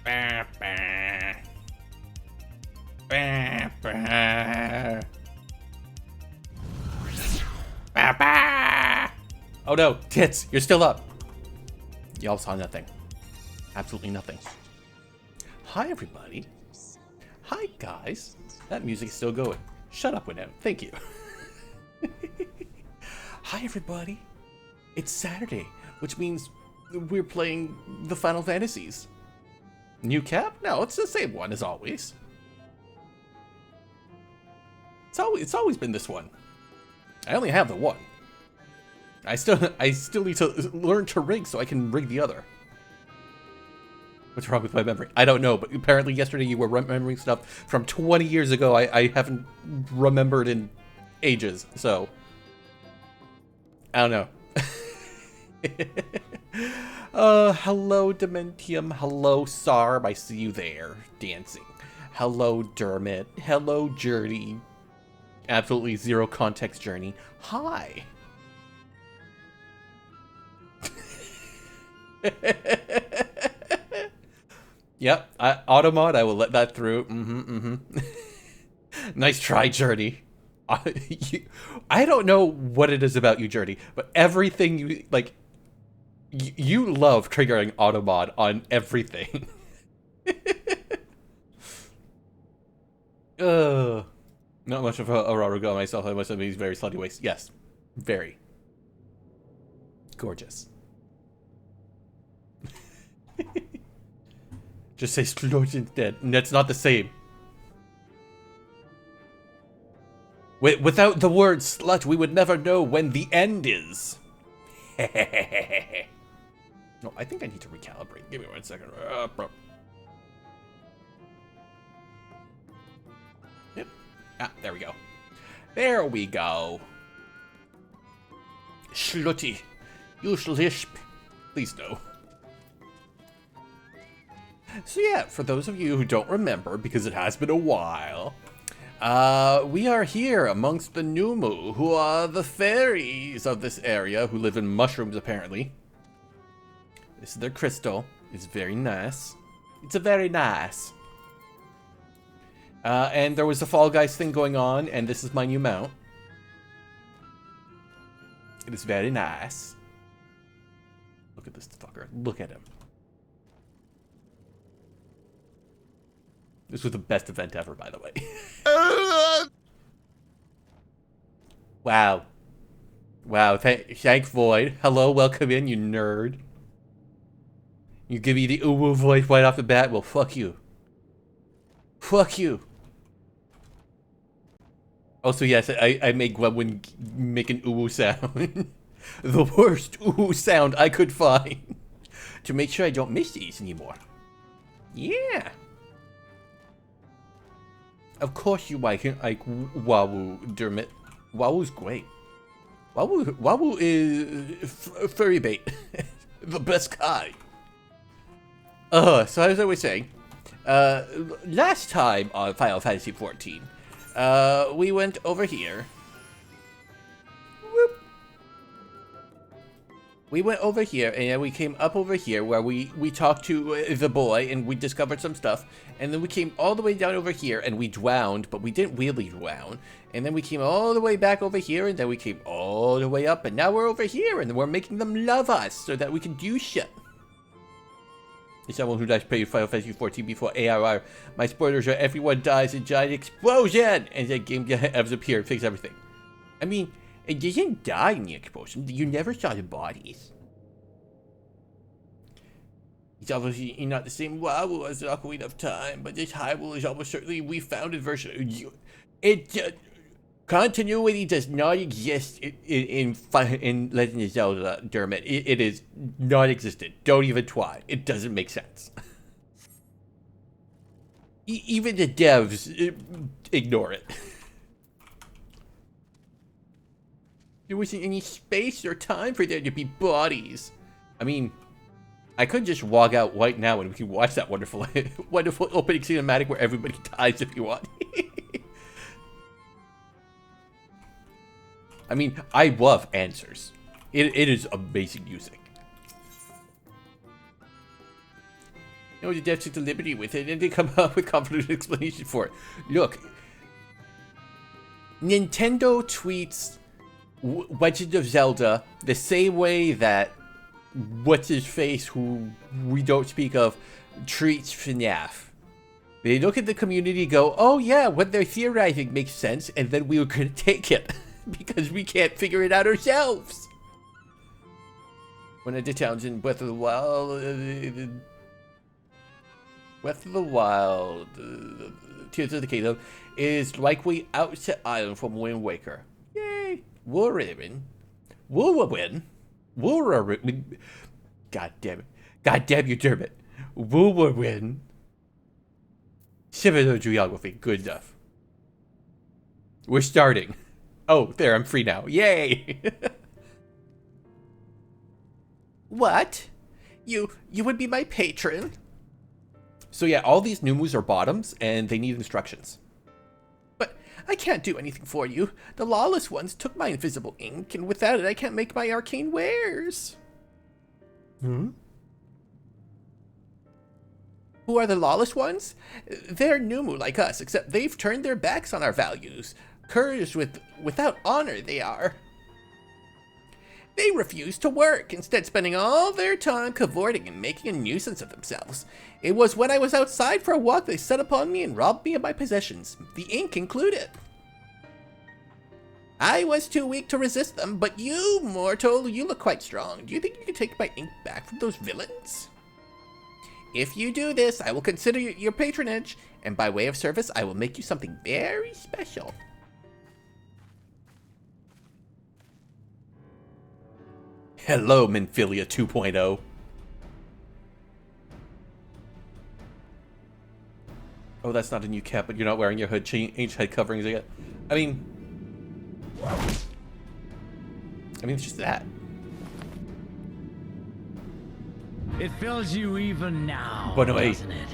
Bah, bah. Bah, bah. Bah, bah. Oh no, tits, you're still up. Y'all saw nothing. Absolutely nothing. Hi, everybody. Hi, guys. That music's still going. Shut up, Winem. Thank you. Hi, everybody. It's Saturday, which means we're playing the Final Fantasies. New cap? No, it's the same one as always. It's always been this one. I only have the one. I still need to learn to rig so I can rig the other. What's wrong with my memory? I don't know, but apparently yesterday you were remembering stuff from 20 years ago. I haven't remembered in ages, so I don't know. Hello Dementium. Hello Sarb. I see you there dancing. Hello Dermot. Hello Journey. Absolutely zero context Journey. Hi. Yep, Automod, I will let that through. Nice try, Journey. I don't know what it is about you, Journey, but everything you, like, you love triggering Automod on everything. Not much of a Raruga myself. I must admit he's very slutty waist. Yes, very. Gorgeous. Just say slut instead. And that's not the same. Without the word slut, we would never know when the end is. No, I think I need to recalibrate. Give me 1 second. Yep. Ah, there we go. There we go. Schlutty. You schlisp. Please no. So yeah, for those of you who don't remember, because it has been a while, we are here amongst the Numu, who are the fairies of this area, who live in mushrooms, apparently. This is their crystal. It's very nice. It's a very nice. And there was a Fall Guys thing going on, and this is my new mount. It is very nice. Look at this fucker. Look at him. This was the best event ever, by the way. Wow. Wow, thank Void. Hello, welcome in, you nerd. You give me the uwu voice right off the bat? Well, fuck you. Fuck you. Also, yes, I made Gwendwyn make an uwu sound. The worst uwu sound I could find. To make sure I don't miss these anymore. Yeah. Of course you like Wawu, Dermot. Wawu's great. Wawu is furry bait. The best kind. So as I was saying, last time on Final Fantasy XIV, we went over here. Whoop. We went over here, and then we came up over here where we talked to the boy, and we discovered some stuff. And then we came all the way down over here, and we drowned, but we didn't really drown. And then we came all the way back over here, and then we came all the way up, and now we're over here, and we're making them love us so that we can do shit. As someone who likes to play Final Fantasy XIV before ARR, my spoilers are everyone dies in giant explosion, and then game ever appear and fix everything. I mean, it didn't die in the explosion. You never saw the bodies. It's obviously not the same Wawu as the Ocarina of Time, but this Hyrule is almost certainly we founded version. Continuity does not exist in Legend of Zelda, Dermot. It is non-existent. Don't even try. It doesn't make sense. Even the devs ignore it. There wasn't any space or time for there to be bodies. I mean, I could just walk out right now and we can watch that wonderful, wonderful opening cinematic where everybody dies if you want. I mean, I love Answers. It is amazing music. You know, the devs took the liberty with it, and they come up with confident explanation for it. Look, Nintendo treats Legend of Zelda the same way that what's-his-face, who we don't speak of, treats FNAF. They look at the community and go, oh yeah, what they're theorizing makes sense, and then we were going to take it, because we can't figure it out ourselves. One of the towns in Breath of the Wild... Tears of the Kingdom is likely Outset Island from Wind Waker. Yay! Wolverine. God damn it. God damn you, Dermot. Wolverine. Similar geography. Good enough. We're starting. Oh, there, I'm free now. Yay! What? You would be my patron? So yeah, all these new moves are bottoms, and they need instructions. But I can't do anything for you. The lawless ones took my invisible ink, and without it I can't make my arcane wares. Hmm? Who are the lawless ones? They're Numu like us, except they've turned their backs on our values. Curs without honor they are. They refuse to work, instead spending all their time cavorting and making a nuisance of themselves. It was when I was outside for a walk they set upon me and robbed me of my possessions, the ink included. I was too weak to resist them, but you, mortal, you look quite strong. Do you think you can take my ink back from those villains? If you do this, I will consider your patronage, and by way of service, I will make you something very special. Hello, Minfilia 2.0. Oh, that's not a new cap, but you're not wearing your hood. Change head coverings again. I mean, it's just that. It fills you even now, Bonoy. doesn't it?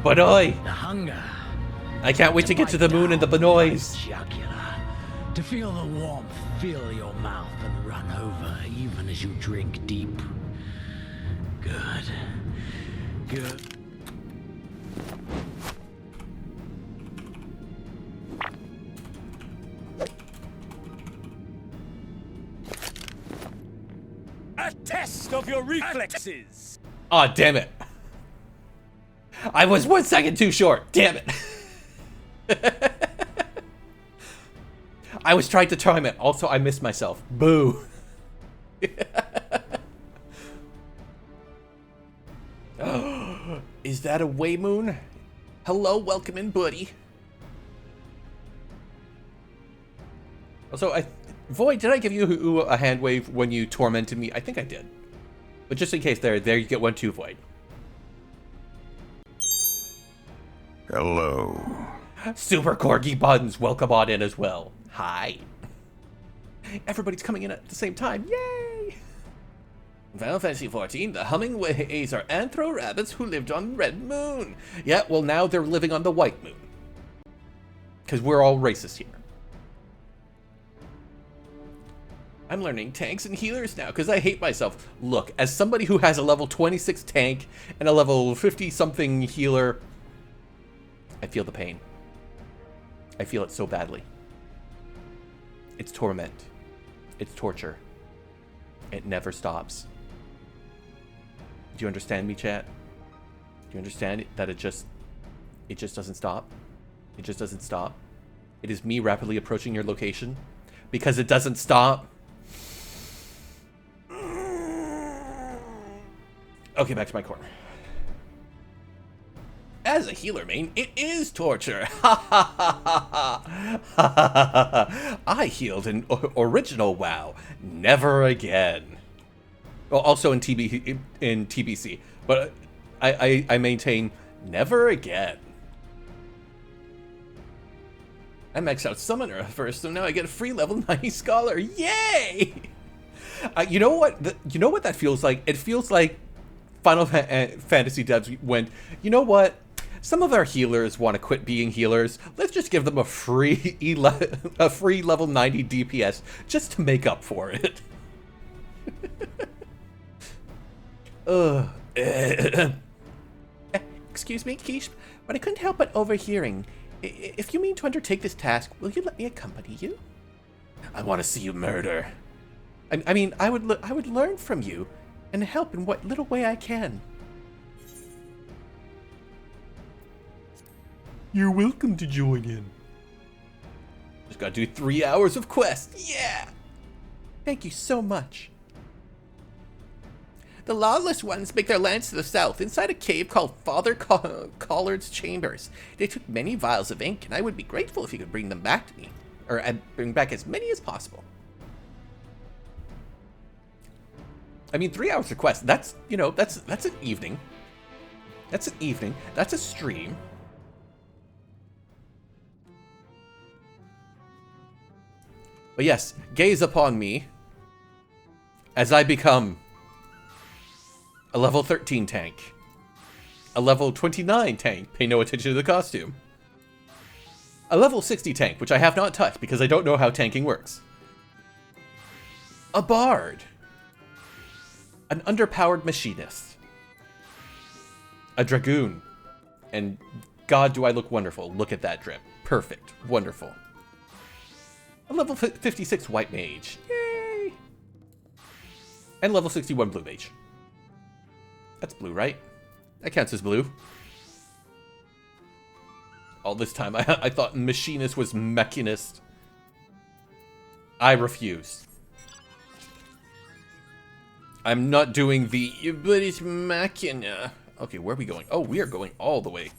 Bonoy! The hunger. I can't wait to get to the moon and the Bonoys. To feel the warmth fill your mouth and run over even as you drink deep. Good. Good. A test of your reflexes. Aw, oh, damn it. I was 1 second too short. Damn it. I was trying to time it. Also, I missed myself. Boo. Is that a way moon? Hello, welcome in, buddy. Also, Void, did I give you a hand wave when you tormented me? I think I did. But just in case, there you get one too, Void. Hello. Super Corgi Buns, welcome on in as well. Hi. Everybody's coming in at the same time. Yay! In Final Fantasy XIV, the Hummingways are anthro rabbits who lived on Red Moon. Yeah, well now they're living on the White Moon. Because we're all racist here. I'm learning tanks and healers now because I hate myself. Look, as somebody who has a level 26 tank and a level 50-something healer, I feel the pain. I feel it so badly. It's torment. It's torture. It never stops. Do you understand me, chat? Do you understand that it just doesn't stop? It just doesn't stop. It is me rapidly approaching your location because it doesn't stop. Okay, back to my corner. As a healer main, it is torture. Ha ha ha ha ha. I healed in original WoW. Never again. Well, also in TBC, but I maintain never again. I maxed out Summoner at first, so now I get a free level 90 Scholar. Yay! You know what? You know what that feels like? It feels like Final Fantasy devs went, you know what? Some of our healers want to quit being healers. Let's just give them a free level 90 DPS just to make up for it. Excuse me, Keish, but I couldn't help but overhearing. If you mean to undertake this task, will you let me accompany you? I want to see you murder. I mean, I would learn from you and help in what little way I can. You're welcome to join in. Just gotta do 3 hours of quest. Yeah! Thank you so much. The lawless ones make their lands to the south, inside a cave called Father Collard's Chambers. They took many vials of ink, and I would be grateful if you could bring them back to me. Or bring back as many as possible. I mean, 3 hours of quest, that's, you know, that's an evening. That's an evening. That's a stream. But yes, gaze upon me as I become a level 13 tank. A level 29 tank, pay no attention to the costume. A level 60 tank, which I have not touched because I don't know how tanking works. A bard. An underpowered machinist. A dragoon. And God, do I look wonderful. Look at that drip. Perfect. Wonderful. A level 56 white mage. Yay! And level 61 blue mage. That's blue, right? That counts as blue. All this time, I thought machinist was mechanist. I refuse. I'm not doing the, but it's machina. Okay, where are we going? Oh, we are going all the way.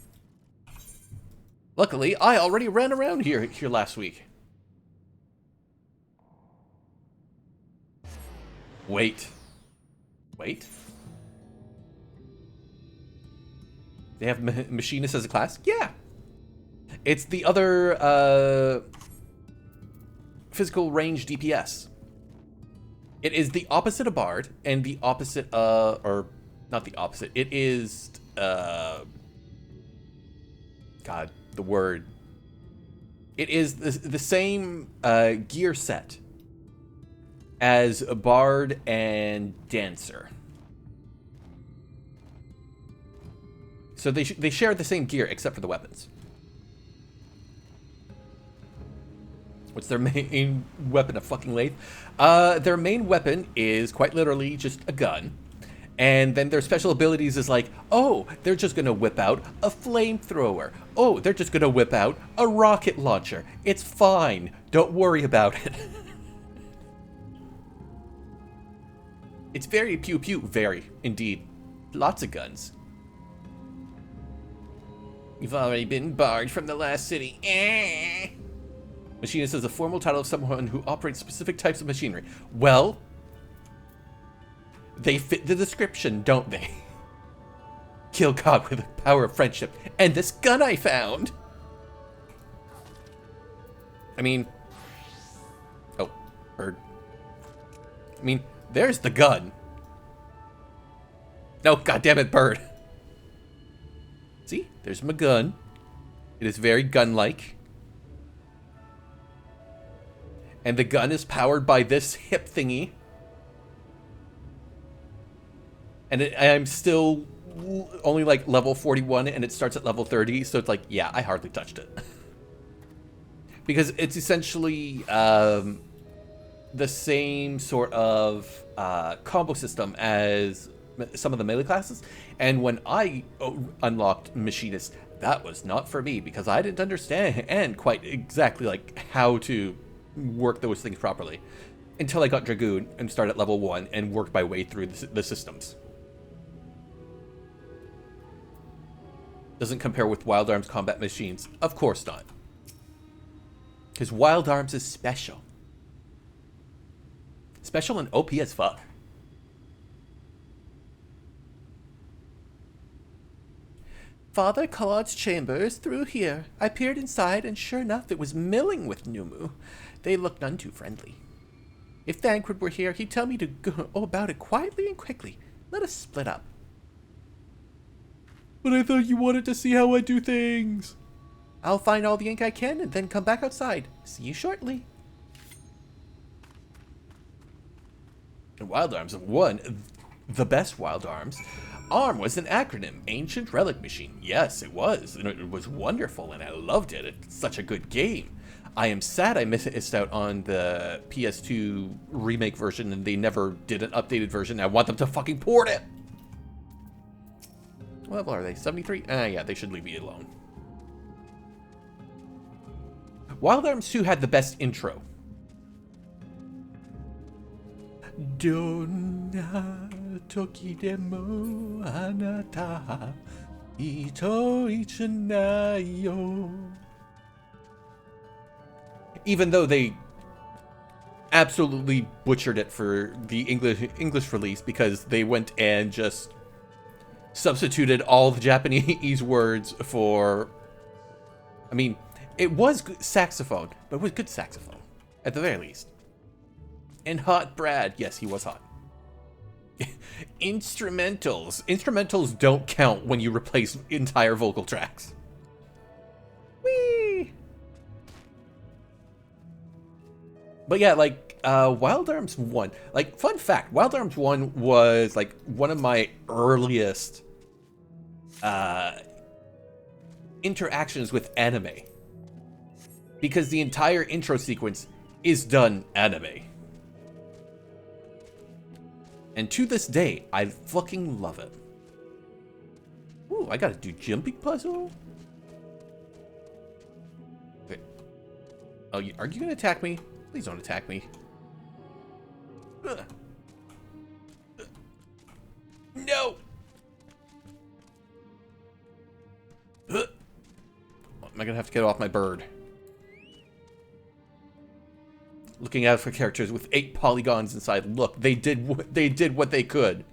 Luckily, I already ran around here last week. Wait. Wait. They have machinist as a class? Yeah. It's the other physical range DPS. It is the opposite of Bard, and the opposite, or not the opposite. It is, God, the word. It is the same gear set as a Bard and Dancer. So they share the same gear except for the weapons. What's their main weapon? A fucking lathe? Their main weapon is quite literally just a gun. And then their special abilities is like, oh, they're just gonna whip out a flamethrower. Oh, they're just gonna whip out a rocket launcher. It's fine. Don't worry about it. It's very pew pew. Very, indeed. Lots of guns. You've already been barred from the last city. Machinist is a formal title of someone who operates specific types of machinery. Well, they fit the description, don't they? Kill God with the power of friendship. And this gun I found. I mean... Oh, bird. I mean, there's the gun. No, goddammit, bird. See? There's my gun. It is very gun-like. And the gun is powered by this hip thingy. And I'm still only like level 41 and it starts at level 30. So it's like, yeah, I hardly touched it. Because it's essentially the same sort of combo system as some of the melee classes. And when I unlocked Machinist, that was not for me because I didn't understand quite exactly like how to work those things properly until I got Dragoon and started at level 1 and worked my way through the systems. Doesn't compare with Wild Arms combat machines. Of course not. Because Wild Arms is special. Special and OP as fuck. Father Collard's chambers through here. I peered inside and sure enough it was milling with Numu. They looked none too friendly. If Thancred were here, he'd tell me to go about it quietly and quickly. Let us split up. But I thought you wanted to see how I do things. I'll find all the ink I can and then come back outside. See you shortly. And Wild Arms, one, the best Wild Arms. ARM was an acronym, Ancient Relic Machine. Yes, it was, and it was wonderful, and I loved it. It's such a good game. I am sad I missed out on the PS2 remake version, and they never did an updated version. I want them to fucking port it! What level are they? 73? Yeah, they should leave me alone. Wild Arms 2 had the best intro. Donna toki demo anata ito ichanai yo. Even though they absolutely butchered it for the English release, because they went and just substituted all the Japanese words for... I mean, it was saxophone, but it was good saxophone, at the very least. And Hot Brad. Yes, he was hot. Instrumentals. Instrumentals don't count when you replace entire vocal tracks. Whee! But yeah, like, Wild Arms 1. Like, fun fact, Wild Arms 1 was, like, one of my earliest interactions with anime. Because the entire intro sequence is done anime. And to this day, I fucking love it. Ooh, I gotta do jumping puzzle? Okay. Oh, are you gonna attack me? Please don't attack me. Ugh. No! Ugh. Am I gonna have to get off my bird? Looking out for characters with 8 polygons inside. Look, they did what they could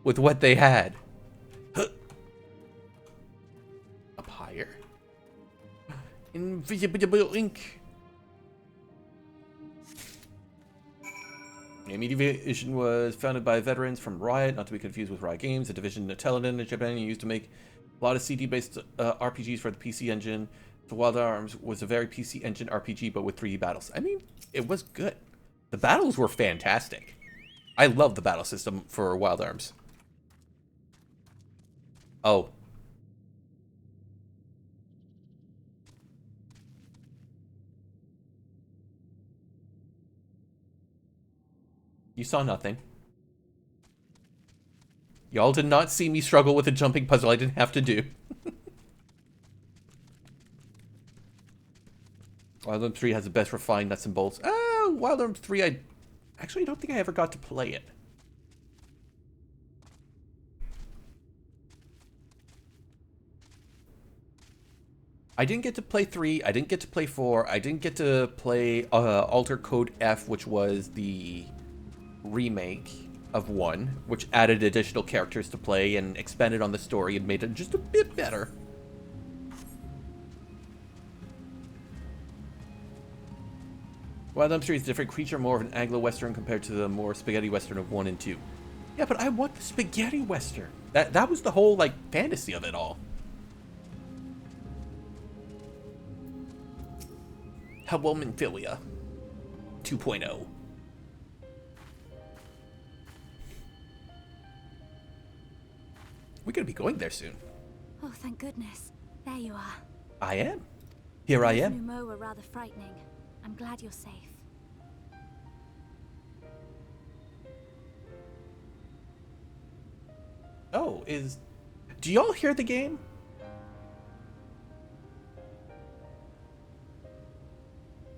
with what they had. Huh. Up higher. Invisible ink. Amy Division was founded by veterans from Riot, not to be confused with Riot Games, a division of Telenet in Japan used to make a lot of CD-based RPGs for the PC Engine. The Wild Arms was a very PC Engine RPG, but with 3D battles. I mean, it was good. The battles were fantastic. I love the battle system for Wild Arms. Oh. You saw nothing. Y'all did not see me struggle with a jumping puzzle I didn't have to do. Wild Arms 3 has the best refined nuts and bolts. Wild Arms 3, I actually don't think I ever got to play it. I didn't get to play 3, I didn't get to play 4, I didn't get to play Alter Code F, which was the remake of 1, which added additional characters to play and expanded on the story and made it just a bit better. Wild Arms 3 is a different creature, more of an Anglo-Western compared to the more spaghetti Western of 1 and 2. Yeah, but I want the spaghetti Western. That was the whole, like, fantasy of it all. Womanphilia 2.0. We're gonna be going there soon. Oh, thank goodness. There you are. I am. Here I am. Numo were rather frightening. I'm glad you're safe. Oh, do y'all hear the game?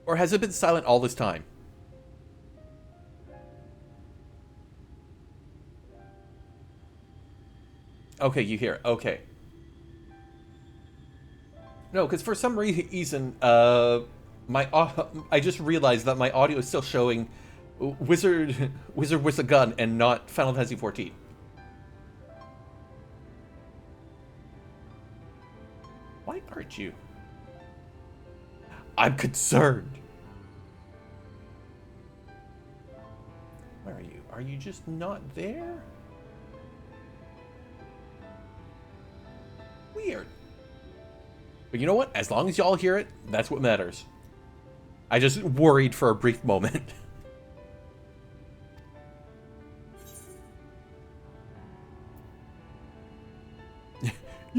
Or has it been silent all this time? Okay, you hear it. Okay. No, because for some reason, I just realized that my audio is still showing Wizard with a gun and not Final Fantasy 14. Why aren't you? I'm concerned. Where are you? Are you just not there? Weird. But you know what? As long as y'all hear it, that's what matters. I just worried for a brief moment.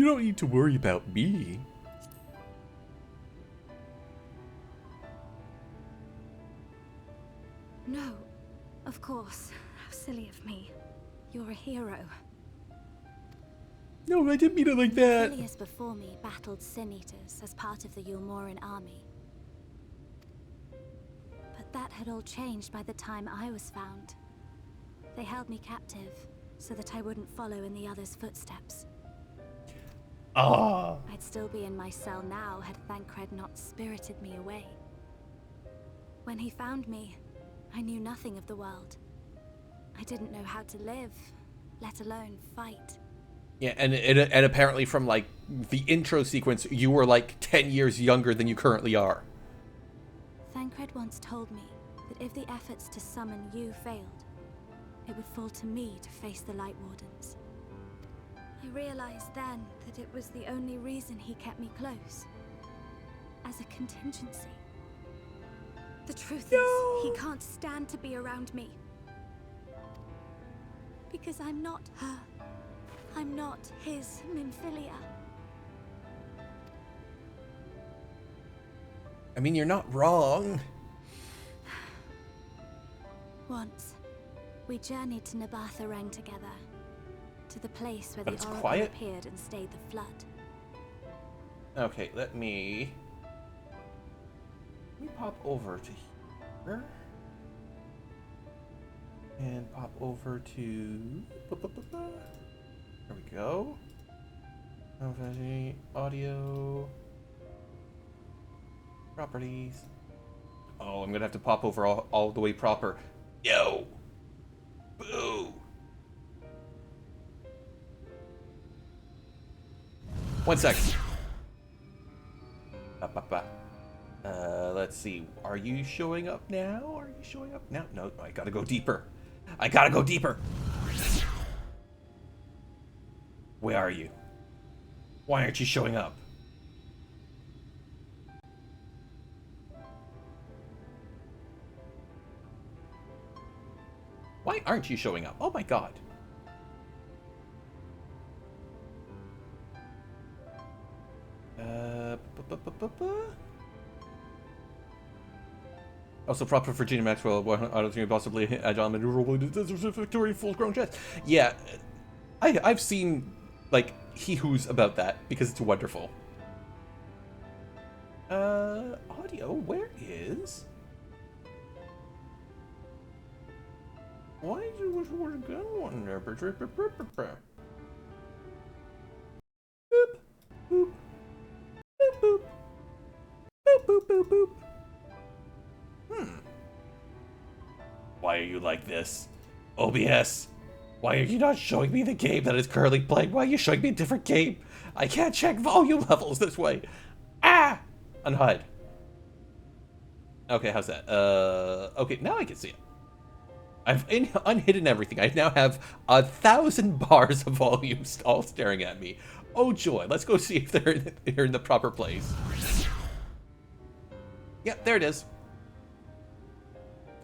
don't need to worry about me. No, of course. How silly of me. You're a hero. No, I didn't mean it like that. Phileas before me battled Sin Eaters as part of the Ulmoran army. But that had all changed by the time I was found. They held me captive so that I wouldn't follow in the others' footsteps. Ah. I'd still be in my cell now had Thancred not spirited me away. When he found me, I knew nothing of the world. I didn't know how to live, let alone fight. Yeah, and apparently from, like, the intro sequence, you were, like, 10 years younger than you currently are. Thancred once told me that if the efforts to summon you failed, it would fall to me to face the Light Wardens. I realized then that it was the only reason he kept me close. As a contingency. The truth is, he can't stand to be around me. Because I'm not her. I'm not his Minfilia. I mean, you're not wrong. Once, we journeyed to Nabatha together. To the place where But the it's Oracle quiet? appeared and stayed the flood. Okay, let me pop over to here. And pop over to... There we go. Audio. Properties. Oh, I'm gonna have to pop over all the way proper. Yo! Boo! 1 second. Let's see. Are you showing up now? Are you showing up now? No, I gotta go deeper. I gotta go deeper. Where are you? Why aren't you showing up? Why aren't you showing up? Oh my god. Also proper for Gina Maxwell, I don't think possibly agile maneuverable Victoria full-grown chest. Yeah, I've seen like he-who's about that because it's wonderful. Audio, where is? Why is it was a gun one there? Boop, boop. Boop, boop. Boop, boop, boop, boop. Why are you like this? OBS, why are you not showing me the game that is currently playing? Why are you showing me a different game? I can't check volume levels this way. Ah! Unhide. Okay, how's that? Okay, now I can see it. I've unhidden everything. I now have 1,000 bars of volume all staring at me. Oh joy, let's go see if they're in the proper place. Yep, there it is.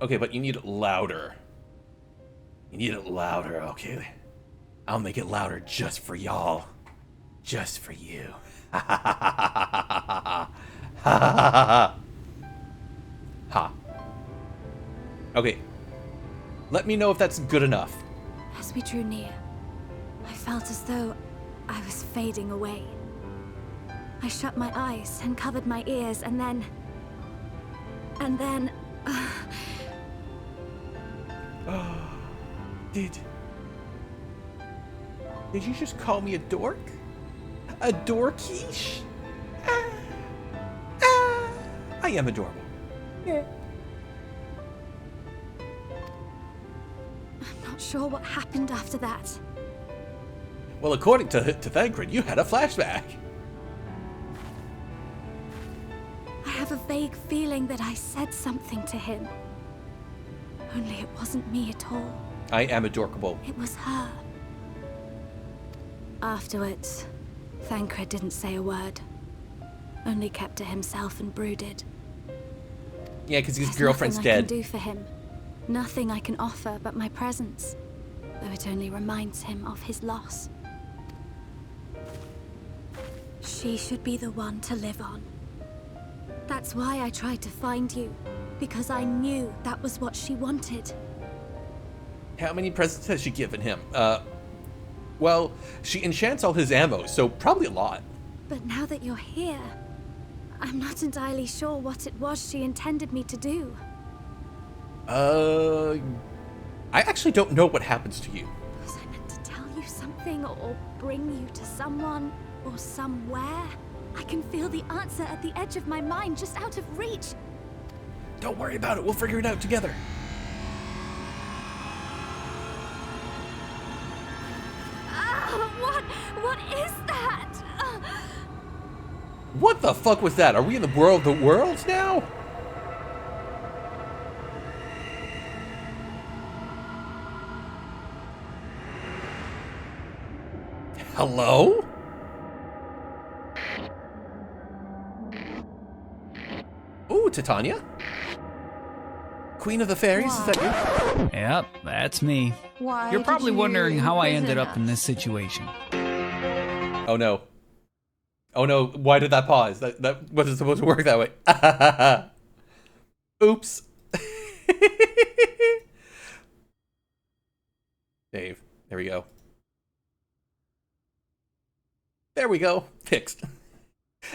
Okay, but you need it louder. You need it louder, okay. I'll make it louder just for y'all. Just for you. Ha ha ha ha ha ha ha ha. Okay. Let me know if that's good enough. As we drew near, I felt as though I was fading away. I shut my eyes and covered my ears, and then... Did you just call me a dork? A dorkish? I am adorable. Yeah. I'm not sure what happened after that. Well, according to Thancred, you had a flashback. I have a vague feeling that I said something to him. Only it wasn't me at all. I am adorkable. It was her. Afterwards, Thancred didn't say a word. Only kept to himself and brooded. Yeah, because his There's girlfriend's nothing I dead. can do for him. Nothing I can offer but my presence. Though it only reminds him of his loss. She should be the one to live on. That's why I tried to find you, because I knew that was what she wanted. How many presents has she given him? Well, she enchants all his ammo, so probably a lot. But now that you're here, I'm not entirely sure what it was she intended me to do. I actually don't know what happens to you. Was I meant to tell you something or bring you to someone or somewhere? I can feel the answer at the edge of my mind, just out of reach. Don't worry about it. We'll figure it out together. What is that? What the fuck was that? Are we in the world of the worlds now? Hello? Ooh, Titania? Queen of the Fairies, is that you? Yep, that's me. Why You're probably did you wondering how I ended imprison up in us? this situation. Oh no. Oh no, why did that pause? That wasn't supposed to work that way. Oops. Dave, there we go. There we go. Fixed.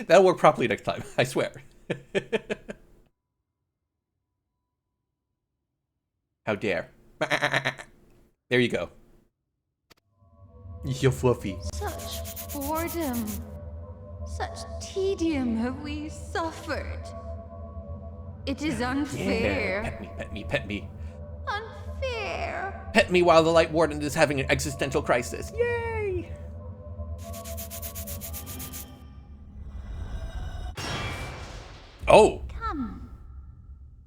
That'll work properly next time, I swear. How dare. There you go. You're fluffy. Such boredom, such tedium have we suffered. It is unfair. Pet me, pet me, pet me. Unfair. Pet me while the Light Warden is having an existential crisis. Yay! Oh!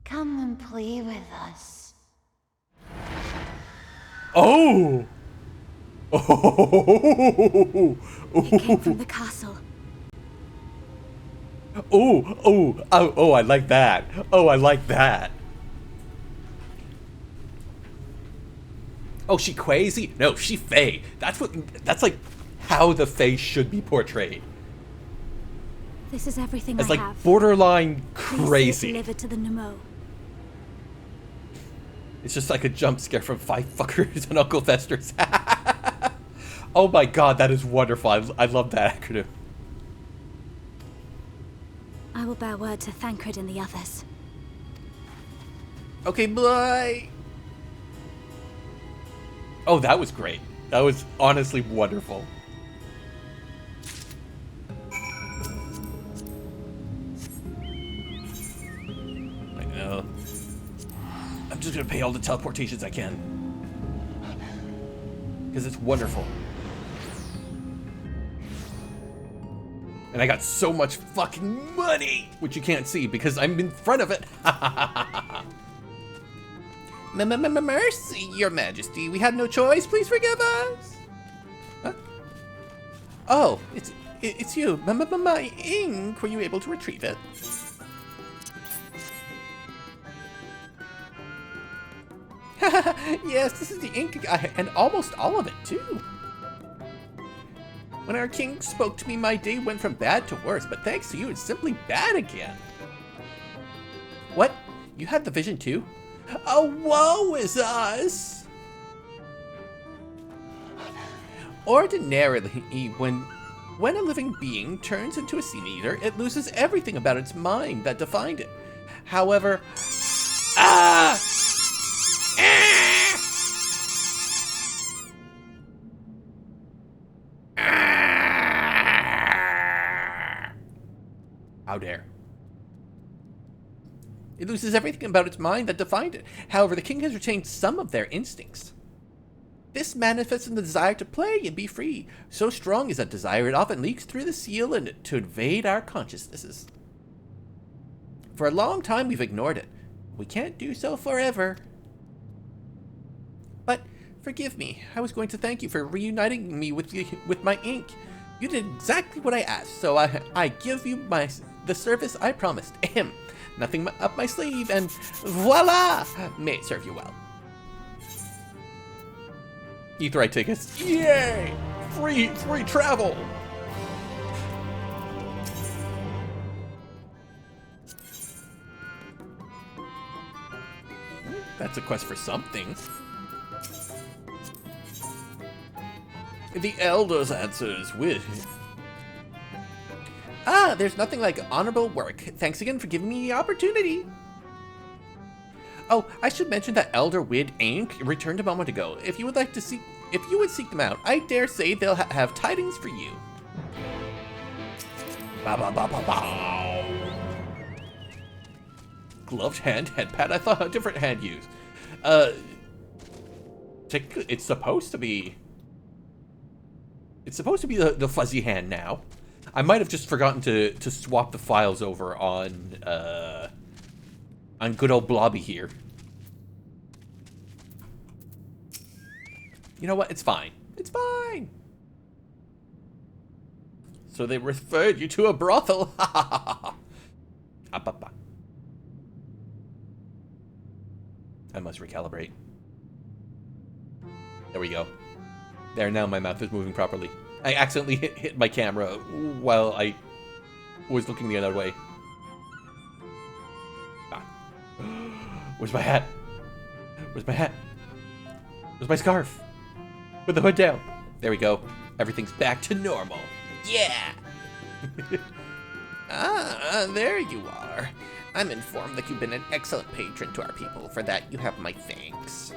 Come and play with us. Oh! Oh! It came from the castle. Oh, I like that. Oh, I like that. Oh, she crazy? No, she Fae. That's like how the Fae should be portrayed. This is everything As I like have. borderline Please see it crazy. delivered to the Nemo. It's just like a jump scare from Five Fuckers and Uncle Fester's. Oh my god, that is wonderful. I love that acronym. I will bear word to Thancred and the others. Okay, boy. Oh, that was great. That was honestly wonderful. I know. I'm just gonna pay all the teleportations I can. Because it's wonderful. And I got so much fucking money, which you can't see because I'm in front of it. Mercy, Your Majesty. We had no choice. Please forgive us. Huh? Oh, it's you. My ink. Were you able to retrieve it? Yes, this is the ink, and almost all of it too. When our king spoke to me, my day went from bad to worse, but thanks to you, it's simply bad again. What? You had the vision too? Oh, woe is us! Ordinarily, when a living being turns into a Sin Eater, it loses everything about its mind that defined it. However, how dare. It loses everything about its mind that defined it. However, the king has retained some of their instincts. This manifests in the desire to play and be free. So strong is that desire, it often leaks through the seal and to invade our consciousnesses. For a long time, we've ignored it. We can't do so forever. But forgive me. I was going to thank you for reuniting me with my ink. You did exactly what I asked, so I give you the service I promised. Ahem. Nothing up my sleeve, and voila! May it serve you well. Etherite tickets. Yay! Free travel! That's a quest for something. The Elder's answers with... Ah, there's nothing like honorable work. Thanks again for giving me the opportunity. Oh, I should mention that Elder Wid Inc. returned a moment ago. If you would seek them out, I dare say they'll have tidings for you. Ba ba ba ba ba. Gloved hand, head pat. I thought a different hand used. It's supposed to be. It's supposed to be the fuzzy hand now. I might have just forgotten to swap the files over on good old Blobby here. You know what? It's fine. It's fine. So they referred you to a brothel. Ha ha ha ha. I must recalibrate. There we go. There, now my mouth is moving properly. I accidentally hit my camera while I was looking the other way. Ah. Where's my hat? Where's my hat? Where's my scarf? With the hood down. There we go. Everything's back to normal. Yeah! Ah, there you are. I'm informed that you've been an excellent patron to our people. For that, you have my thanks.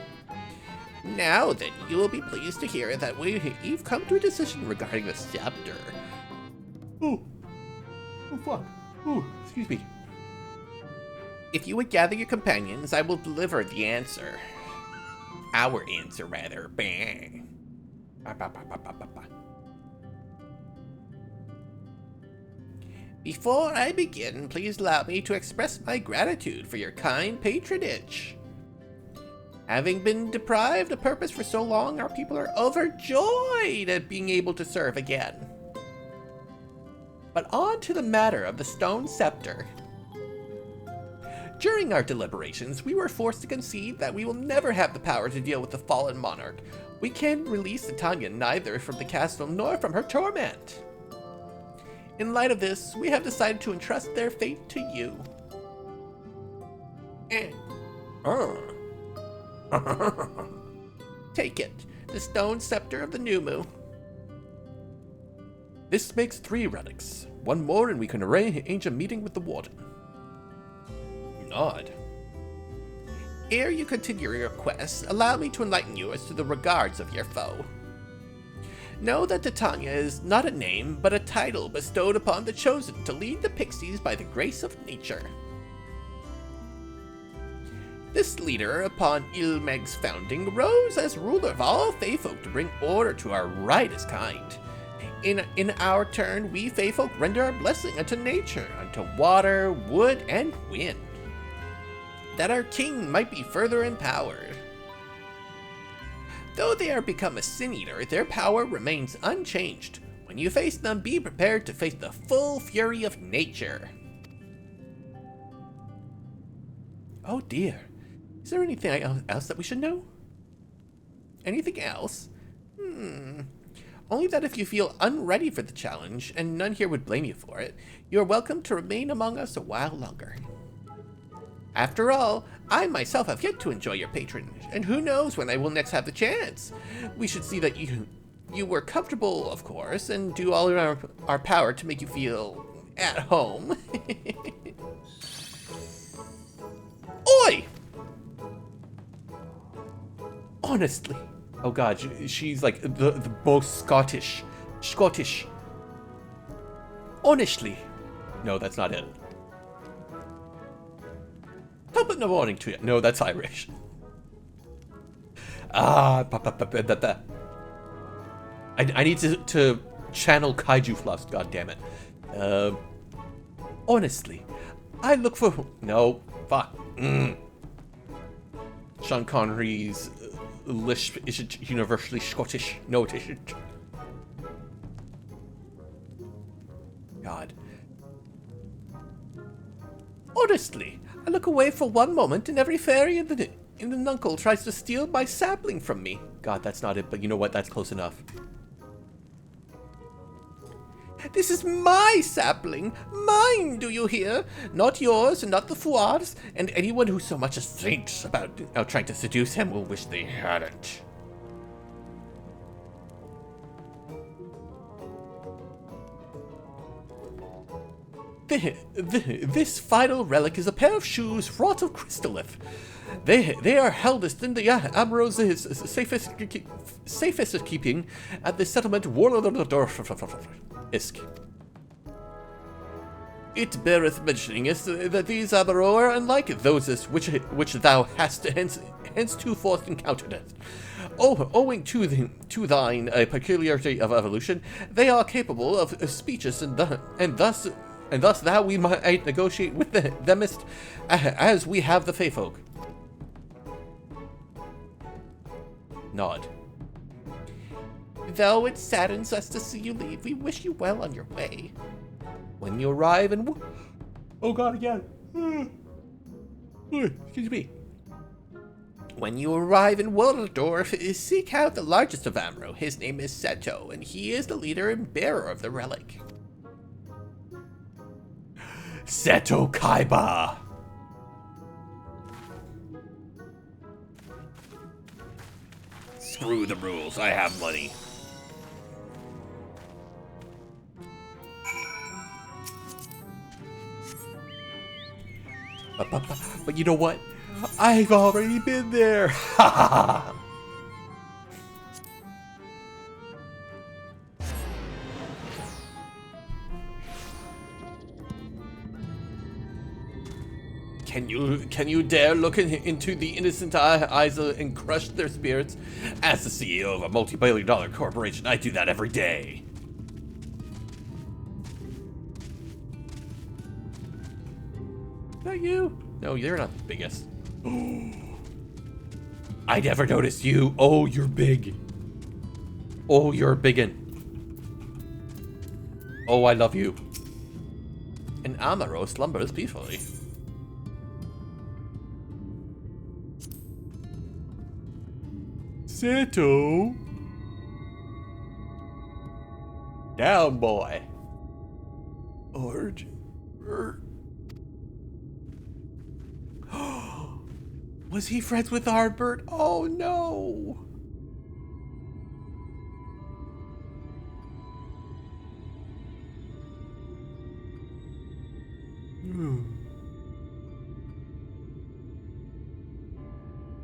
Now then, you will be pleased to hear that we've come to a decision regarding the scepter. Oh fuck. Ooh, excuse me. If you would gather your companions, I will deliver the answer. Our answer, rather. Bang. Before I begin, please allow me to express my gratitude for your kind patronage. Having been deprived of purpose for so long, our people are overjoyed at being able to serve again. But on to the matter of the stone scepter. During our deliberations, we were forced to concede that we will never have the power to deal with the fallen monarch. We can release Titania neither from the castle nor from her torment. In light of this, we have decided to entrust their fate to you. Take it, the stone scepter of the Numu. This makes 3 relics. One more and we can arrange a meeting with the warden. Nod. Ere you continue your quest, allow me to enlighten you as to the regards of your foe. Know that Titania is not a name, but a title bestowed upon the chosen to lead the pixies by the grace of nature. This leader, upon Ilmeg's founding, rose as ruler of all Feyfolk to bring order to our rightest kind. In our turn, we Feyfolk render our blessing unto nature, unto water, wood, and wind, that our king might be further empowered. Though they are become a sin-eater, their power remains unchanged. When you face them, be prepared to face the full fury of nature. Oh dear. Is there anything else that we should know? Anything else? Only that if you feel unready for the challenge, and none here would blame you for it, you are welcome to remain among us a while longer. After all, I myself have yet to enjoy your patronage, and who knows when I will next have the chance. We should see that you were comfortable, of course, and do all in our power to make you feel at home. Oi! Honestly. Oh god, she's like the most Scottish. Honestly. No, that's not it. Top in the morning to you. No, that's Irish. I need to channel kaiju fluffs, god damn it. Honestly, I look for... No, fuck. Sean Connery's lisp isn't universally Scottish. No, it isn't. God. Honestly, I look away for one moment and every fairy in the nuncle tries to steal my sapling from me. God, that's not it, but you know what? That's close enough. This is my sapling. Mine, do you hear? Not yours and not the Fouad's. And anyone who so much as thinks about trying to seduce him will wish they hadn't. This final relic is a pair of shoes wrought of crystallith. They are held in the Ambrose safest keeping at the settlement Isk. It beareth mentioning is that these Amaro are unlike those which thou hast henceforth encountered. Owing to thine peculiarity of evolution, they are capable of speeches, and thus thou we might negotiate with them as we have the Fey folk. Nod. Though it saddens us to see you leave, we wish you well on your way. When you arrive in... Oh god, again. Excuse me. When you arrive in Waldorf, seek out the largest of Amro. His name is Seto, and he is the leader and bearer of the relic. Seto Kaiba! Screw the rules, I have money. But you know what? I've already been there! Ha ha ha! Can you dare look into the innocent eyes and crush their spirits? As the CEO of a multi-billion-dollar corporation, I do that every day. Is that you? No, you're not the biggest. I never noticed you. Oh, you're big. Oh, you're biggin. Oh, I love you. And Amaro slumbers peacefully. Seto. Down, boy. Was he friends with Ardbert? Oh no.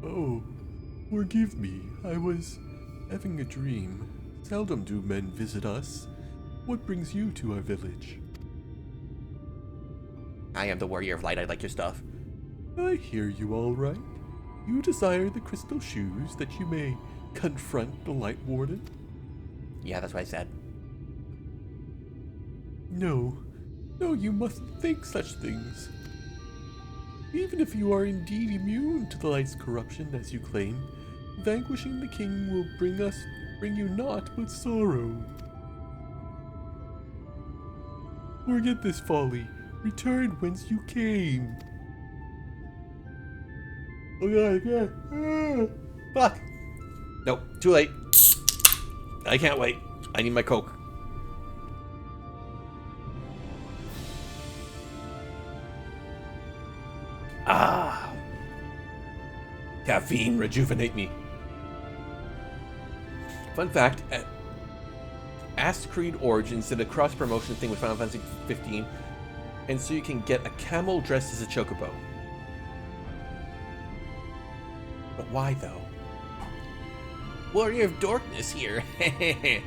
Oh, forgive me. I was having a dream. Seldom do men visit us. What brings you to our village? I am the warrior of light. I like your stuff. I hear you all right. You desire the crystal shoes that you may confront the Light Warden? Yeah, that's what I said. No, you mustn't think such things. Even if you are indeed immune to the Light's corruption, as you claim, vanquishing the king will bring you naught but sorrow. Forget this folly. Return whence you came. Oh god. Fuck. Nope, too late. I can't wait. I need my Coke. Ah. Caffeine, rejuvenate me. Fun fact, Ask Creed Origins did a cross-promotion thing with Final Fantasy 15, and so you can get a camel dressed as a chocobo. But why, though? Warrior of Darkness here. I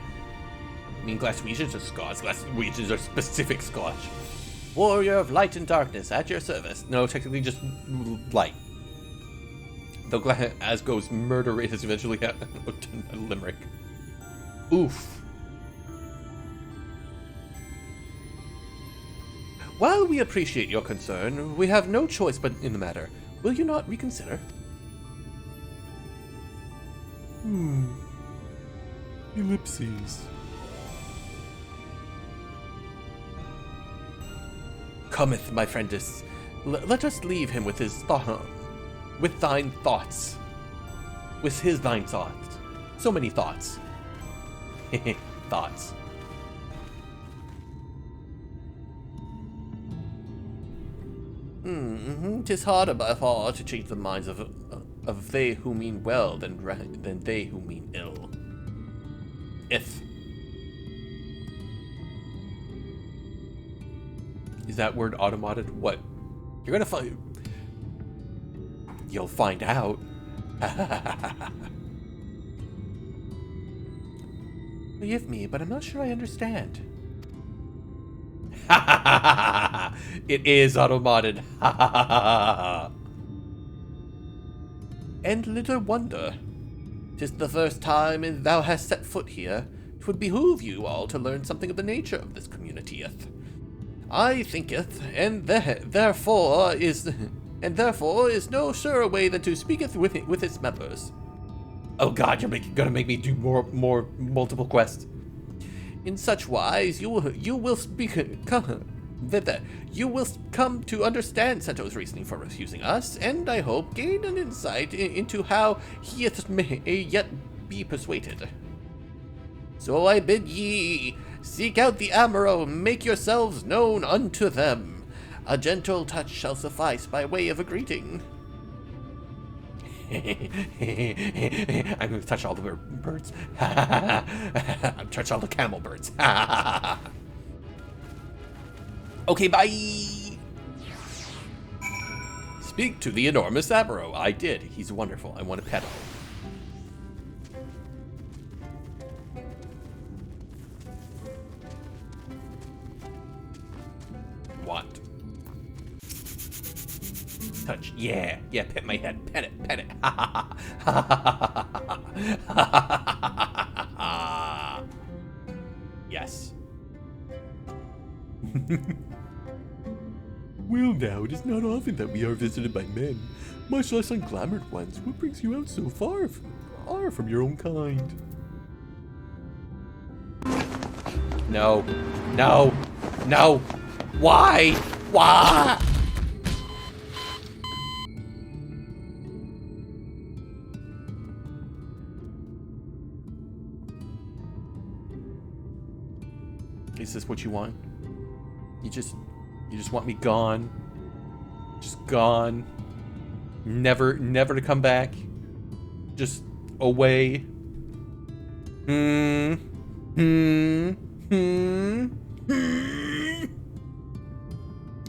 mean, Glaswegians are Scots. Glaswegians are specific Scotch. Warrior of Light and Darkness, at your service. No, technically just light. Though as goes, murder rate is eventually a limerick. Oof. While we appreciate your concern, we have no choice but in the matter. Will you not reconsider? Ellipses. Cometh, my friendess. Let us leave him with his with thine thoughts. With his thine thoughts. So many thoughts. Thoughts. 'Tis hard above all to change the minds of they who mean well than they who mean ill. If. Is that word automated? What? You're gonna find. You'll find out. Forgive me, but I'm not sure I understand. It is automated. And little wonder. 'Tis the first time thou hast set foot here. 'Twould behoove you all to learn something of the nature of this communityeth. I thinketh, and therefore is no surer way than to speaketh with its members. Oh God, you're gonna make me do more multiple quests. In such wise, you will come to understand Seto's reasoning for refusing us, and I hope gain an insight into how he may yet be persuaded. So I bid ye, seek out the Amaro, make yourselves known unto them. A gentle touch shall suffice by way of a greeting. I'm going to touch all the birds. Touch all the camel birds. Okay, bye. Speak to the enormous Amaro. I did. He's wonderful. I want to pet him. What? Touch. Yeah, pet my head. Pet it. Yes. Well now, it is not often that we are visited by men, much less unglamored ones. What brings you out so far from your own kind? No. Why? Is this what you want? You just want me gone? Just gone? Never to come back? Just away? Yeah,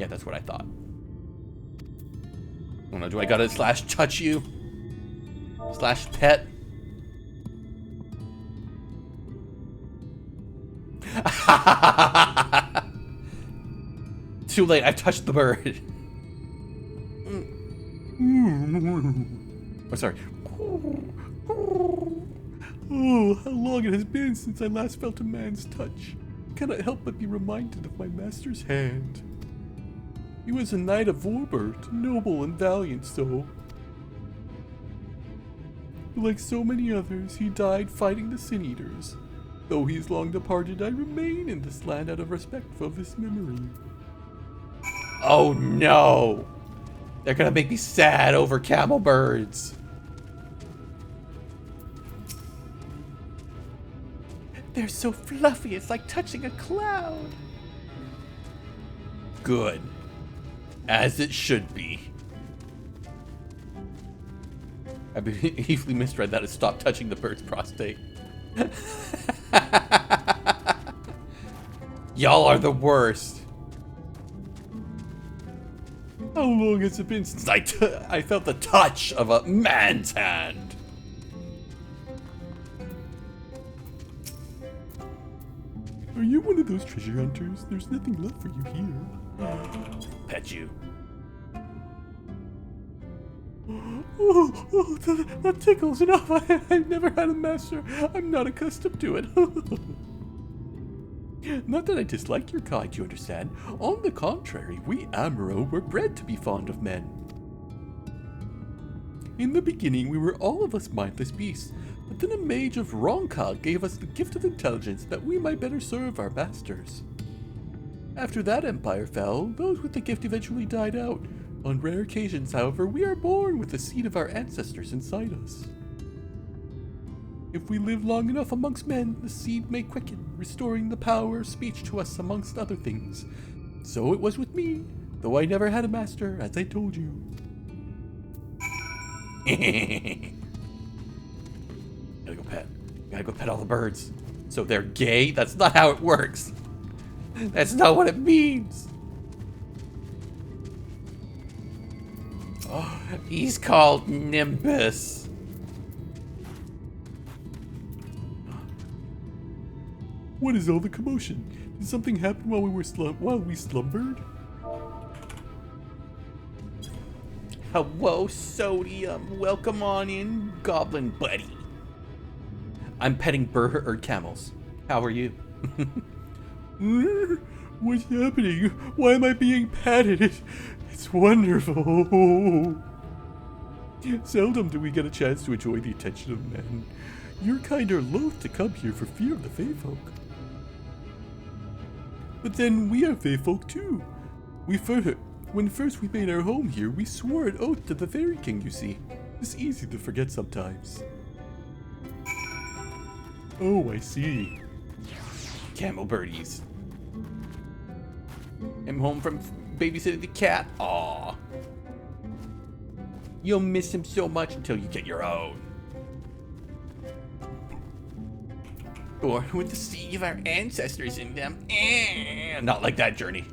that's what I thought. I don't know, do I gotta /touch you? /pet? Too late, I've touched the bird. Oh, sorry. Oh, how long it has been since I last felt a man's touch. I cannot help but be reminded of my master's hand. He was a knight of Vorbert, noble and valiant so. Like so many others, he died fighting the Sin Eaters. Though he is long departed, I remain in this land out of respect for this memory. Oh no! They're gonna make me sad over camel birds. They're so fluffy, it's like touching a cloud. Good. As it should be. I briefly misread that as stop touching the bird's prostate. Y'all are the worst. How long has it been since I felt the touch of a man's hand? Are you one of those treasure hunters? There's nothing left for you here. Pet you. Oh, that tickles enough. I've never had a master. I'm not accustomed to it. Not that I dislike your kind, you understand. On the contrary, we Amaro were bred to be fond of men. In the beginning, we were all of us mindless beasts, but then a mage of Ronka gave us the gift of intelligence that we might better serve our masters. After that empire fell, those with the gift eventually died out. On rare occasions, however, we are born with the seed of our ancestors inside us. If we live long enough amongst men, the seed may quicken, restoring the power of speech to us amongst other things. So it was with me. though I never had a master, as I told you. Gotta go pet all the birds. So they're gay? That's not how it works. That's not what it means. Oh, he's called Nimbus. What is all the commotion? Did something happen while we slumbered? Hello, Sodium. Welcome on in, Goblin Buddy. I'm petting bird camels. How are you? What's happening? Why am I being petted? It's wonderful. Seldom do we get a chance to enjoy the attention of men. You're kinda loath to come here for fear of the Fae folk. But then we are Fae folk too. When first we made our home here, we swore an oath to the Fairy King, you see. It's easy to forget sometimes. Oh, I see. Camel birdies. I'm home from babysitting the cat. Aw. You'll miss him so much until you get your own. Born with the seed of our ancestors in them. Not like that, Journey.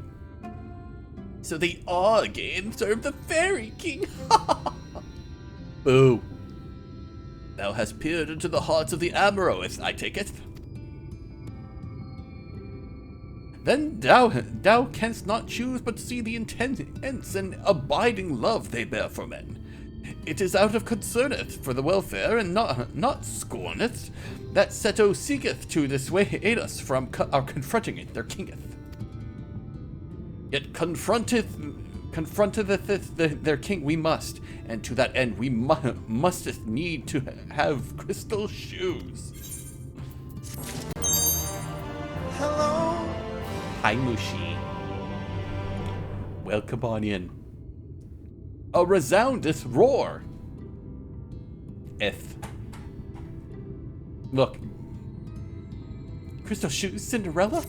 So they all again serve the Fairy King. Boo. Thou hast peered into the hearts of the Amaroth, I take it. Then thou canst not choose but see the intense and abiding love they bear for men. It is out of concerneth for the welfare, and not scorneth, that Seto seeketh to dissuade us from our confronting it, their kingeth. Yet confronteth their king we must, and to that end we musteth need to have crystal shoes. Hello. Hi, Mushi. Welcome on in. A resoundeth roar. Look. Crystal shoes, Cinderella?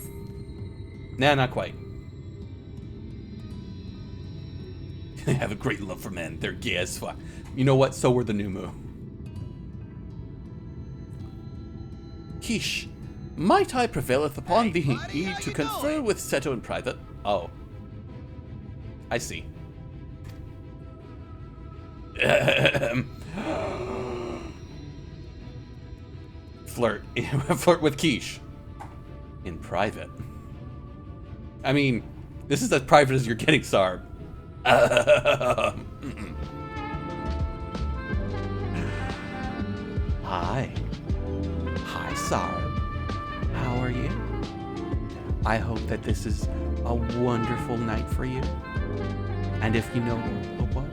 Nah, not quite. They have a great love for men. They're gay as fuck. You know what? So were the New Moon. Keesh, might I prevaileth upon thee to confer with Seto in private? Oh. I see. Flirt. Flirt with Keesh. In private. I mean, this is as private as you're getting, Sarb. Hi. Hi, Sarb. How are you? I hope that this is a wonderful night for you. And if you know what,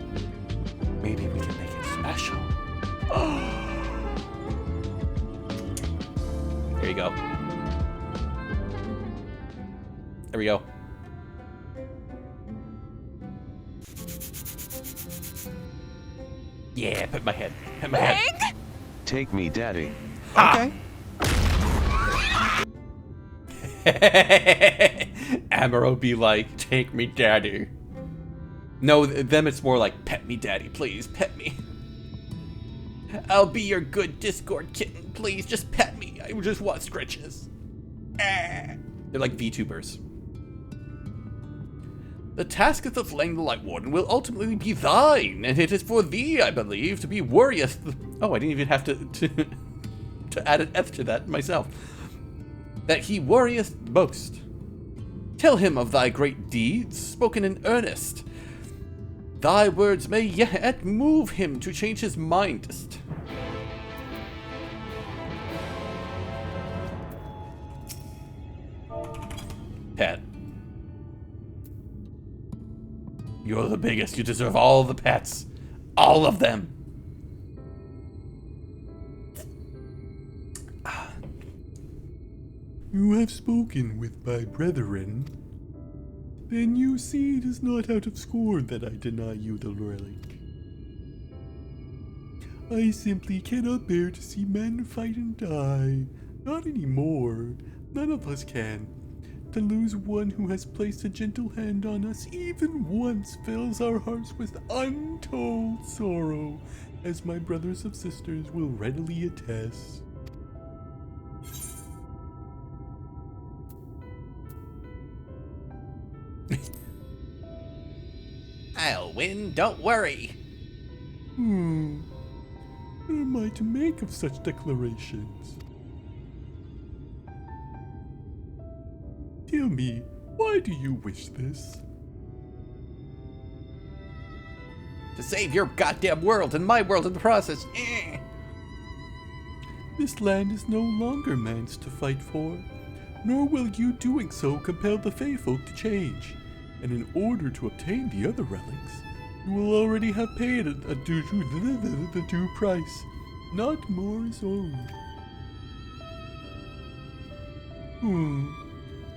maybe we can make it special. There you go. There we go. Yeah, put my head. Put my head. Take me, Daddy. Okay. Amaro be like, take me, Daddy. No, them it's more like, pet me, Daddy, please, pet me. I'll be your good Discord kitten, please, just pet me. I just want scritches. They're like VTubers. The task of flaying the Light Warden will ultimately be thine, and it is for thee, I believe, to be worrieth. Oh, I didn't even have to add an F to that myself. That he worrieth most. Tell him of thy great deeds, spoken in earnest. Thy words may yet move him to change his mindest. Pet. You're the biggest. You deserve all the pets. All of them. You have spoken with my brethren. Then you see it is not out of scorn that I deny you the relic. I simply cannot bear to see men fight and die. Not anymore. None of us can. To lose one who has placed a gentle hand on us even once fills our hearts with untold sorrow, as my brothers and sisters will readily attest. I'll win, don't worry. What am I to make of such declarations? Tell me, why do you wish this? To save your goddamn world and my world in the process. This land is no longer man's to fight for, nor will you doing so compel the Fey folk to change. And in order to obtain the other relics, you will already have paid the due price. Not more is owed.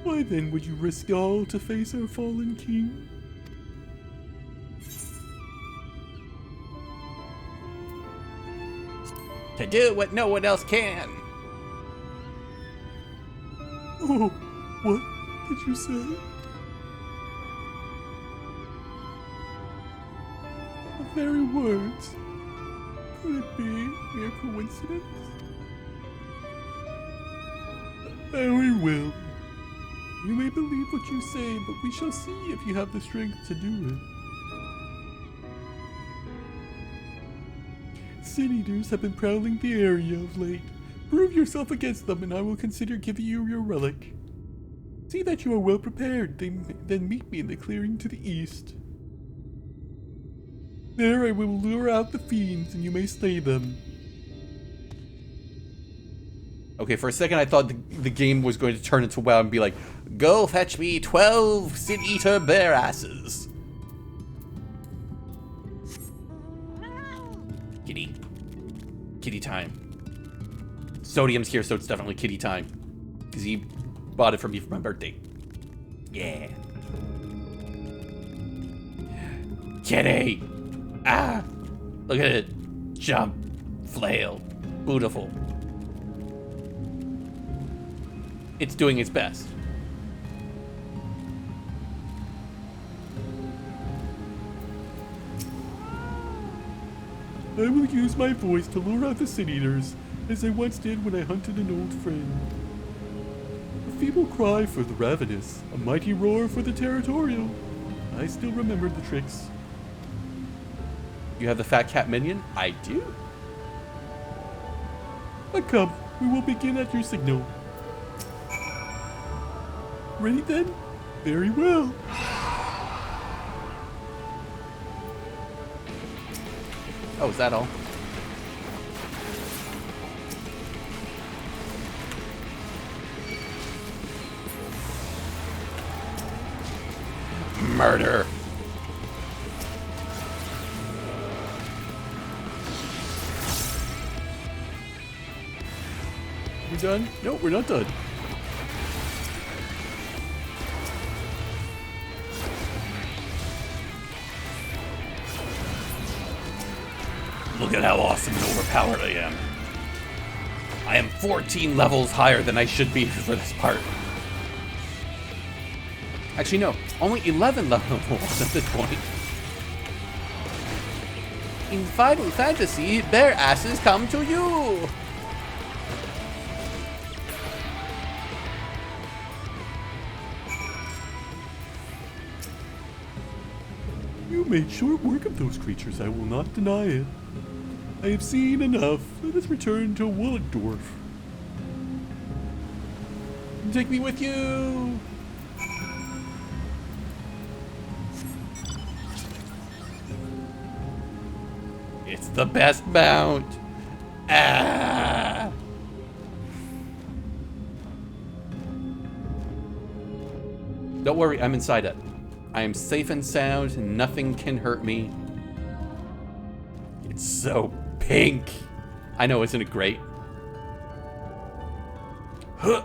Why then would you risk all to face our fallen king? To do what no one else can. Oh, what did you say? The very words. Could it be mere coincidence? Very well. You may believe what you say, but we shall see if you have the strength to do it. Sin Eaters have been prowling the area of late. Prove yourself against them, and I will consider giving you your relic. See that you are well prepared, then meet me in the clearing to the east. There I will lure out the fiends, and you may slay them. Okay, for a second I thought the game was going to turn into WoW and be like, go fetch me 12 Sin Eater bear asses. Kitty. Kitty time. Sodium's here, so it's definitely kitty time. Because he bought it for me for my birthday. Yeah. Kitty! Ah! Look at it. Jump. Flail. Beautiful. It's doing its best. I will use my voice to lure out the Sin Eaters, as I once did when I hunted an old friend. A feeble cry for the ravenous, a mighty roar for the territorial. I still remember the tricks. You have the fat cat minion? I do. But come, we will begin at your signal. Ready then? Very well. Oh, is that all? Murder. We done? No, we're not done. Look at how awesome and overpowered I am. I am 14 levels higher than I should be for this part. Actually, no. Only 11 levels at this point. In Final Fantasy, bear asses come to you! You made short work of those creatures, I will not deny it. I have seen enough. Let us return to Willendorf. Take me with you! It's the best mount! Ah! Don't worry, I'm inside it. I am safe and sound, and nothing can hurt me. It's so pink. I know, isn't it great? Huh.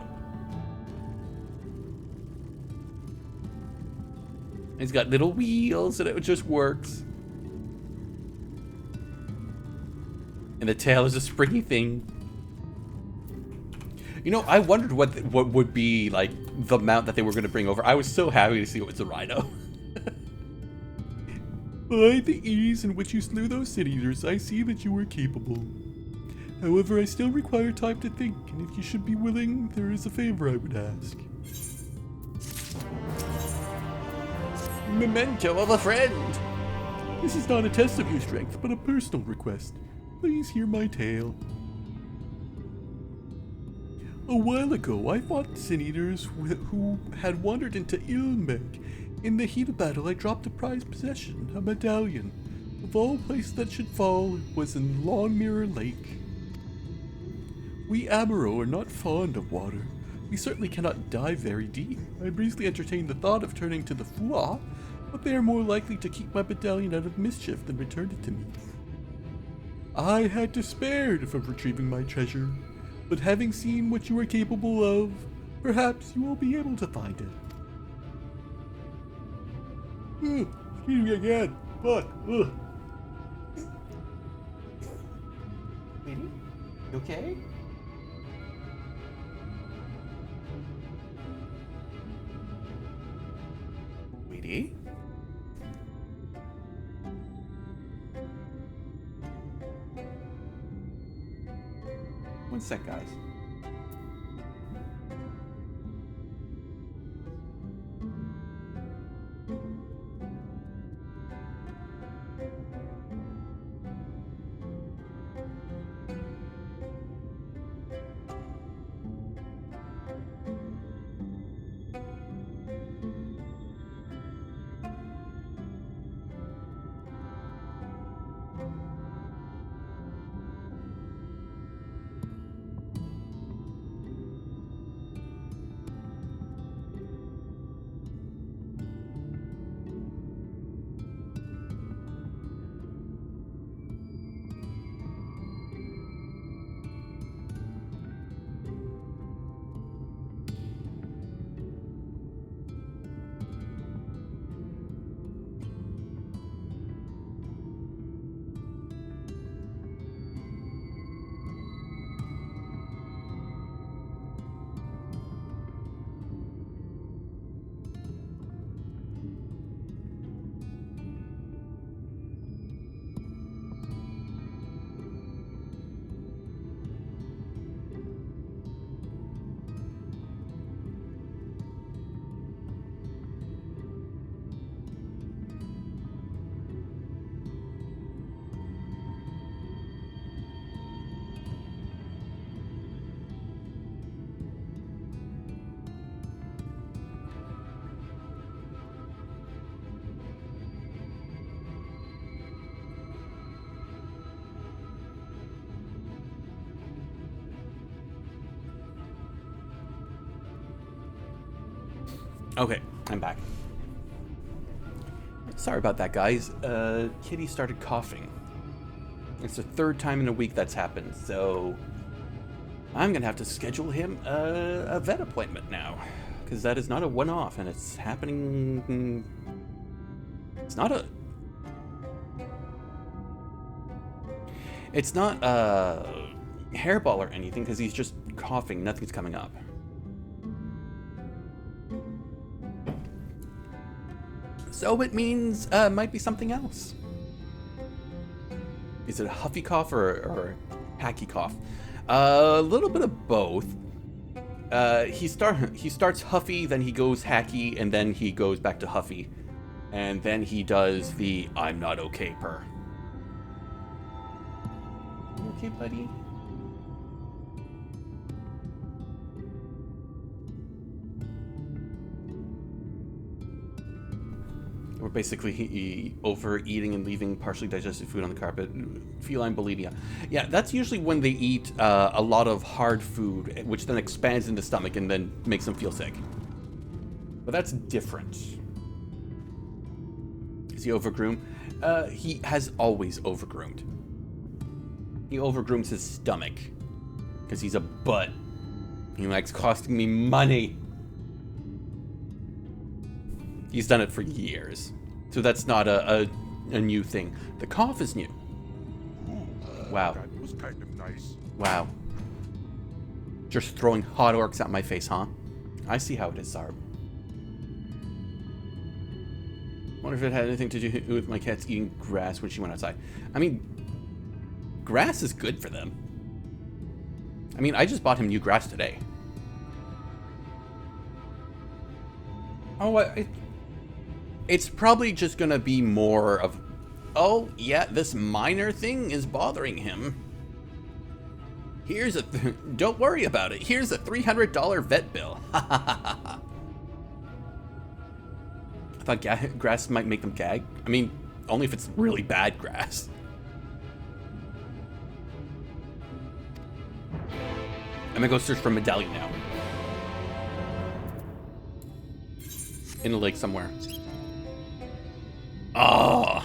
It's got little wheels and it just works. And the tail is a springy thing. You know, I wondered what would be like the mount that they were going to bring over. I was so happy to see it was a rhino. By the ease in which you slew those sin eaters, I see that you were capable. However, I still require time to think, and if you should be willing, there is a favor I would ask. Memento of a friend. This is not a test of your strength, but a personal request. Please hear my tale. A while ago, I fought sin eaters who had wandered into Ilmeg. In the heat of battle, I dropped a prized possession, a medallion. Of all places that should fall, it was in Long Mirror Lake. We Amaro are not fond of water. We certainly cannot dive very deep. I briefly entertained the thought of turning to the Fua, but they are more likely to keep my medallion out of mischief than return it to me. I had despaired of retrieving my treasure, but having seen what you are capable of, perhaps you will be able to find it. Excuse me again. Fuck. Ugh. Sweetie, you okay? Sweetie? One sec, guys. Okay, I'm back. Sorry about that, guys. Kitty started coughing. It's the third time in a week that's happened, so I'm gonna have to schedule him a vet appointment now, because that is not a one-off, and it's happening. It's not a hairball or anything, because he's just coughing. Nothing's coming up. So it means might be something else. Is it a huffy cough or a hacky cough? A little bit of both. He starts huffy, then he goes hacky, and then he goes back to huffy, and then he does the "I'm not okay" purr. You okay, buddy? Or basically overeating and leaving partially digested food on the carpet. Feline bulimia. Yeah, that's usually when they eat a lot of hard food, which then expands in the stomach and then makes them feel sick. But that's different. Is he overgroomed? He has always overgroomed. He overgrooms his stomach because he's a butt. He likes costing me money. He's done it for years. So that's not a new thing. The cough is new. Wow. That was kind of nice. Wow. Just throwing hot orcs at my face, huh? I see how it is, Sarb. Wonder if it had anything to do with my cats eating grass when she went outside. I mean, grass is good for them. I mean, I just bought him new grass today. Oh, it's probably just gonna be more of, oh, yeah, this minor thing is bothering him. Here's a, don't worry about it. Here's a $300 vet bill. I thought grass might make them gag. I mean, only if it's really bad grass. I'm gonna go search for Medallion now. In a lake somewhere. Oh!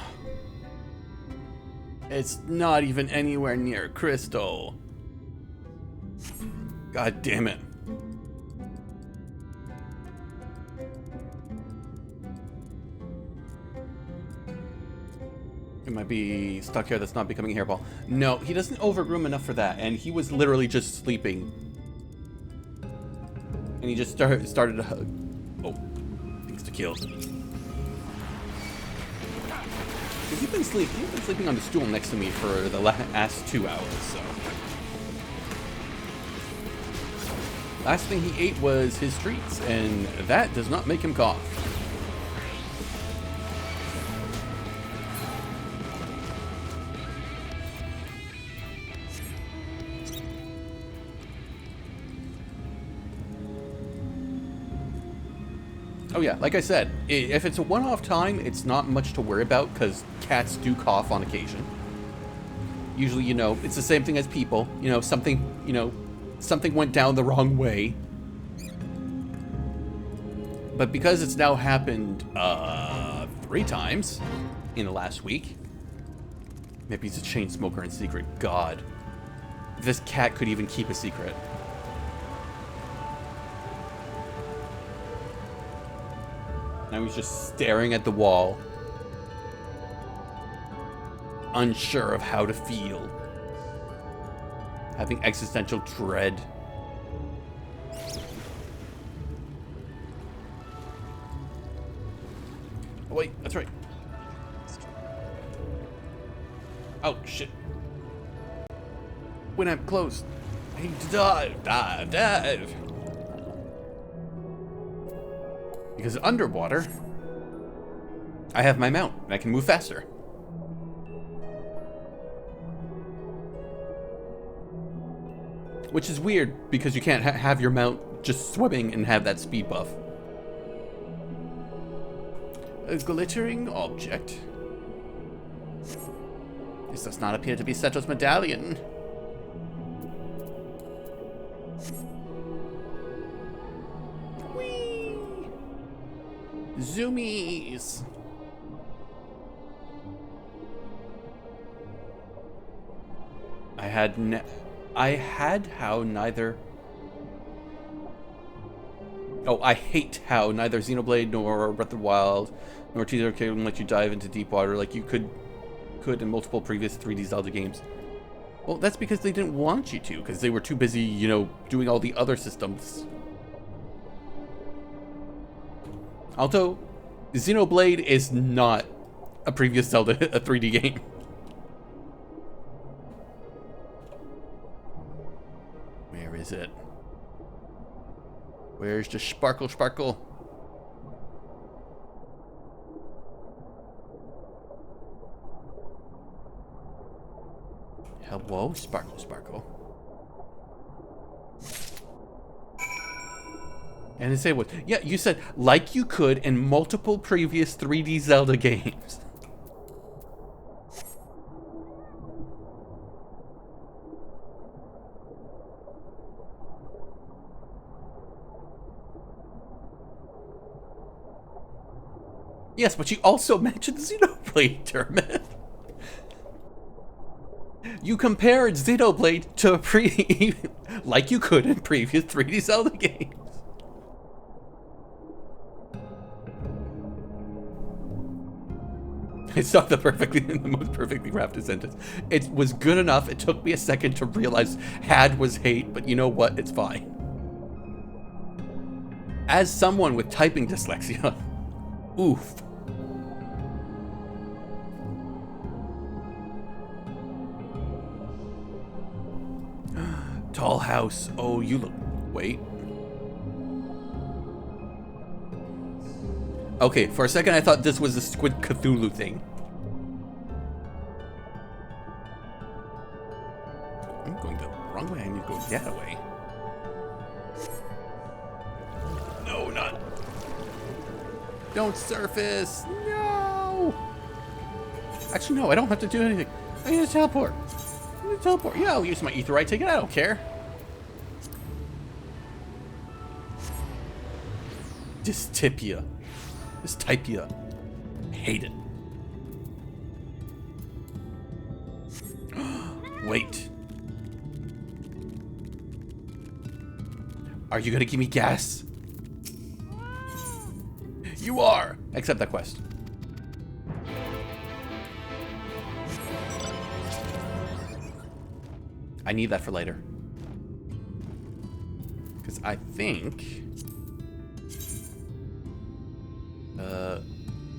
It's not even anywhere near Crystal. God damn it. It might be stuck here that's not becoming a hairball. No, he doesn't overgroom enough for that, and he was literally just sleeping. And he just started to hug. Oh, things to kill. He's been sleeping on the stool next to me for the last 2 hours, so. Last thing he ate was his treats, and that does not make him cough. Oh yeah, like I said, if it's a one-off time, it's not much to worry about because cats do cough on occasion. Usually, you know, it's the same thing as people. You know, something went down the wrong way. But because it's now happened 3 times in the last week, maybe he's a chain smoker in secret. God, this cat could even keep a secret. Now he's just staring at the wall, unsure of how to feel, having existential dread. Oh wait, that's right. Oh shit. When I'm close, I need to dive. Because underwater, I have my mount, and I can move faster. Which is weird, because you can't have your mount just swimming and have that speed buff. A glittering object. This does not appear to be Seto's medallion. Zoomies! I had how neither... Oh, I hate how neither Xenoblade nor Breath of the Wild nor Teaser can let you dive into deep water like you could in multiple previous 3D Zelda games. Well, that's because they didn't want you to, because they were too busy, you know, doing all the other systems. Although, Xenoblade is not a previous Zelda, a 3D game. Where is it? Where's the sparkle? Hello, sparkle. And they say what? Yeah, you said like you could in multiple previous 3D Zelda games. Yes, but you also mentioned Xenoblade, Dermot. You compared Xenoblade to like you could in previous 3D Zelda games. It's not the most perfectly crafted sentence. It was good enough. It took me a second to realize had was hate, but you know what? It's fine. As someone with typing dyslexia. Oof. Tall house. Oh, you look... Wait. Okay, for a second I thought this was a Squid Cthulhu thing. I'm going the wrong way. I need to go that way. No, not... Don't surface! No! Actually, no, I don't have to do anything. I need to teleport. I need to teleport. Yeah, I'll use my etherite ticket. I don't care. Dystopia. Dystopia. I hate it. Wait. Are you gonna give me gas? You are! Accept that quest. I need that for later. Because I think...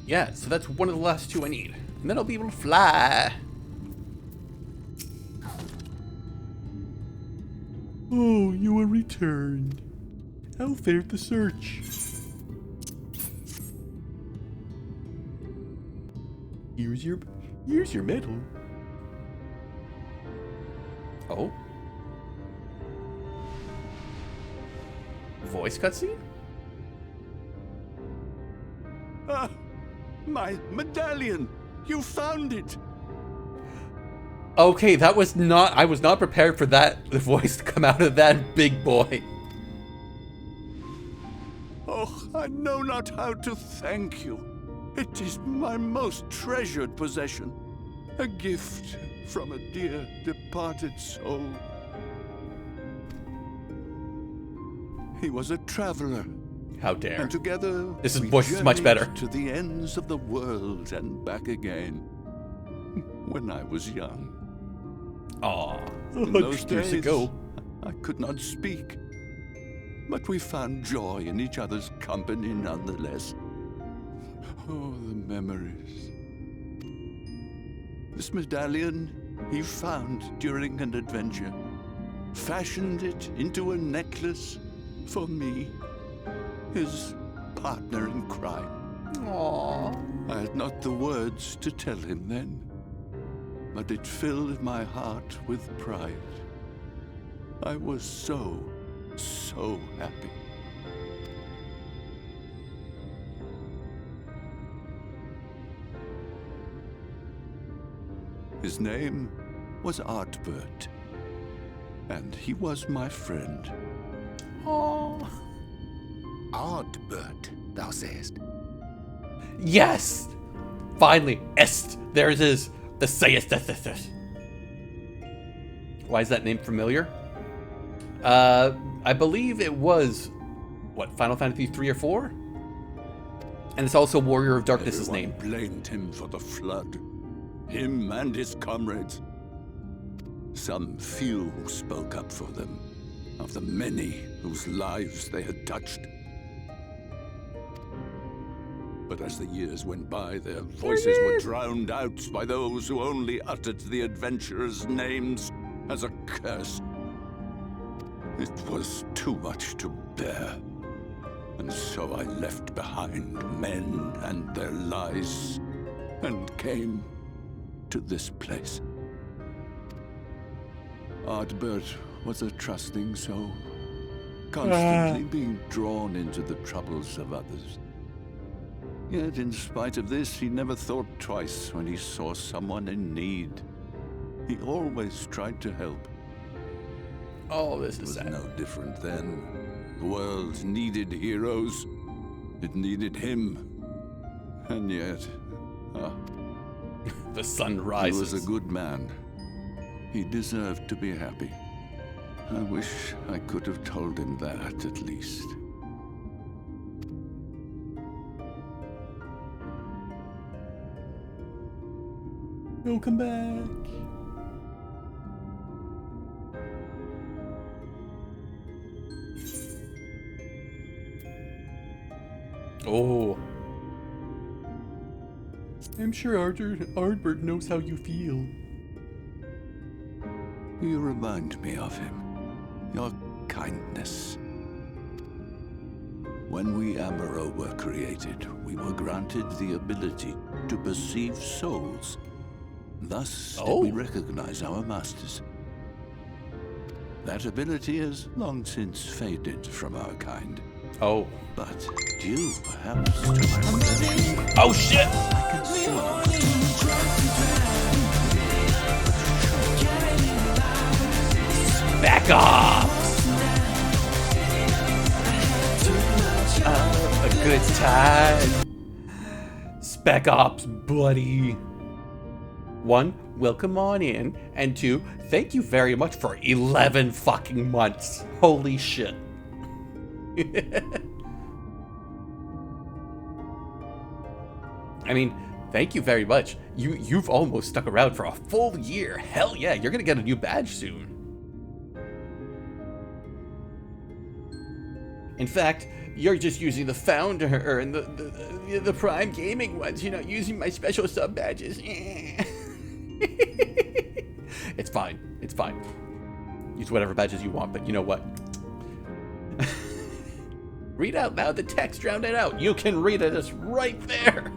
yeah, so that's one of the last two I need. And then I'll be able to fly. Oh, you are returned. How fared the search? Here's your medal. Oh. Voice cutscene? Ah, my medallion! You found it! Okay, that was not... I was not prepared for that the voice to come out of that big boy. Oh, I know not how to thank you. It is my most treasured possession. A gift from a dear departed soul. He was a traveler. How dare. And together, This we voice is much journeyed better. to the ends of the world and back again. When I was young. Aw. In those Years days, ago. I could not speak. But we found joy in each other's company nonetheless. Oh, the memories. This medallion he found during an adventure. Fashioned it into a necklace for me, his partner in crime. Aww. I had not the words to tell him then, but it filled my heart with pride. I was so happy. His name was Artbert, and he was my friend. Aww. Artbert, thou sayest? Yes! Finally. Est. There it is. The sayest. Why is that name familiar? I believe it was, what, Final Fantasy 3 or 4? And it's also Warrior of Darkness's Everyone name. blamed him for the flood. Him and his comrades. Some few spoke up for them, of the many whose lives they had touched. But as the years went by, their voices were drowned out by those who only uttered the adventurers' names as a curse. It was too much to bear, and so I left behind men and their lies, and came to this place. Artbert was a trusting soul, constantly being drawn into the troubles of others. Yet in spite of this, he never thought twice when he saw someone in need. He always tried to help. Oh, this It is was sad. no different then. The world needed heroes. It needed him. And yet, The sun he rises. was a good man. He deserved to be happy. I wish I could have told him that, at least. Welcome back. Oh. I'm sure Ardbert knows how you feel. You remind me of him. Your kindness. When we Amaro were created, we were granted the ability to perceive souls. Thus did we recognize our masters. That ability has long since faded from our kind. Oh. But due, perhaps, to my wonder, Oh, shit! I can see Back off! A good time. Spec Ops, buddy. 1, welcome on in. And 2, thank you very much for 11 fucking months. Holy shit. I mean, thank you very much. You've almost stuck around for a full year. Hell yeah, you're gonna get a new badge soon. In fact, you're just using the founder and the Prime Gaming ones. You're not using my special sub badges. It's fine. It's fine. Use whatever badges you want, but you know what? Read out loud the text, drown it out. You can read it. It's right there.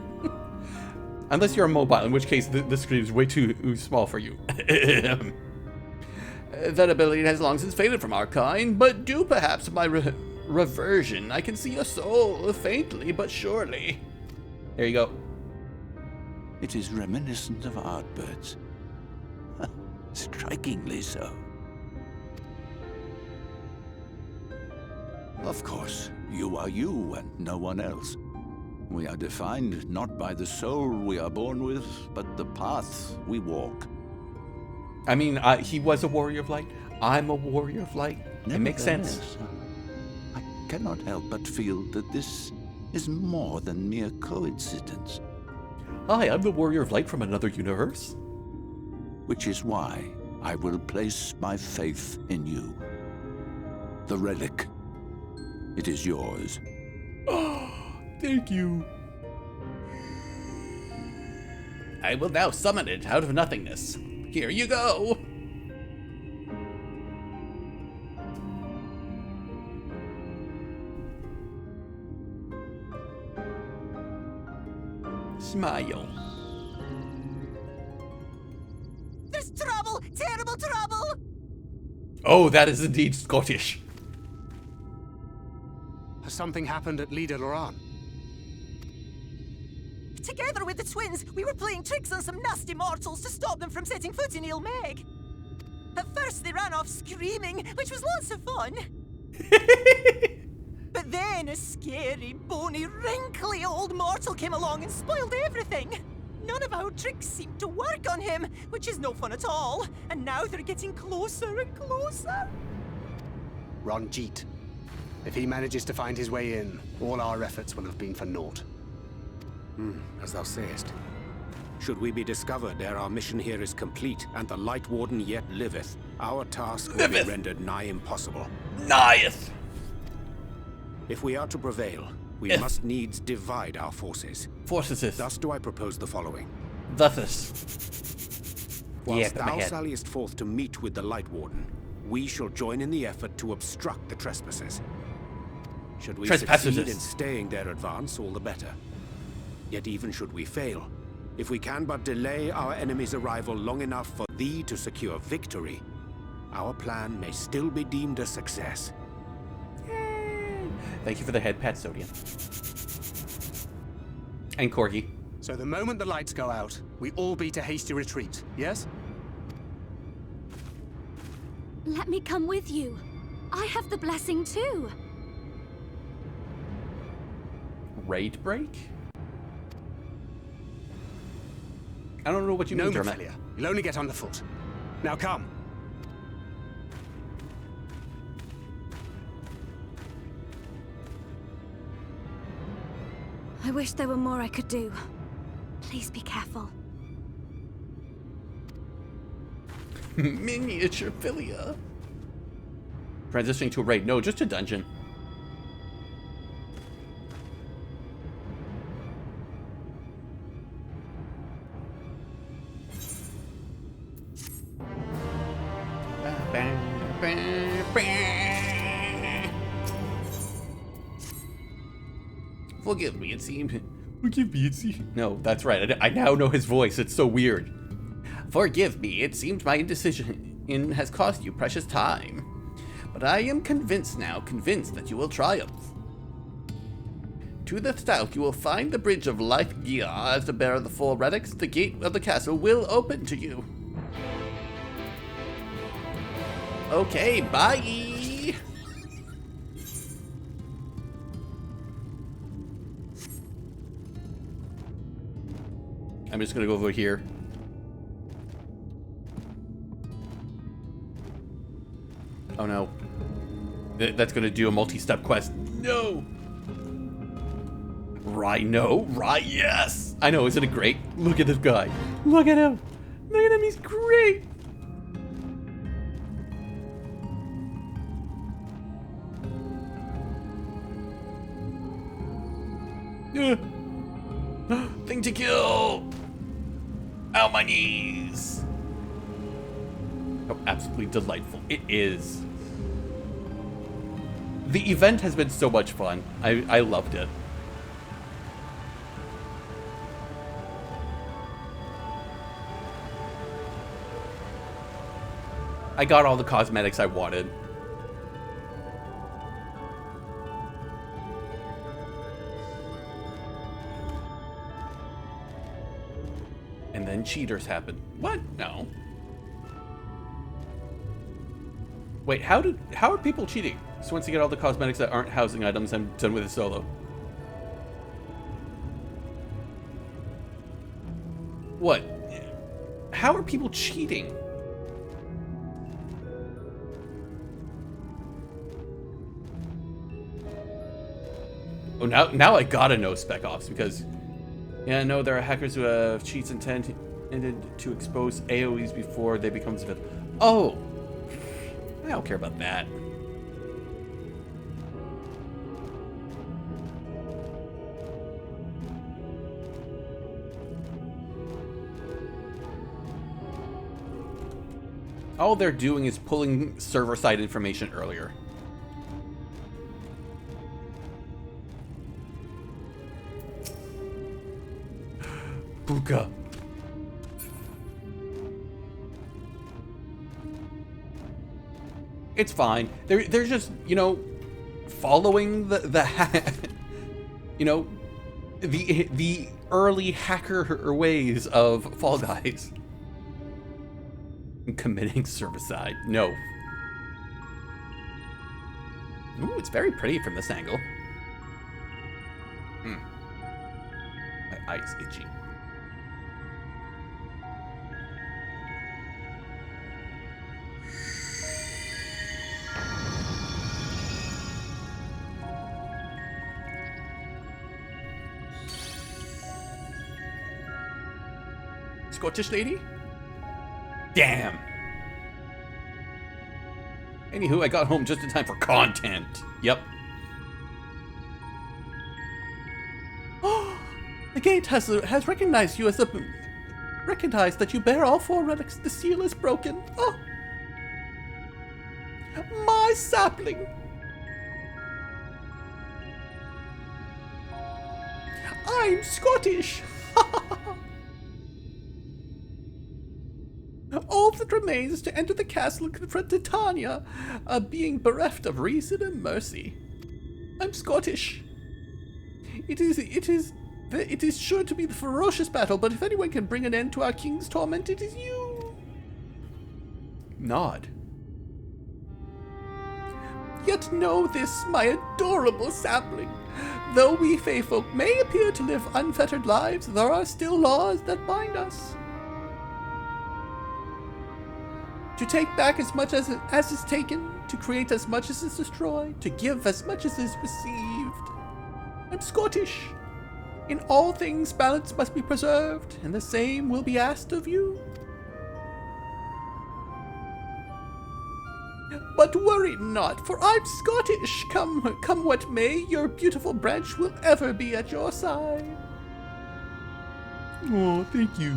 Unless you're a mobile, in which case the screen is way too small for you. That ability has long since faded from our kind, but due perhaps to my reversion, I can see your soul faintly but surely. There you go. it is reminiscent of Ardbert's. Strikingly so. Of course, you are you and no one else. We are defined not by the soul we are born with, but the path we walk. I mean, he was a warrior of light. I'm a warrior of light. It makes sense. I cannot help but feel that this is more than mere coincidence. Hi, I'm the warrior of light from another universe. Which is why I will place my faith in you. The relic. It is yours. Thank you. I will now summon it out of nothingness. Here you go. Smile. There's trouble! Terrible trouble! Oh, that is indeed Scottish. Has something happened at Leader Loran? Together with the twins, we were playing tricks on some nasty mortals to stop them from setting foot in Il Meg. At first they ran off screaming, which was lots of fun. But then a scary, bony, wrinkly old mortal came along and spoiled everything. None of our tricks seemed to work on him, which is no fun at all. And now they're getting closer and closer. Ranjit. If he manages to find his way in, all our efforts will have been for naught. As thou sayest. Should we be discovered ere our mission here is complete, and the Light Warden yet liveth, our task will be rendered nigh impossible. Nice. If we are to prevail, we must needs divide our forces. Thus do I propose the following. Whilst thou salliest forth to meet with the Light Warden, we shall join in the effort to obstruct the trespassers. Should we succeed in staying their advance, all the better. Yet even should we fail, if we can but delay our enemy's arrival long enough for thee to secure victory, our plan may still be deemed a success. Yay. Thank you for the head pat, Sodian. And Corgi. So the moment the lights go out, we all beat a hasty retreat, yes? Let me come with you. I have the blessing too. Raid break? I don't know what you mean, No, Ophelia. You'll only get on the foot. Now come. I wish there were more I could do. Please be careful. Miniature Philia. Transitioning to a raid. No, just a dungeon. Forgive me, it seemed. Forgive me, it's... No, that's right. I now know his voice. It's so weird. Forgive me, it seems my indecision has cost you precious time. But I am convinced that you will triumph. To the south, you will find the Bridge of Life Gia. As the bearer of the 4 relics, the gate of the castle will open to you. Okay, bye! I'm just gonna go over here. Oh no. That's gonna do a multi-step quest. No! Rhino, yes! I know, isn't it great? Look at this guy. Look at him! Look at him, he's great! Thing to kill! Ow, my knees! Oh, absolutely delightful. It is. The event has been so much fun. I loved it. I got all the cosmetics I wanted. And then cheaters happen. What? No. Wait, how are people cheating? So once you get all the cosmetics that aren't housing items, I'm done with a solo. What? How are people cheating? Oh, now I gotta know Spec Ops because, yeah, no, there are hackers who have cheats intended to expose AoEs before they become civil. Oh, I don't care about that. All they're doing is pulling server-side information earlier. Buka. It's fine. They're just, you know, following the you know, the early hacker ways of Fall Guys. Committing servicide. No. Ooh, it's very pretty from this angle. My eye's itchy. Scottish lady? Damn. Anywho, I got home just in time for content. Yep. The gate has recognized you as a... Recognized that you bear all 4 relics. The seal is broken. Oh. My sapling. I'm Scottish. All that remains is to enter the castle and confront Titania, being bereft of reason and mercy. I'm Scottish. It is sure to be the ferocious battle, but if anyone can bring an end to our king's torment, it is you. Nod. Yet know this, my adorable sapling. Though we Fey folk may appear to live unfettered lives, there are still laws that bind us. To take back as much as is taken, to create as much as is destroyed, to give as much as is received. I'm Scottish. In all things, balance must be preserved, and the same will be asked of you. But worry not, for I'm Scottish. Come what may, your beautiful branch will ever be at your side. Oh, thank you.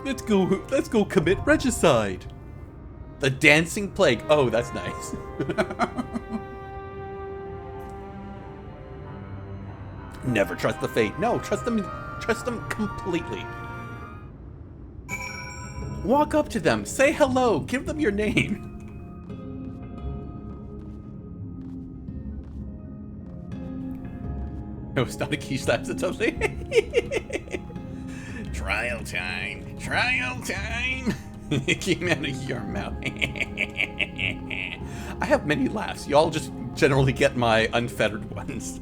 Let's go commit regicide. The dancing plague. Oh, that's nice. Never trust the fate. No, trust them completely. Walk up to them, say hello, give them your name. No, it's not a key slaps, it's something. Trial time. It came out of your mouth. I have many laughs. Y'all just generally get my unfettered ones.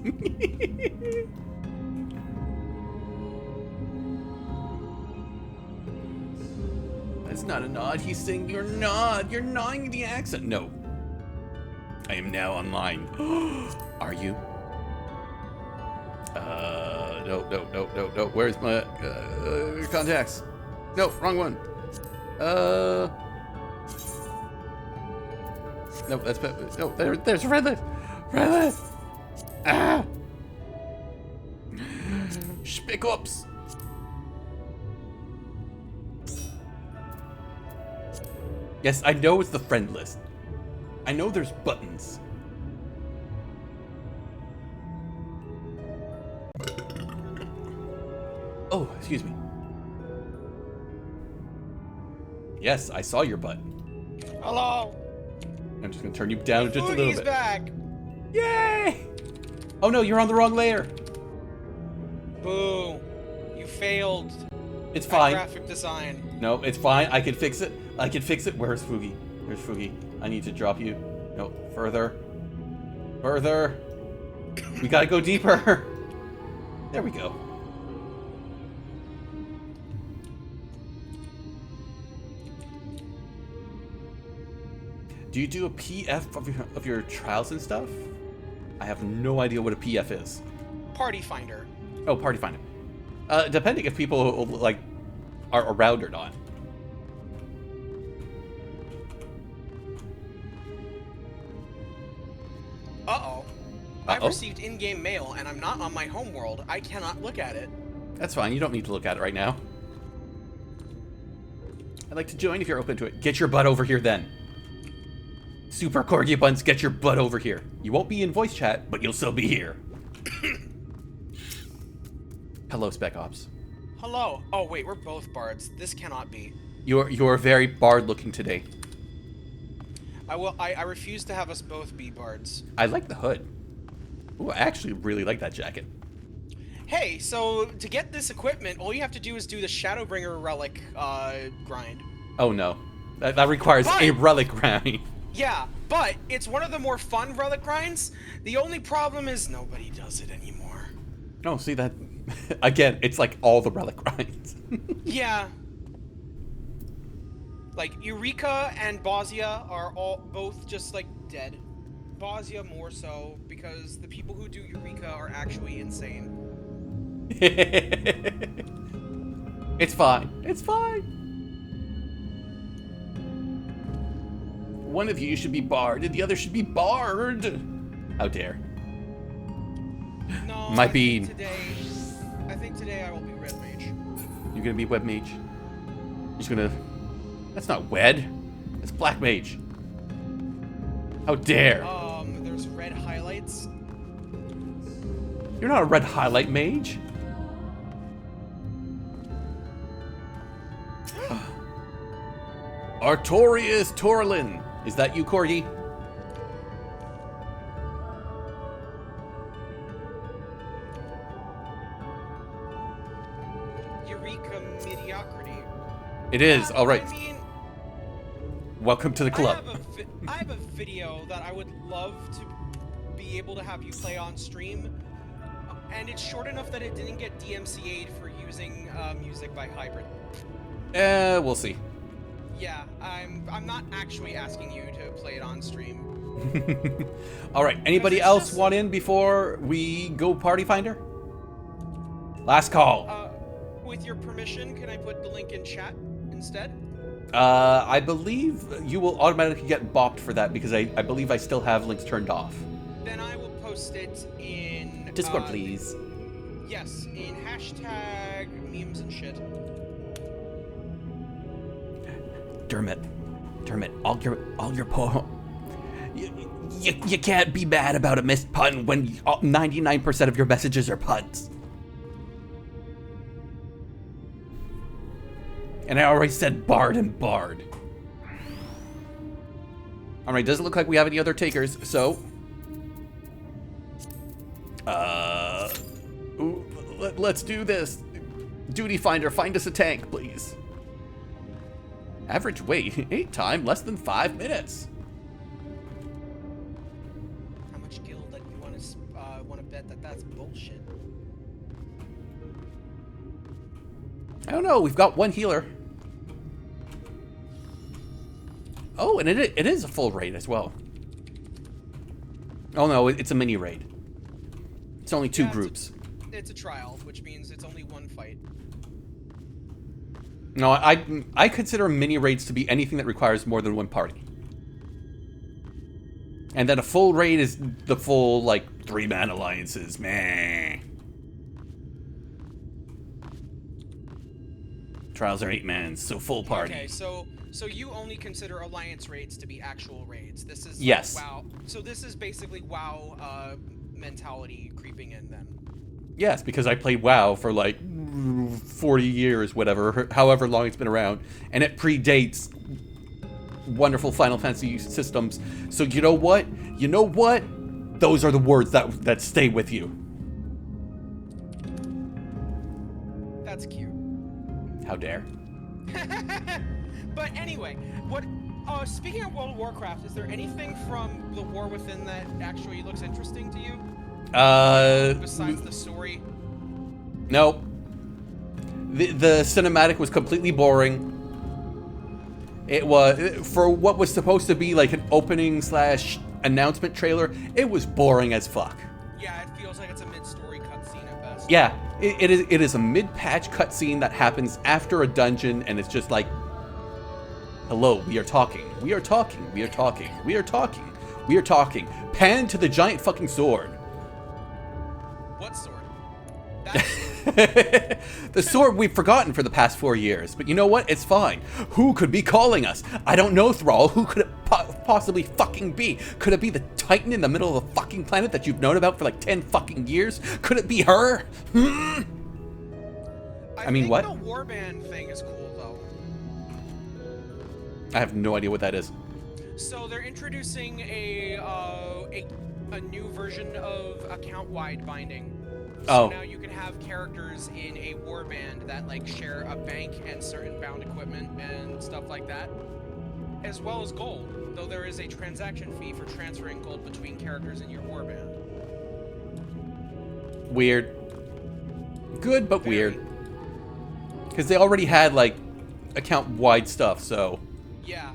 That's not a nod. He's saying you're gnawing the accent. No. I am now online. Are you? No. Where's my contacts? No, wrong one. No, that's no. There's red list. Red list. Ah. Spick ups. Yes, I know it's the friend list. I know there's buttons. Oh, excuse me. Yes, I saw your butt. Hello. I'm just gonna turn you down just a little bit. Back. Yay! Oh no, you're on the wrong layer. Boo. You failed. It's fine. Graphic design. No, it's fine. I can fix it. Where's Foogie? Where's Foogie? I need to drop you. No, further. Further. We gotta go deeper. There we go. Do you do a PF of your trials and stuff? I have no idea what a PF is. Party Finder. Oh, Party Finder. Depending if people like are around or not. Uh-oh. I've received in-game mail and I'm not on my home world. I cannot look at it. That's fine. You don't need to look at it right now. I'd like to join if you're open to it. Get your butt over here then. Super Corgi Buns, get your butt over here. You won't be in voice chat, but you'll still be here. Hello, Spec Ops. Hello. Oh, wait, we're both bards. This cannot be. You're very bard looking today. I refuse to have us both be bards. I like the hood. Ooh, I actually really like that jacket. Hey, so to get this equipment, all you have to do is do the Shadowbringer relic grind. Oh no. That requires a relic grind. Yeah, but it's one of the more fun relic grinds. The only problem is nobody does it anymore. No, see that? Again, it's like all the relic grinds. Yeah. Like, Eureka and Bosnia are both just, like, dead. Bosnia more so, because the people who do Eureka are actually insane. It's fine. It's fine. One of you should be bard, and the other should be barred. How dare. No, I think today I will be Red Mage. You're gonna be Web Mage? You're just gonna... That's not Wed. It's Black Mage. How dare. There's red highlights. You're not a red highlight mage. Artorius Torlin. Is that you, Corgi? Eureka mediocrity. It is. All right. I mean, welcome to the club. I have a video that I would love to be able to have you play on stream, and it's short enough that it didn't get DMCA'd for using music by Hybrid. We'll see. Yeah, I'm not actually asking you to play it on stream. All right. Anybody else want in before we go Party Finder? Last call. With your permission, can I put the link in chat instead? I believe you will automatically get bopped for that because I believe I still have links turned off. Then I will post it in Discord, please. Yes, in hashtag memes and shit. Dermot, all your poor. You can't be mad about a missed pun when 99% of your messages are puns. And I already said Bard and Bard. Alright, doesn't look like we have any other takers, so... let's do this. Duty Finder, find us a tank, please. Average wait time, less than 5 minutes. How much guild that you want to bet that that's bullshit? I don't know, we've got one healer. Oh, and it is a full raid as well. Oh no, it's a mini raid. It's only 2 groups. It's a trial, which means it's only 1 fight. No, I consider mini raids to be anything that requires more than 1 party. And then a full raid is the full, like, 3-man alliances. Meh. Trials are 8-man, so full party. Okay, so you only consider alliance raids to be actual raids. This is yes. Like WoW. So this is basically WoW mentality creeping in then. Yes, because I played WoW for like 40 years, whatever, however long it's been around, and it predates wonderful Final Fantasy systems. So you know what? You know what? Those are the words that stay with you. That's cute. How dare. But anyway, speaking of World of Warcraft, is there anything from the War Within that actually looks interesting to you? Besides the story? No. The cinematic was completely boring. It was, for what was supposed to be like an opening / announcement trailer, it was boring as fuck. Yeah, it feels like it's a mid-story cutscene at best. Yeah, it is a mid-patch cutscene that happens after a dungeon, and it's just like, hello, we are talking. We are talking. We are talking. We are talking. We are talking. Pan to the giant fucking sword. What sword? The sword we've forgotten for the past 4 years. But you know what? It's fine. Who could be calling us? I don't know, Thrall. Who could it possibly fucking be? Could it be the Titan in the middle of the fucking planet that you've known about for like 10 fucking years? Could it be her? I mean, what? The warband thing is cool, though. I have no idea what that is. So they're introducing a new version of account-wide binding. So now you can have characters in a warband that like share a bank and certain bound equipment and stuff like that, as well as gold. Though there is a transaction fee for transferring gold between characters in your warband. Weird. Good, but weird. Because they already had like account-wide stuff, so. Yeah.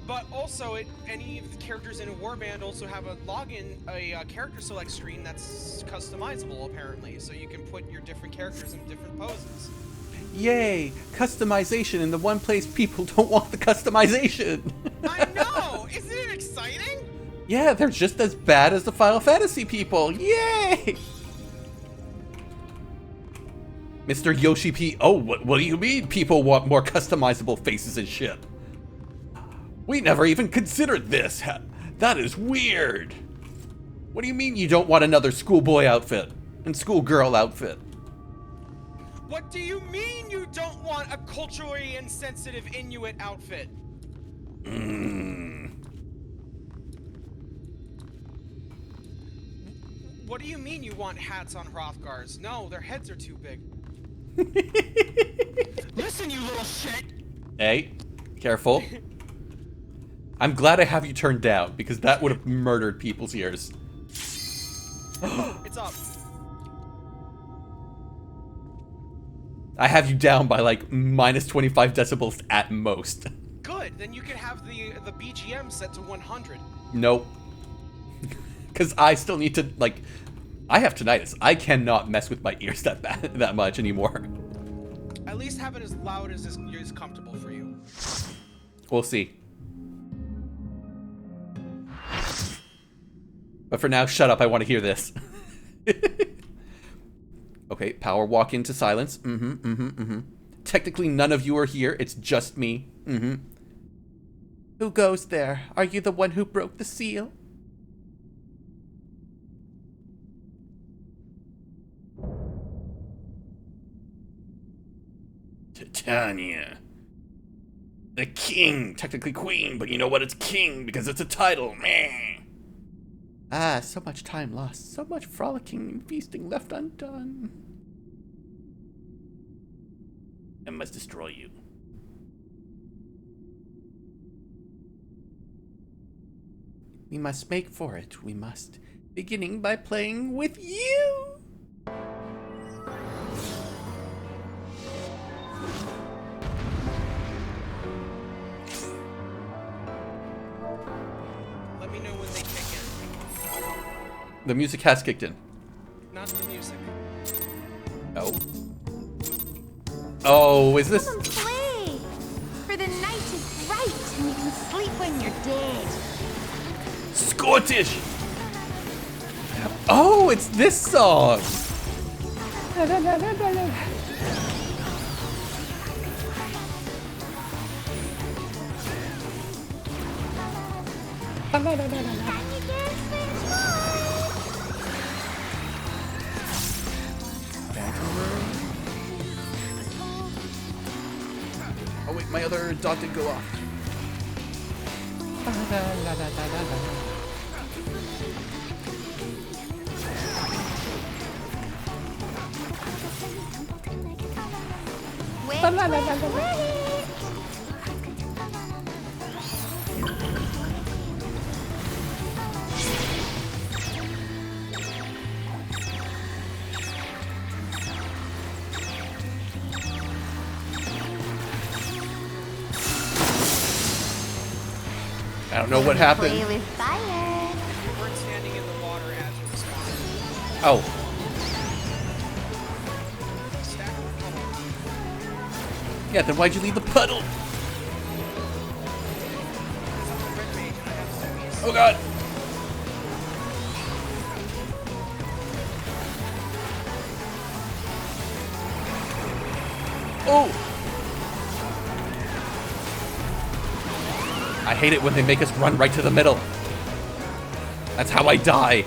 But also, any of the characters in a warband also have a login, a character select screen that's customizable, apparently. So you can put your different characters in different poses. Yay! Customization in the one place people don't want the customization! I know! Isn't it exciting? Yeah, they're just as bad as the Final Fantasy people! Yay! Mr. Yoshi P. Oh, what do you mean people want more customizable faces and shit? We never even considered this. That is weird. What do you mean you don't want another schoolboy outfit and schoolgirl outfit? What do you mean you don't want a culturally insensitive Inuit outfit? What do you mean you want hats on Hrothgars? No, their heads are too big. Listen, you little shit! Hey, careful. I'm glad I have you turned down, because that would have murdered people's ears. It's up. I have you down by like minus 25 decibels at most. Good, then you can have the BGM set to 100. Nope. Because I still need to, like, I have tinnitus. I cannot mess with my ears that much anymore. At least have it as loud as is comfortable for you. We'll see. But for now, shut up. I want to hear this. Okay, power walk into silence. Technically, none of you are here. It's just me. Who goes there? Are you the one who broke the seal? Titania. The king. Technically queen, but you know what? It's king because it's a title. Meh. Ah, so much time lost. So much frolicking and feasting left undone. I must destroy you. We must make for it. We must. Beginning by playing with you. Let me know when they kick in. The music has kicked in. Not the music. Oh. Oh, is this? Come and play! For the night is bright and you can sleep when you're dead. Scottish! Oh, it's this song! Oh wait, my other dot did go off. I don't know what happened. Play with fire. You weren't standing in the water as you responded. Oh. Stack of puddle. Yeah, then why'd you leave the puddle? Oh god. Oh. I hate it when they make us run right to the middle. That's how I die.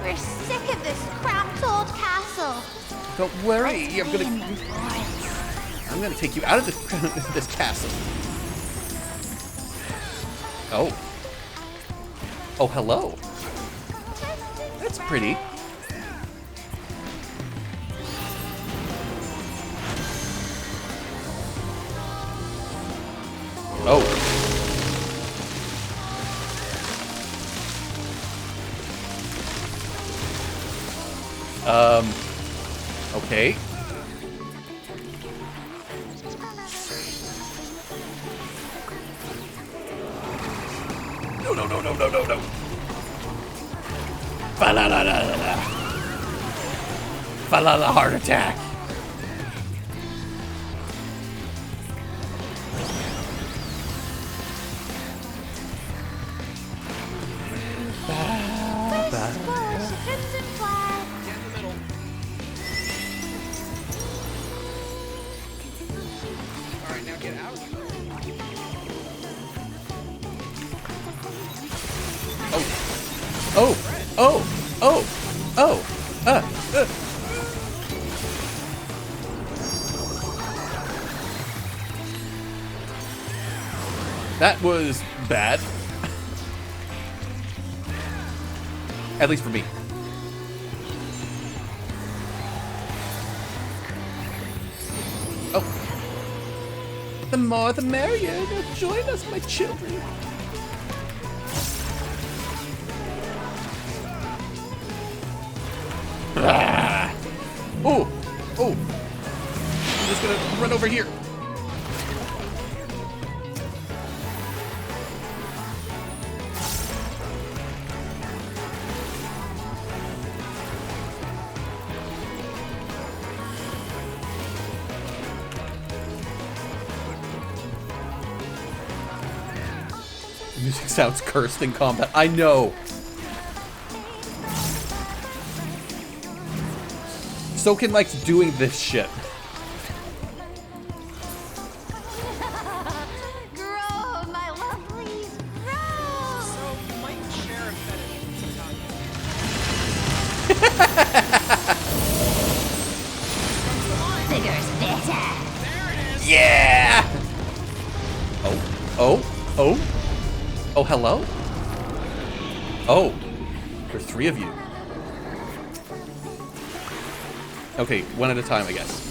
We're sick of this cramped old castle. Don't worry, Let's I'm play in the forest. gonna take you out of this this castle. Oh. Oh, hello. That's pretty. Oh. Okay. No, no, no, no, no, no, no. Fa-la-la-la-la-la. Fa-la-la heart attack. First splash, a crimson flag. Get in the middle. Alright, now get out. Oh, oh, oh, oh, That was bad. At least for me. Oh. The more the merrier. Now join us, my children. Ah. Oh, oh. I'm just gonna run over here. The music sounds cursed in combat. I know. Soken likes doing this shit. Grow, my Bigger's better. There it is. Yeah! Oh, hello? Oh, there's 3 of you. Okay, one at a time, I guess.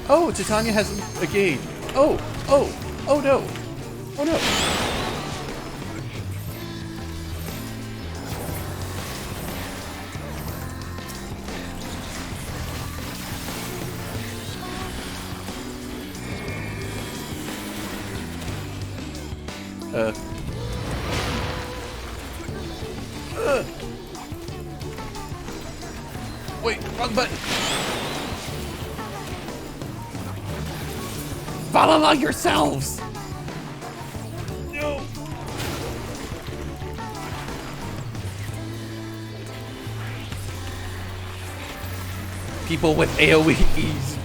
Oh, Titania has a gauge. Oh no. Oh no. Wait, wrong button. Follow along yourselves. No. People with AoEs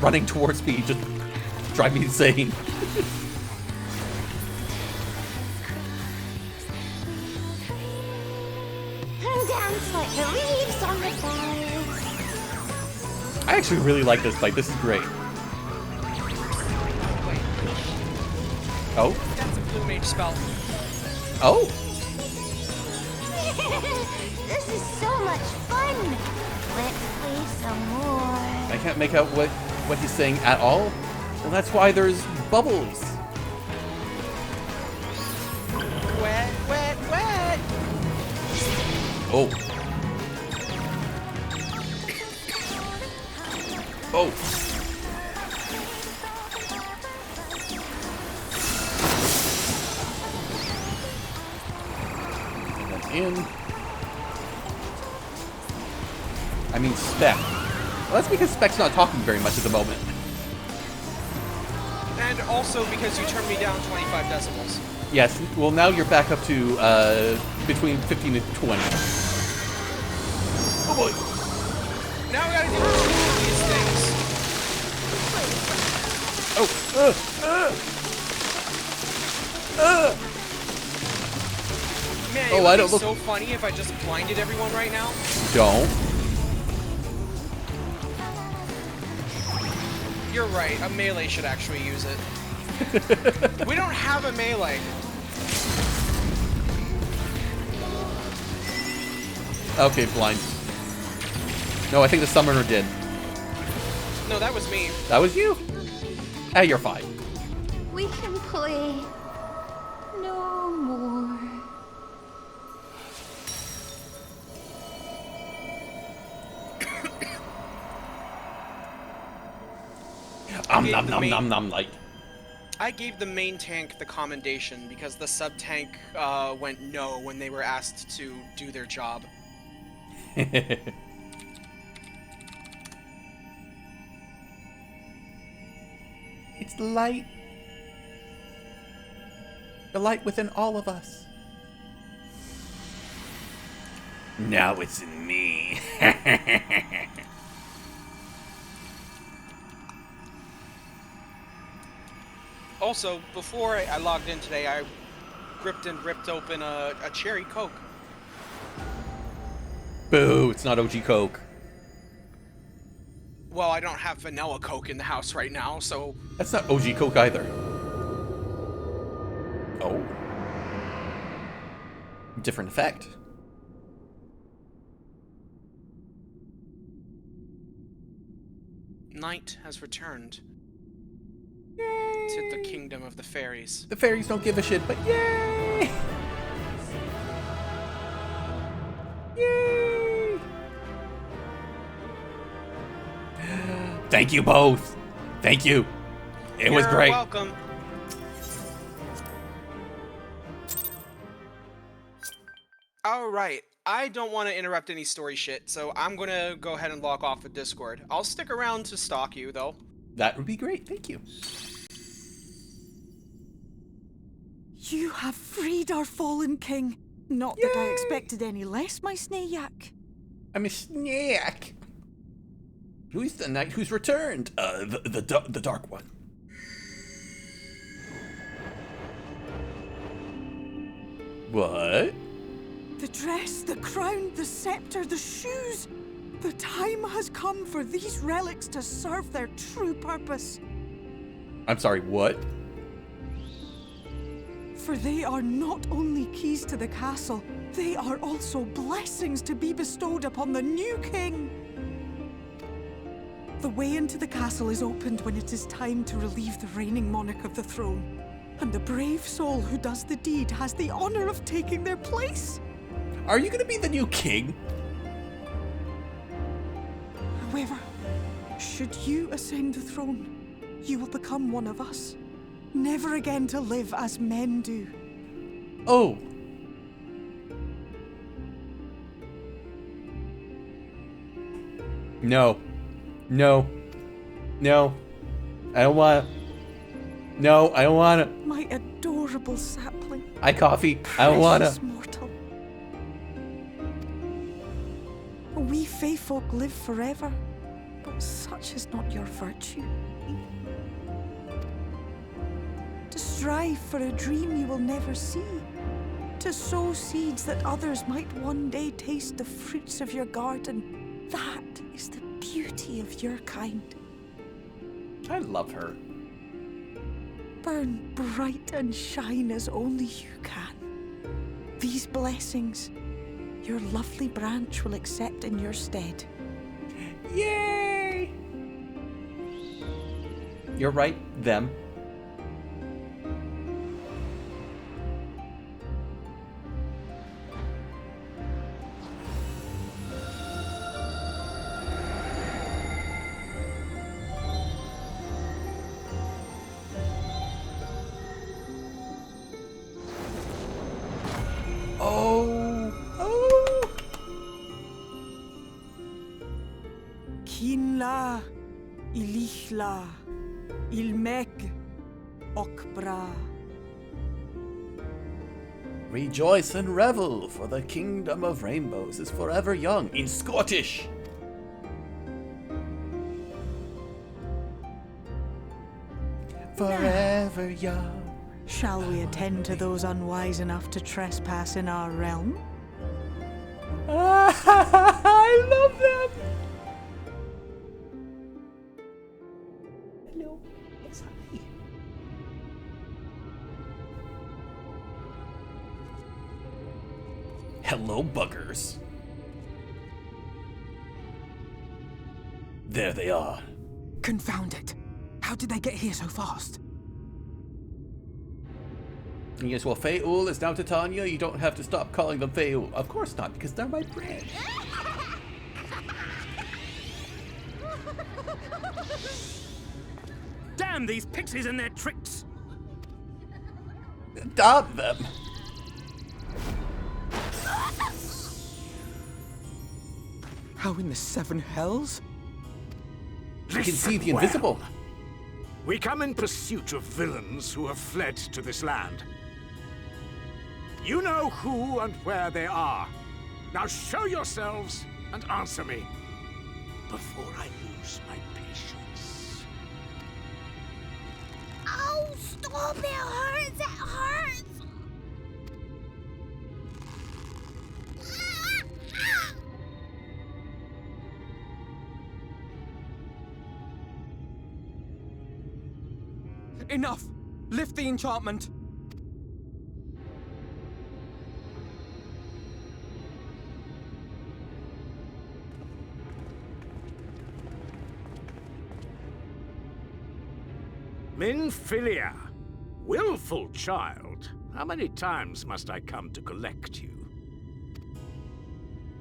running towards me just drive me insane. Dance like the leaves on the boughs. I actually really like this fight. This is great. Oh? That's a blue mage spell. Oh? This is so much fun. Let's play some more. I can't make out what he's saying at all. Well, that's why there's bubbles. Wet, wet, wet. Oh. Oh. In. I mean, Spec. Well, that's because Spec's not talking very much at the moment. And also because you turned me down 25 decibels. Yes, well now you're back up to between 15 and 20. Oh boy! Now we gotta do these things. Man, it would be so funny if I just blinded everyone right now. Don't. You're right, a melee should actually use it. We don't have a melee. Okay, blind. No, I think the summoner did. No, that was me. That was you? Ah, you're fine. We can play no more. Nom light. I gave the main tank the commendation because the sub tank went no when they were asked to do their job. It's the light. The light within all of us. Now it's in me. Also, before I logged in today, I gripped and ripped open a cherry Coke. Boo, it's not OG Coke. Well, I don't have vanilla Coke in the house right now, so... That's not OG Coke either. Oh. Different effect. Night has returned. Yay. To the kingdom of the fairies. The fairies don't give a shit, but yay! Yay! Thank you both. Thank you. It was great. You're welcome. All right. I don't want to interrupt any story shit, so I'm going to go ahead and log off of Discord. I'll stick around to stalk you, though. That would be great. Thank you. You have freed our fallen king. Not that I expected any less, my Snayak. I'm a snack. Who's the knight who's returned? The dark one. What? The dress, the crown, the scepter, the shoes. The time has come for these relics to serve their true purpose. I'm sorry, what? For they are not only keys to the castle, they are also blessings to be bestowed upon the new king. The way into the castle is opened when it is time to relieve the reigning monarch of the throne. And the brave soul who does the deed has the honor of taking their place. Are you gonna be the new king? However, should you ascend the throne, you will become one of us, never again to live as men do. Oh. No. No. No. I don't want to. No, I don't want to. My adorable sapling. I coffee. I don't want Precious to. mortal. We Fae folk live forever, but such is not your virtue. To strive for a dream you will never see, to sow seeds that others might one day taste the fruits of your garden, that is the beauty of your kind. I love her. Burn bright and shine as only you can. These blessings, your lovely branch will accept in your stead. Yay! You're right, them. Kinla, Ilichla, Ilmek, Okbra. Rejoice and revel, for the kingdom of rainbows is forever young in Scottish. Forever young. Shall we attend to those unwise enough to trespass in our realm? I love them. Hello, yes, hi. Hello, buggers. There they are. Confound it. How did they get here so fast? Yes, well, Fae'ul is now Titania. You don't have to stop calling them Fae'ul. Of course not, because they're my friend. Damn these pixies and their tricks! Stop them. How in the seven hells? You can see the invisible. We come in pursuit of villains who have fled to this land. You know who and where they are. Now show yourselves and answer me before I lose my patience. Oh, stop! It hurts! It hurts! Enough! Lift the enchantment! Minfilia, willful child. How many times must I come to collect you?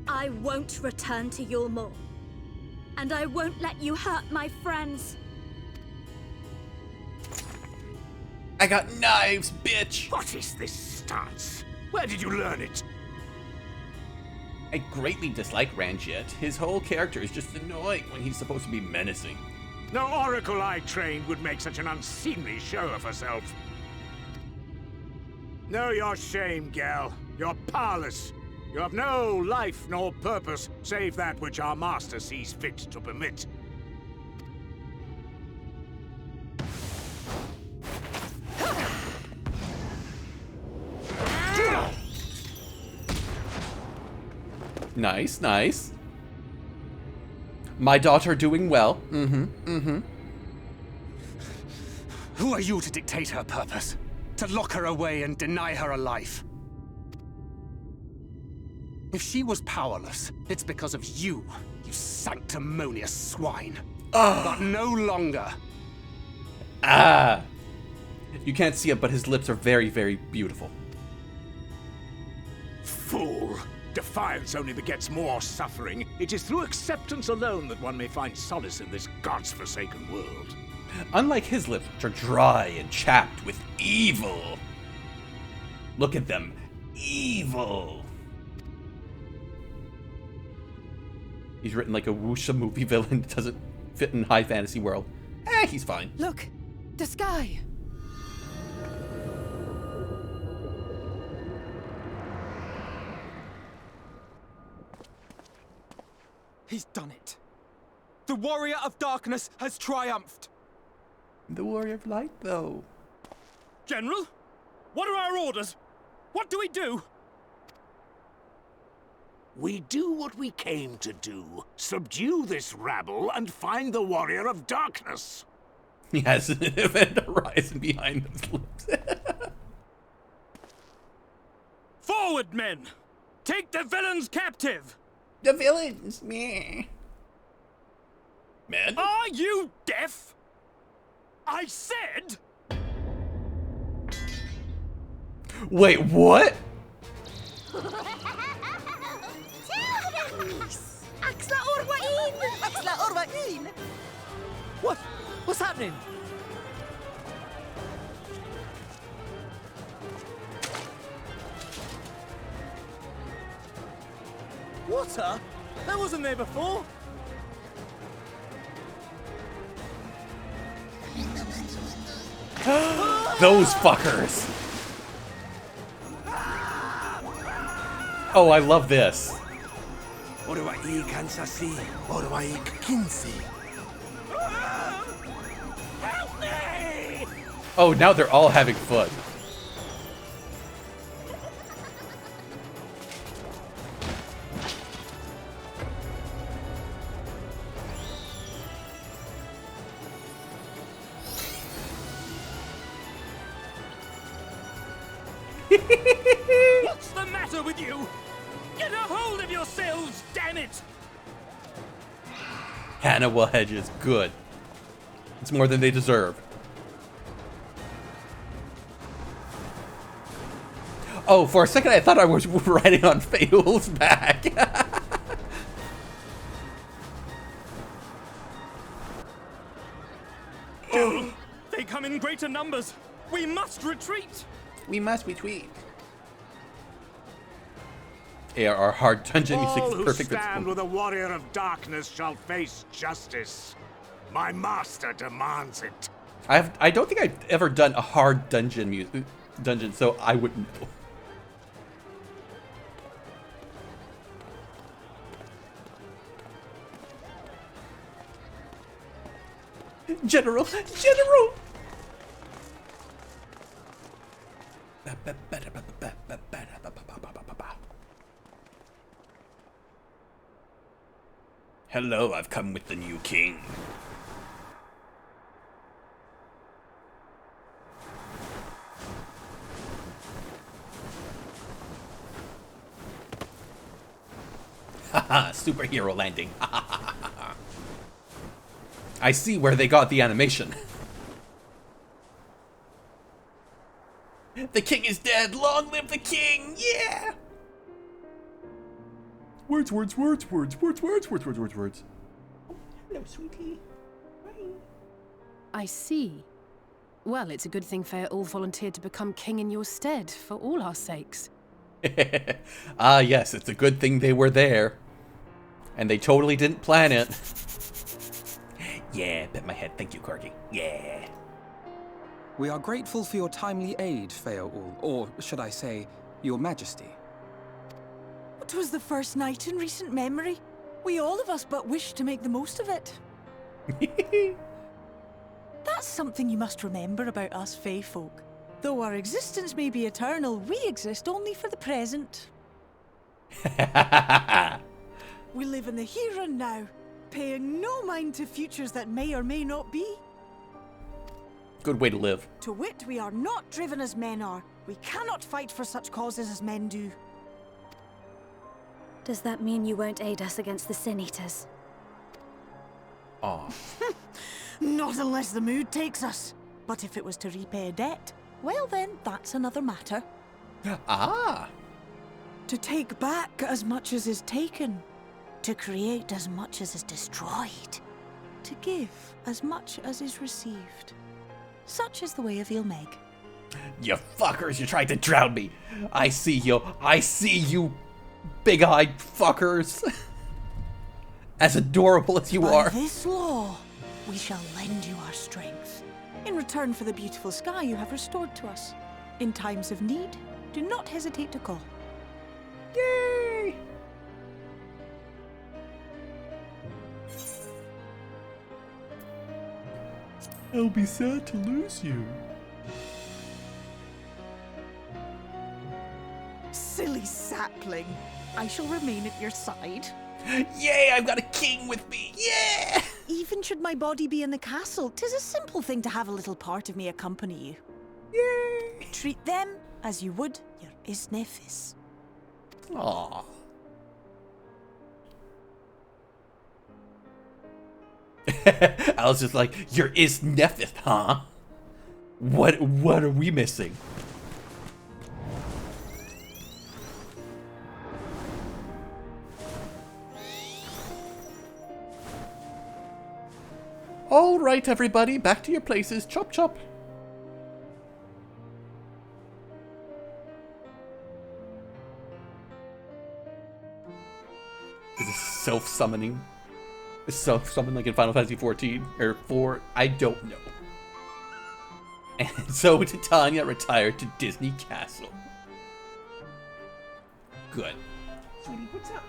I won't return to Yulmore. And I won't let you hurt my friends. I got knives, bitch! What is this stance? Where did you learn it? I greatly dislike Ranjit. His whole character is just annoying when he's supposed to be menacing. No oracle I trained would make such an unseemly show of herself. Know your shame, gal. You're powerless. You have no life nor purpose, save that which our master sees fit to permit. Nice, nice. My daughter doing well. Who are you to dictate her purpose? To lock her away and deny her a life? If she was powerless, it's because of you, you sanctimonious swine. But no longer. Ah. You can't see it, but his lips are very, very beautiful. Fool! Defiance only begets more suffering. It is through acceptance alone that one may find solace in this god's-forsaken world. Unlike his lips, which are dry and chapped with evil. Look at them. Evil. He's written like a wuxia movie villain that doesn't fit in high fantasy world. He's fine. Look! The sky! He's done it. The Warrior of Darkness has triumphed. The Warrior of Light, though. General? What are our orders? What do we do? We do what we came to do. Subdue this rabble and find the Warrior of Darkness. He has an event horizon behind his lips. Forward, men! Take the villains captive! The villains, meh. Man? Are you deaf? I said... Wait, what? What's happening? Water? That wasn't there before. Those fuckers. Oh, I love this. Oh, now they're all having fun. What's the matter with you? Get a hold of yourselves, damn it! Hannibal Hedges, good. It's more than they deserve. Oh, for a second I thought I was riding on Fayeul's back. They come in greater numbers. We must retreat. We must retreat. ARR hard dungeon music All is who perfect. stand with a Warrior of Darkness shall face justice. My master demands it. I don't think I've ever done a hard dungeon so I wouldn't know. General! General! Hello, I've come with the new king. Haha, superhero landing. I see where they got the animation. The king is dead! Long live the king! Yeah! Words, words, words, words, words, words, words, words, words, words. Hello, sweetie. I see. Well, it's a good thing Fayeul volunteered to become king in your stead, for all our sakes. Ah, yes, it's a good thing they were there. And they totally didn't plan it. Yeah, bet my head. Thank you, Corgi. Yeah. We are grateful for your timely aid, Fayeul, or should I say, your majesty. It was the first night in recent memory. We all of us but wish to make the most of it. That's something you must remember about us Fae folk. Though our existence may be eternal, we exist only for the present. We live in the here and now. Paying no mind to futures that may or may not be. Good way to live. To wit, we are not driven as men are. We cannot fight for such causes as men do. Does that mean you won't aid us against the Sin Eaters? Oh. Not unless the mood takes us. But if it was to repay a debt, well then, that's another matter. Ah! To take back as much as is taken. To create as much as is destroyed. To give as much as is received. Such is the way of Ilmeg. You fuckers, you tried to drown me. I see you. I see you, big-eyed fuckers. As adorable as you are. By this law, we shall lend you our strength. In return for the beautiful sky you have restored to us. In times of need, do not hesitate to call. Yay! I'll be sad to lose you. Silly sapling. I shall remain at your side. Yay, I've got a king with me. Yeah! Even should my body be in the castle, 'tis a simple thing to have a little part of me accompany you. Yay! Treat them as you would your Isnefis. Aww. I was just like, you're Isnefith, huh? What are we missing? All right, everybody, back to your places. Chop, chop. Is this self-summoning? Is self-summon like in Final Fantasy 14 or 4? I don't know. And so Titania retired to Disney Castle. Good. Sweetie, what's up?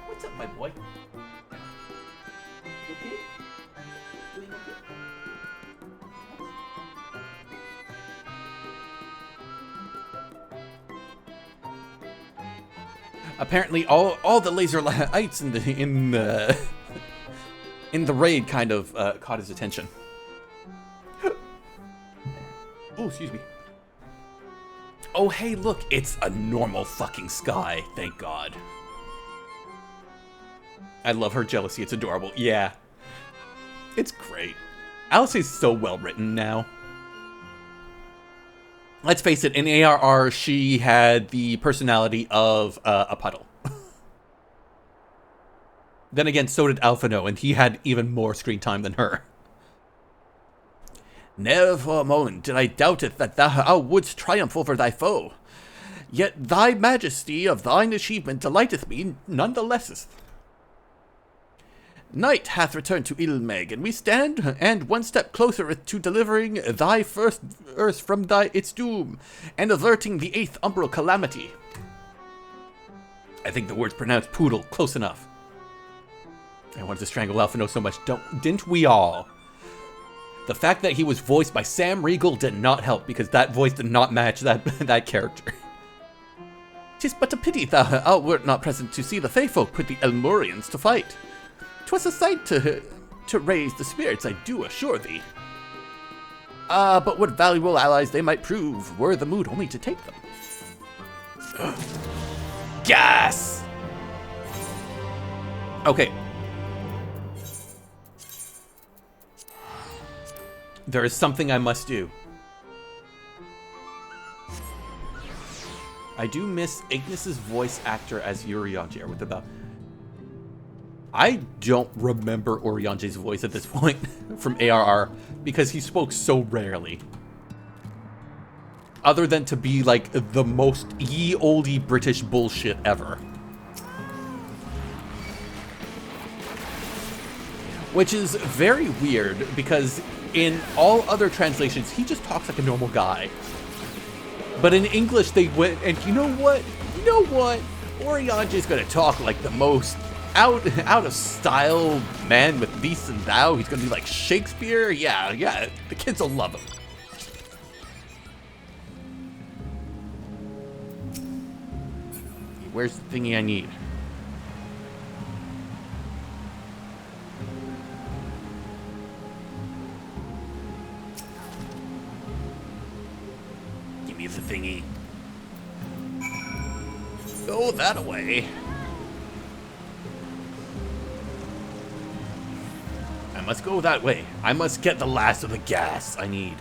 What's up, my boy? Okay? Doing okay? Apparently, all the laser lights in the raid kind of caught his attention. Oh, excuse me. Oh, hey, look, it's a normal fucking sky. Thank God. I love her jealousy. It's adorable. Yeah, it's great. Alice is so well written now. Let's face it, in ARR, she had the personality of a puddle. Then again, so did Alphino, and he had even more screen time than her. Never for a moment did I doubt it that thou wouldst triumph over thy foe. Yet thy majesty of thine achievement delighteth me none the lessest. Night hath returned to Ilmeg, and we stand and one step closer to delivering thy first earth from its doom, and averting the 8th umbral calamity. I think the word's pronounced poodle, close enough. I wanted to strangle Alphino so much, didn't we all? The fact that he was voiced by Sam Riegel did not help, because that voice did not match that character. 'Tis but a pity thou wert not present to see the Fey folk put the Elmurians to fight. 'Twas a sight to raise the spirits, I do assure thee. But what valuable allies they might prove, were the mood only to take them. Gas! Okay. There is something I must do. I do miss Ignis's voice actor as Urianger with about... I don't remember Urianger's voice at this point from ARR because he spoke so rarely. Other than to be like the most ye olde British bullshit ever. Which is very weird because in all other translations, he just talks like a normal guy. But in English, they went, and you know what? Urianger's gonna talk like the most out of style man with these and thou. He's gonna be like Shakespeare. Yeah, the kids will love him. Where's the thingy I need? the thingy. Go that way. I must go that way. I must get the last of the gas I need.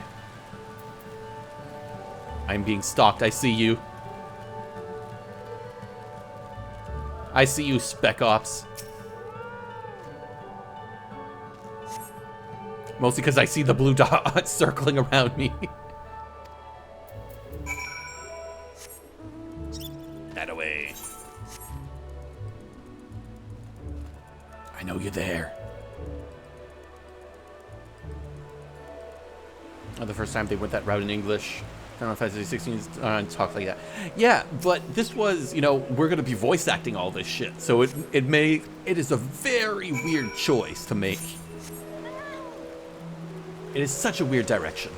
I'm being stalked. I see you. I see you, Spec Ops. Mostly because I see the blue dot circling around me. That away. I know you're there. Oh, the first time they went that route in English. Final Fantasy 16 talk like that. Yeah, but this was, you know, we're gonna be voice acting all this shit, so it is a very weird choice to make. It is such a weird direction.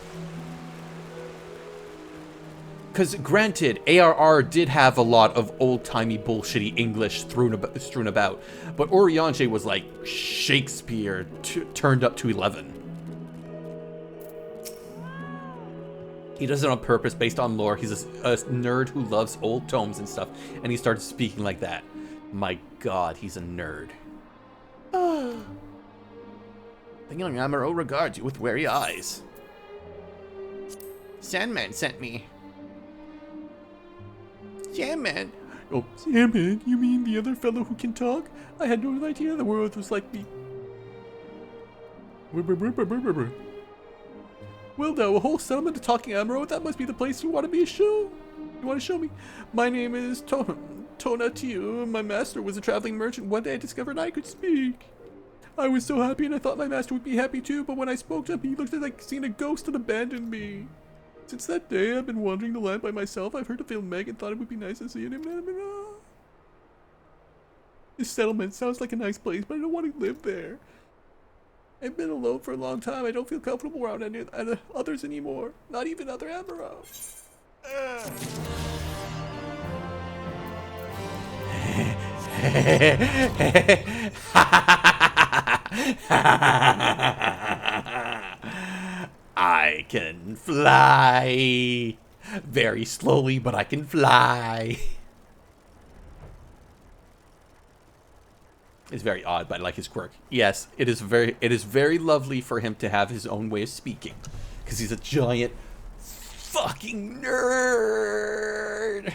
Because granted, ARR did have a lot of old-timey bullshitty English strewn about, but Oriange was like Shakespeare turned up to 11. He does it on purpose, based on lore. He's a nerd who loves old tomes and stuff, and he started speaking like that. My God, he's a nerd. The young Amaro regards you with wary eyes. Sandman sent me. Sandman? Oh, Sandman? You mean the other fellow who can talk? I had no idea the world was like me. Well, now, a whole settlement of talking Amaro, that must be the place you want to show me. My name is Tona Tiu. My master was a traveling merchant. One day I discovered I could speak. I was so happy and I thought my master would be happy too, but when I spoke to him, he looked like seeing a ghost and abandoned me. Since that day, I've been wandering the land by myself. I've heard of Phil Meg and thought it would be nice to see him. This settlement sounds like a nice place, but I don't want to live there. I've been alone for a long time. I don't feel comfortable around any others anymore. Not even other Amaro. I can fly. Very slowly, but I can fly. It's very odd, but I like his quirk. Yes, it is very lovely for him to have his own way of speaking, because he's a giant fucking nerd.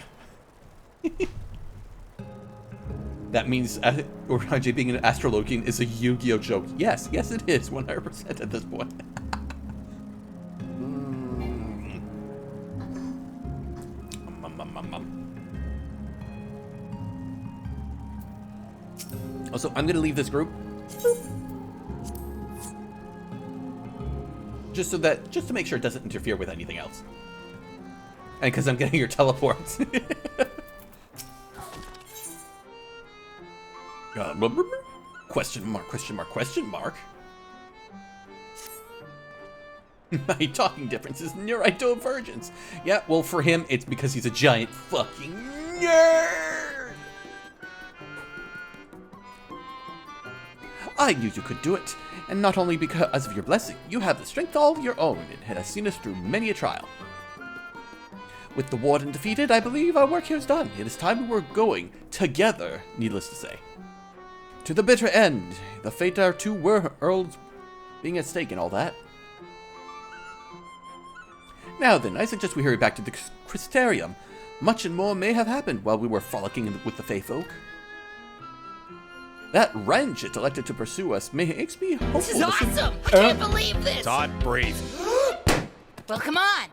That means Oriange being an Astrologian is a Yu-Gi-Oh joke. Yes, it is 100% at this point. Also, I'm gonna leave this group. Just to make sure it doesn't interfere with anything else. And because I'm getting your teleports. Question mark. My talking difference is neurodivergence. Yeah, well, for him, it's because he's a giant fucking nerd. I knew you could do it, and not only because of your blessing, you have the strength all of your own, and has seen us through many a trial. With the warden defeated, I believe our work here is done. It is time we were going together, needless to say. To the bitter end, the fate our two worlds being at stake and all that. Now then, I suggest we hurry back to the Crystarium. Much and more may have happened while we were frolicking with the Fae folk. That wrench it elected to pursue us makes me hopeful. This is awesome! I can't believe this! Todd, breathe. Well, come on!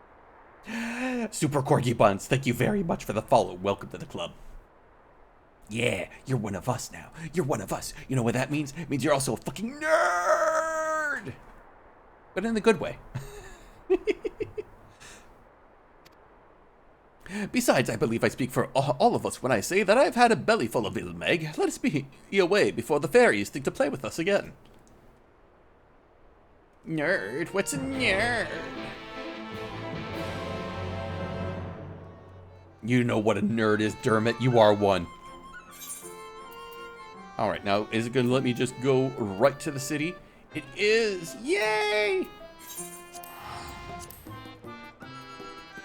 Super Corgi Buns, thank you very much for the follow. Welcome to the club. Yeah, you're one of us now. You're one of us. You know what that means? It means you're also a fucking nerd! But in the good way. Besides, I believe I speak for all of us when I say that I've had a belly full of Vil Meg. Let us be away before the fairies think to play with us again. Nerd? What's a nerd? You know what a nerd is, Dermot. You are one. Alright, now, is it going to let me just go right to the city? It is! Yay!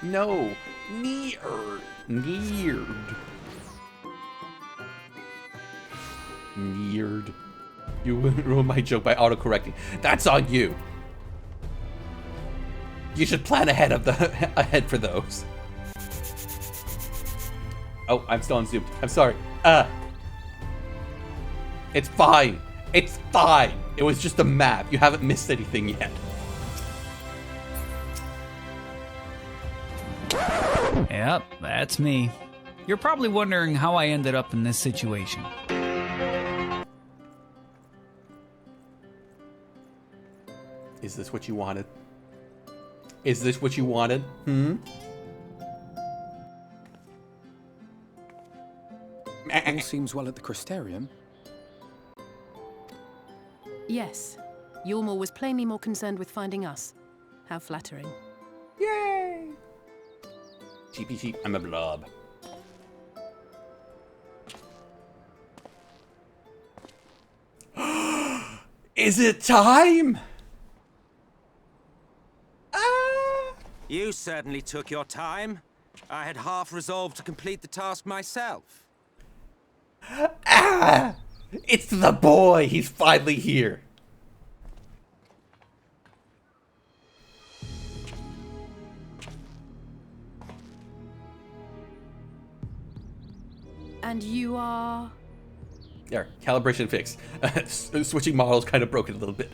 No. Neared. You ruined my joke by autocorrecting. That's on you. You should plan ahead for those. Oh, I'm still on Zoom. I'm sorry. It's fine. It's fine. It was just a map. You haven't missed anything yet. Yep, that's me. You're probably wondering how I ended up in this situation. Is this what you wanted? Is this what you wanted? All seems well at the Crystarium. Yes. Yulmor was plainly more concerned with finding us. How flattering. Yay! TPT, I'm a blob. Is it time? You certainly took your time. I had half resolved to complete the task myself. It's the boy! He's finally here. And you are... There, calibration fix. Switching models kind of broke it a little bit.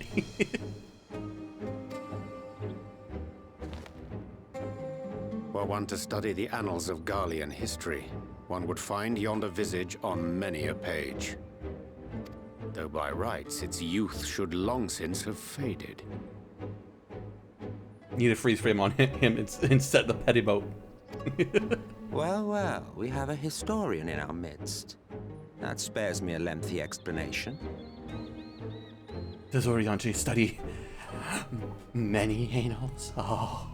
Were one to study the annals of Garlean history, one would find yonder visage on many a page. Though by rights its youth should long since have faded. Need a freeze frame on him instead of the pettiboat. Well, well, we have a historian in our midst. That spares me a lengthy explanation. Does Oriente study many annals? Oh.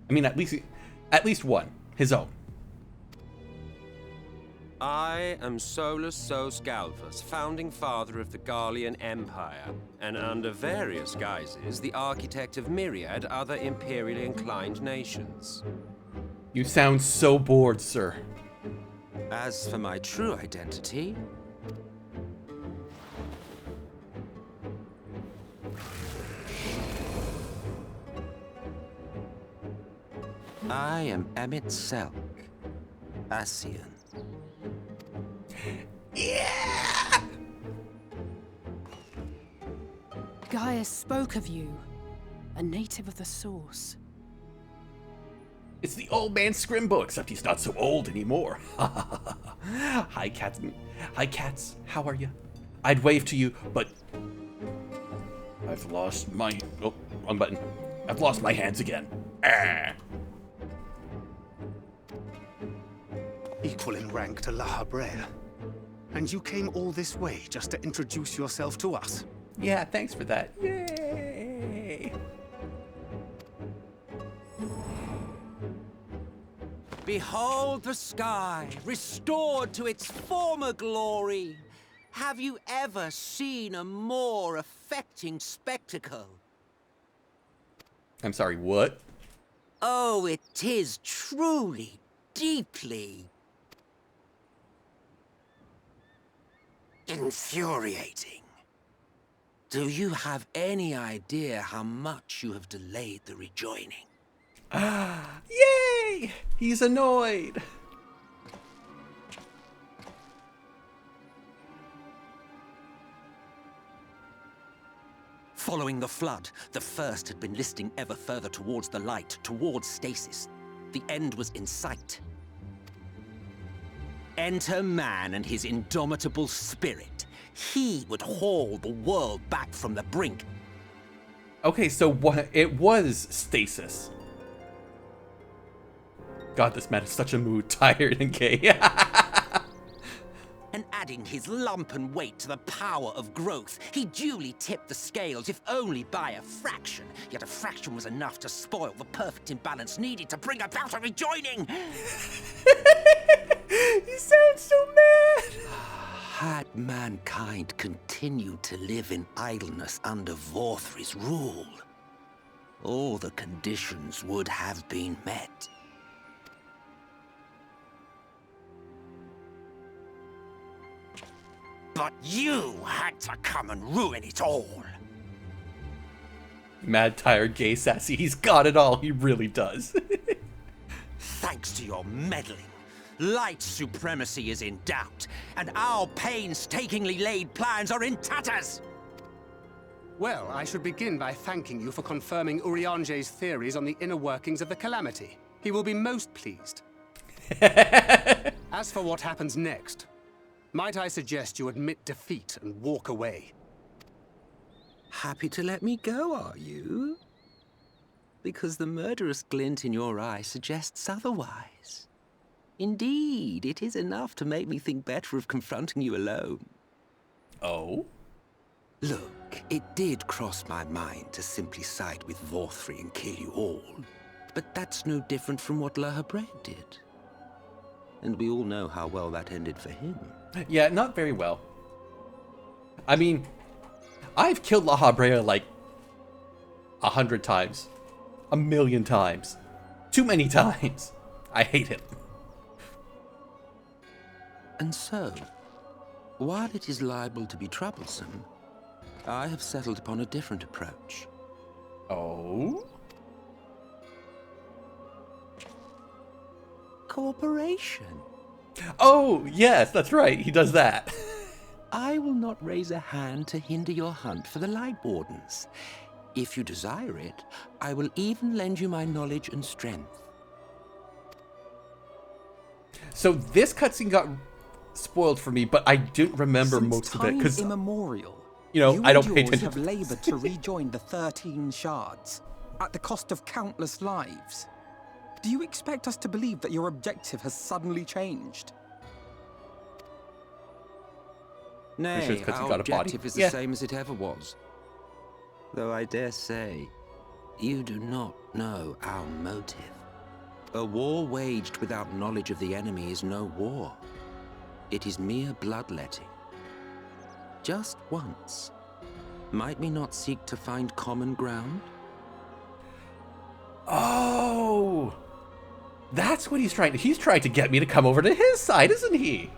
I mean, at least one. His own. I am Solus Sos Galvus, founding father of the Garlean Empire, and under various guises, the architect of myriad other imperially inclined nations. You sound so bored, sir. As for my true identity... I am Emmett Selk, Ascian. Yeah! Gaius spoke of you, a native of the Source. It's the old man Scrimbo, except he's not so old anymore. Hi, cats. Hi, cats. How are you? I'd wave to you, but I've lost my... Oh, wrong button. I've lost my hands again. Equal in rank to La Habrel. And you came all this way just to introduce yourself to us? Yeah, thanks for that. Yay! Behold the sky, restored to its former glory. Have you ever seen a more affecting spectacle? I'm sorry, what? Oh, it is truly, deeply... infuriating. Do you have any idea how much you have delayed the rejoining? Yay! He's annoyed. Following the flood, the First had been listing ever further towards the light, towards stasis. The end was in sight. Enter man and his indomitable spirit. He would haul the world back from the brink. Okay, so what? It was stasis. God, this man is such a mood, tired and gay. And adding his lumpen weight to the power of growth, he duly tipped the scales, if only by a fraction. Yet a fraction was enough to spoil the perfect imbalance needed to bring about a rejoining. He sounds so mad. Had mankind continued to live in idleness under Vorthry's rule, all the conditions would have been met. But you had to come and ruin it all. Mad, tired, gay, sassy. He's got it all. He really does. Thanks to your meddling, light supremacy is in doubt, and our painstakingly laid plans are in tatters. Well, I should begin by thanking you for confirming Urianger's theories on the inner workings of the Calamity. He will be most pleased. As for what happens next, might I suggest you admit defeat and walk away? Happy to let me go, are you? Because the murderous glint in your eye suggests otherwise. Indeed, it is enough to make me think better of confronting you alone. Oh? Look, it did cross my mind to simply side with Vorthry and kill you all. But that's no different from what La Habre did. And we all know how well that ended for him. Yeah, not very well. I mean, I've killed La Habre like 100 times. 1,000,000 times. Too many times. I hate him. And so, while it is liable to be troublesome, I have settled upon a different approach. Oh? Cooperation. Oh, yes, that's right. He does that. I will not raise a hand to hinder your hunt for the Light Wardens. If you desire it, I will even lend you my knowledge and strength. So this cutscene got spoiled for me, but I didn't remember Since most of it because immemorial, you know, I don't pay and yours attention. have labored to rejoin the 13 shards at the cost of countless lives. Do you expect us to believe that your objective has suddenly changed? Nay, our objective is the same as it ever was. Though I dare say, you do not know our motive. A war waged without knowledge of the enemy is no war. It is mere bloodletting. Just once, might we not seek to find common ground? Oh, that's what he's trying to. He's trying to get me to come over to his side, isn't he?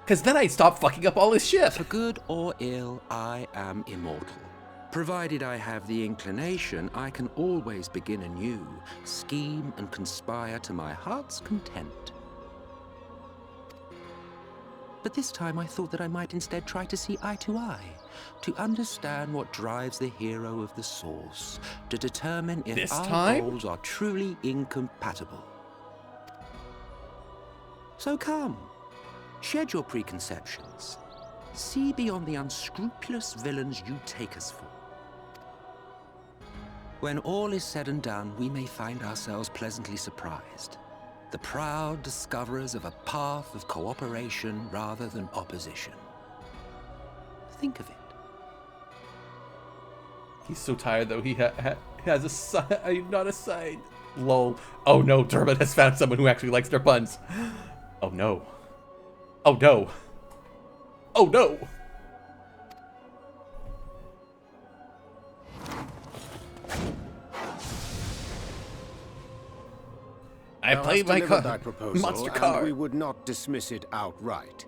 Because then I'd stop fucking up all his shit. For good or ill, I am immortal. Provided I have the inclination, I can always begin anew, scheme and conspire to my heart's content. But this time I thought that I might instead try to see eye to eye, to understand what drives the hero of the source, to determine if our goals are truly incompatible. So come, shed your preconceptions. See beyond the unscrupulous villains you take us for. When all is said and done, we may find ourselves pleasantly surprised. The proud discoverers of a path of cooperation rather than opposition. Think of it. He's so tired though. He has a side, not a side. Lol. Oh no, Dermot has found someone who actually likes their puns. Oh no. Oh no. Oh no. I played my monster car. And we would not dismiss it outright.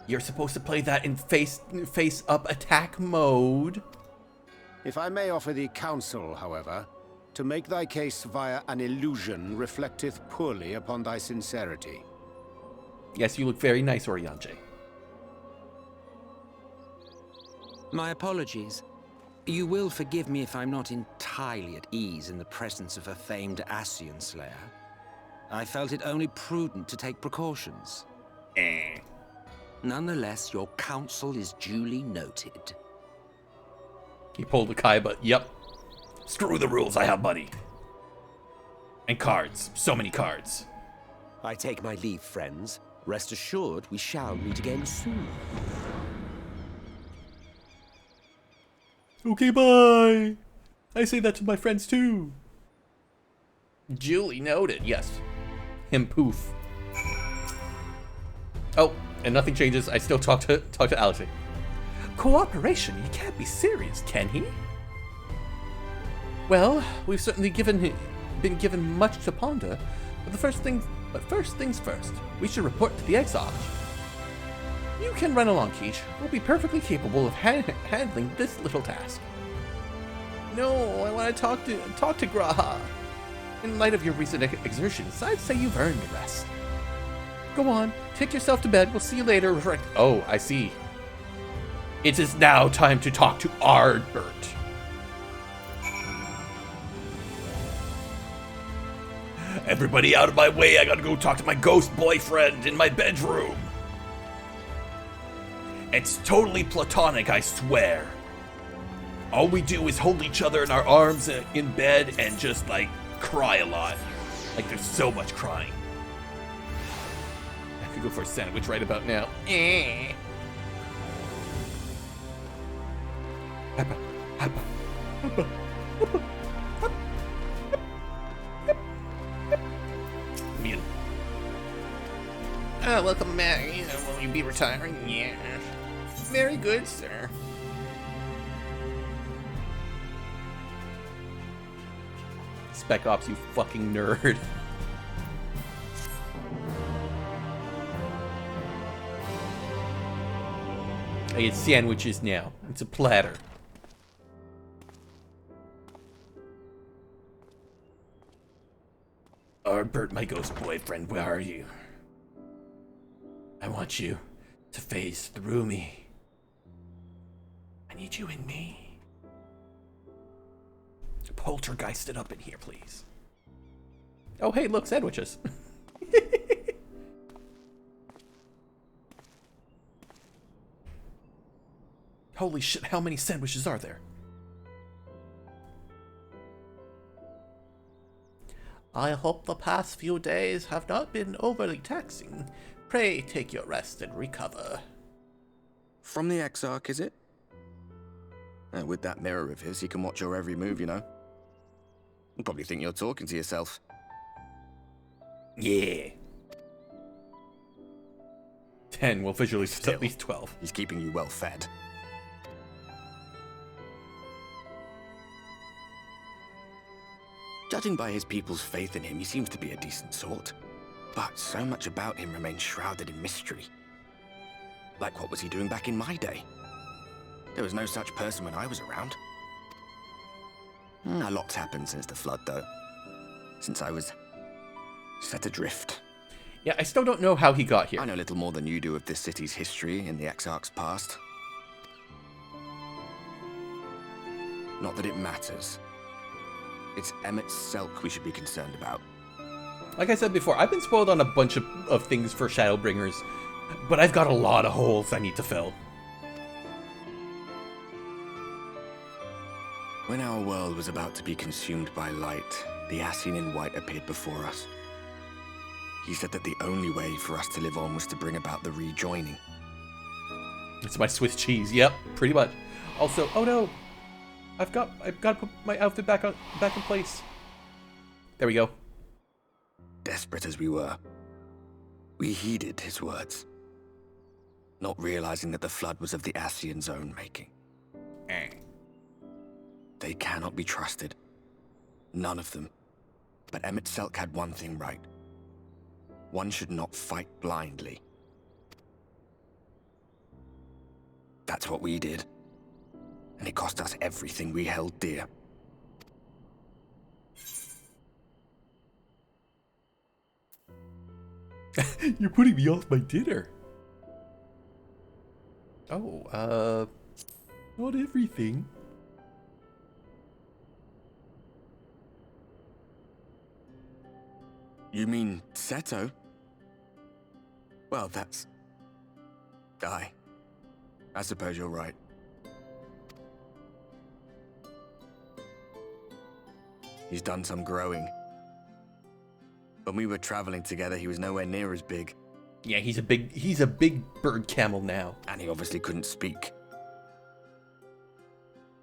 You're supposed to play that in face-up attack mode. If I may offer thee counsel, however, to make thy case via an illusion reflecteth poorly upon thy sincerity. Yes, you look very nice, Urianger. My apologies. You will forgive me if I'm not entirely at ease in the presence of a famed Ascian Slayer. I felt it only prudent to take precautions. Nonetheless, your counsel is duly noted. He pulled a Kaiba. Yep. Screw the rules, I have money. And cards. So many cards. I take my leave, friends. Rest assured, we shall meet again soon. Okay, bye. I say that to my friends too. Duly noted. Yes. Him poof. Oh, and nothing changes. I still talk to Alex. Cooperation? He can't be serious, can he? Well, we've certainly been given much to ponder. But the first thing But first things first, we should report to the Exarch. You can run along, Keish. We'll be perfectly capable of handling this little task. No, I want to talk to Graha. In light of your recent exertions, I'd say you've earned a rest. Go on, take yourself to bed. We'll see you later. Oh, I see. It is now time to talk to Ardbert. Everybody out of my way, I gotta go talk to my ghost boyfriend in my bedroom. It's totally platonic, I swear. All we do is hold each other in our arms in bed and just, like, cry a lot. Like, there's so much crying. I could go for a sandwich right about now. Welcome back. Will you be retiring? Yeah. Very good, sir. Spec Ops, you fucking nerd. I get sandwiches now. It's a platter. Ardbert, my ghost boyfriend, where are you? I want you to phase through me. I need you in me. Poltergeist it up in here, please. Oh, hey, look, sandwiches. Holy shit, how many sandwiches are there? I hope the past few days have not been overly taxing. Pray take your rest and recover. From the Exarch, is it? With that mirror of his, he can watch your every move, you know. You'll probably think you're talking to yourself. Yeah. 10 will visually still, at least 12. He's keeping you well fed. Judging by his people's faith in him, he seems to be a decent sort. But so much about him remains shrouded in mystery. Like, what was he doing back in my day? There was no such person when I was around. A lot's happened since the flood, though. Since I was set adrift. Yeah, I still don't know how he got here. I know little more than you do of this city's history and the Exarch's past. Not that it matters. It's Emmett Selk we should be concerned about. Like I said before, I've been spoiled on a bunch of things for Shadowbringers, but I've got a lot of holes I need to fill. When our world was about to be consumed by light, the Ascian in White appeared before us. He said that the only way for us to live on was to bring about the rejoining. It's my Swiss cheese. Yep, pretty much. Also, oh no, I've got to put my outfit back in place. There we go. Desperate as we were, we heeded his words, not realizing that the flood was of the Ascian's own making. They cannot be trusted. None of them. But Emmett Selk had one thing right. One should not fight blindly. That's what we did. And it cost us everything we held dear. You're putting me off my dinner. Oh, not everything. You mean Seto? Well, that's... I suppose you're right. He's done some growing. When we were traveling together, he was nowhere near as big. Yeah, he's a big bird camel now. And he obviously couldn't speak.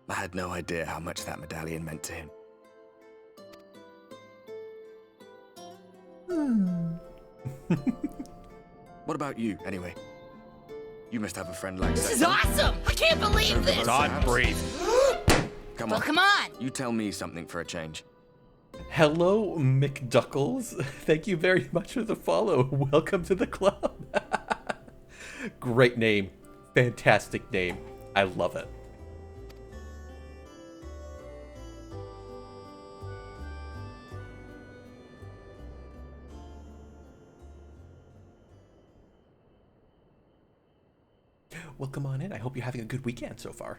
I had no idea how much that medallion meant to him. What about you, anyway? You must have a friend like This is awesome! I can't believe this! Todd, breathe. Come on. Well, come on! You tell me something for a change. Hello, McDuckles. Thank you very much for the follow. Welcome to the club. Great name. Fantastic name. I love it. Well, come on in. I hope you're having a good weekend so far.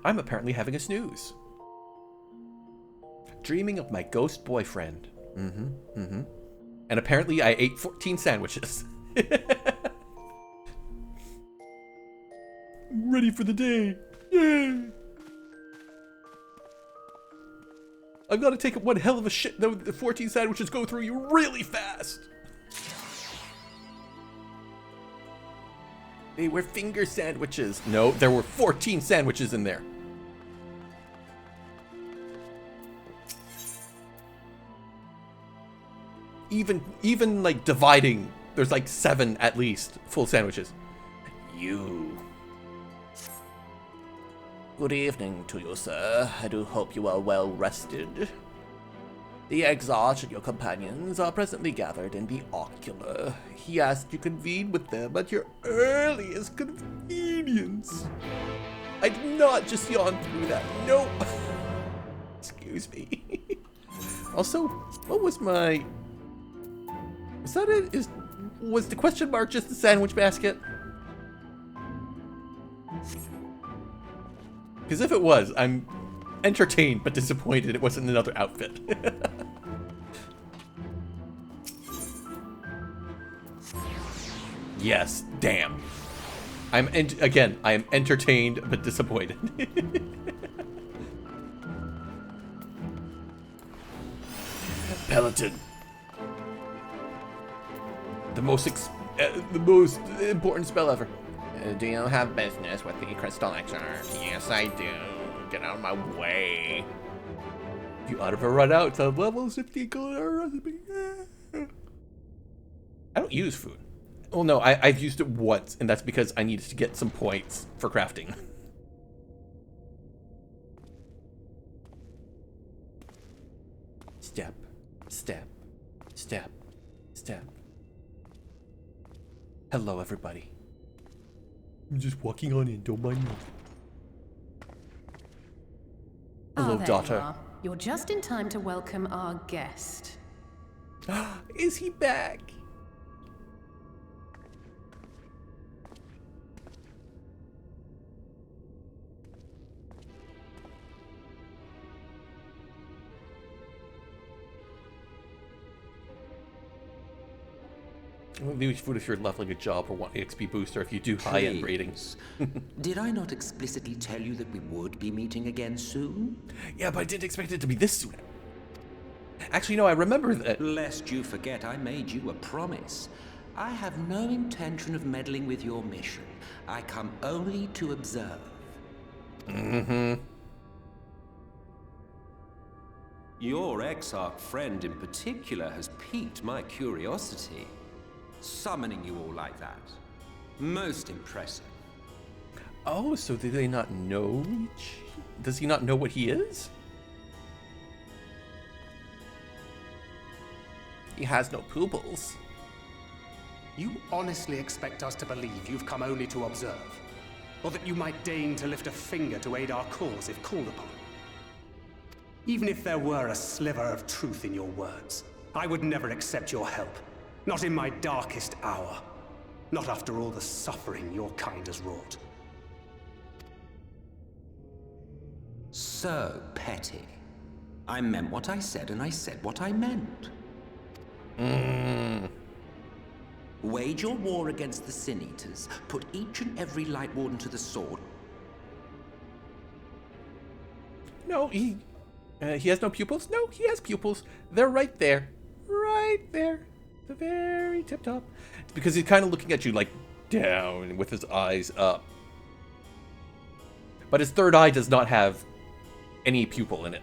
I'm apparently having a snooze. Dreaming of my ghost boyfriend. And apparently I ate 14 sandwiches. I'm ready for the day. Yay! I've got to take one hell of a shit though. The 14 sandwiches go through you really fast. They were finger sandwiches. No, there were 14 sandwiches in there. Even like dividing, there's like 7 at least full sandwiches. You. Good evening to you, sir. I do hope you are well rested. The Exarch and your companions are presently gathered in the Ocular. He asked you convene with them at your earliest convenience. I did not just yawn through that. Nope. Excuse me. Also, what was my... Was that it? Was the question mark just the sandwich basket? Because if it was, I'm entertained but disappointed it wasn't another outfit. Yes, damn. I am entertained but disappointed. Peloton. The most important spell ever. Do you have business with the Crystal Elixir? Yes, I do. Get out of my way. You ought to run out to levels 50 recipe. I don't use food. Well, no, I've used it once, and that's because I needed to get some points for crafting. Step, step, step, step. Hello, everybody. I'm just walking on in, don't mind me. Hello, there daughter. You are. You're just in time to welcome our guest. Is he back? Well, maybe food if you're leveling a job or want XP booster if you do high-end ratings. Did I not explicitly tell you that we would be meeting again soon? Yeah, but I didn't expect it to be this soon. Actually, no, I remember that. Lest you forget, I made you a promise. I have no intention of meddling with your mission. I come only to observe. Your Exarch friend in particular has piqued my curiosity. Summoning you all like that. Most impressive. Oh, so do they not know each? Does he not know what he is? He has no pupils. You honestly expect us to believe you've come only to observe? Or that you might deign to lift a finger to aid our cause if called upon? Even if there were a sliver of truth in your words, I would never accept your help. Not in my darkest hour. Not after all the suffering your kind has wrought. So petty. I meant what I said, and I said what I meant. Wage your war against the Sin Eaters. Put each and every Light Warden to the sword. No, he has no pupils? No, he has pupils. They're right there. Right there. The very tip top. It's because he's kind of looking at you like down with his eyes up. But his third eye does not have any pupil in it.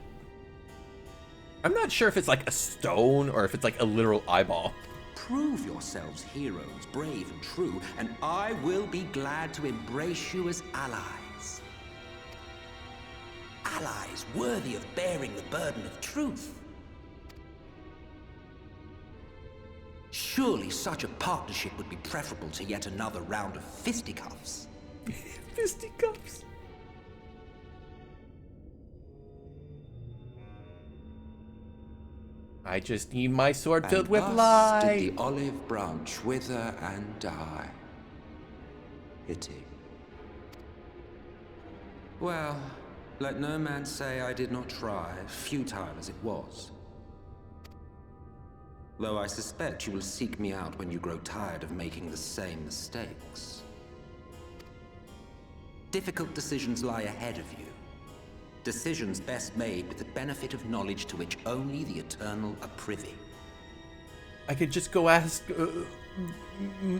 I'm not sure if it's like a stone or if it's like a literal eyeball. Prove yourselves heroes, brave and true, and I will be glad to embrace you as allies. Allies worthy of bearing the burden of truth. Surely such a partnership would be preferable to yet another round of fisticuffs. Fisticuffs? I just need my sword filled with thus light. did the olive branch wither and die. Pity. Well, let no man say I did not try, futile as it was. Though I suspect you will seek me out when you grow tired of making the same mistakes. Difficult decisions lie ahead of you. Decisions best made with the benefit of knowledge to which only the eternal are privy. I could just go ask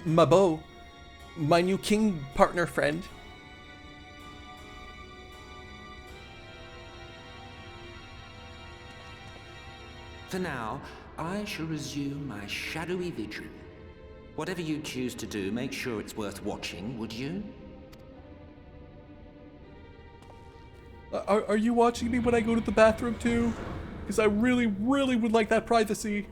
Mabo, my new king partner friend. For now, I shall resume my shadowy vigil. Whatever you choose to do, make sure it's worth watching, would you? Are you watching me when I go to the bathroom too? Because I really, really would like that privacy.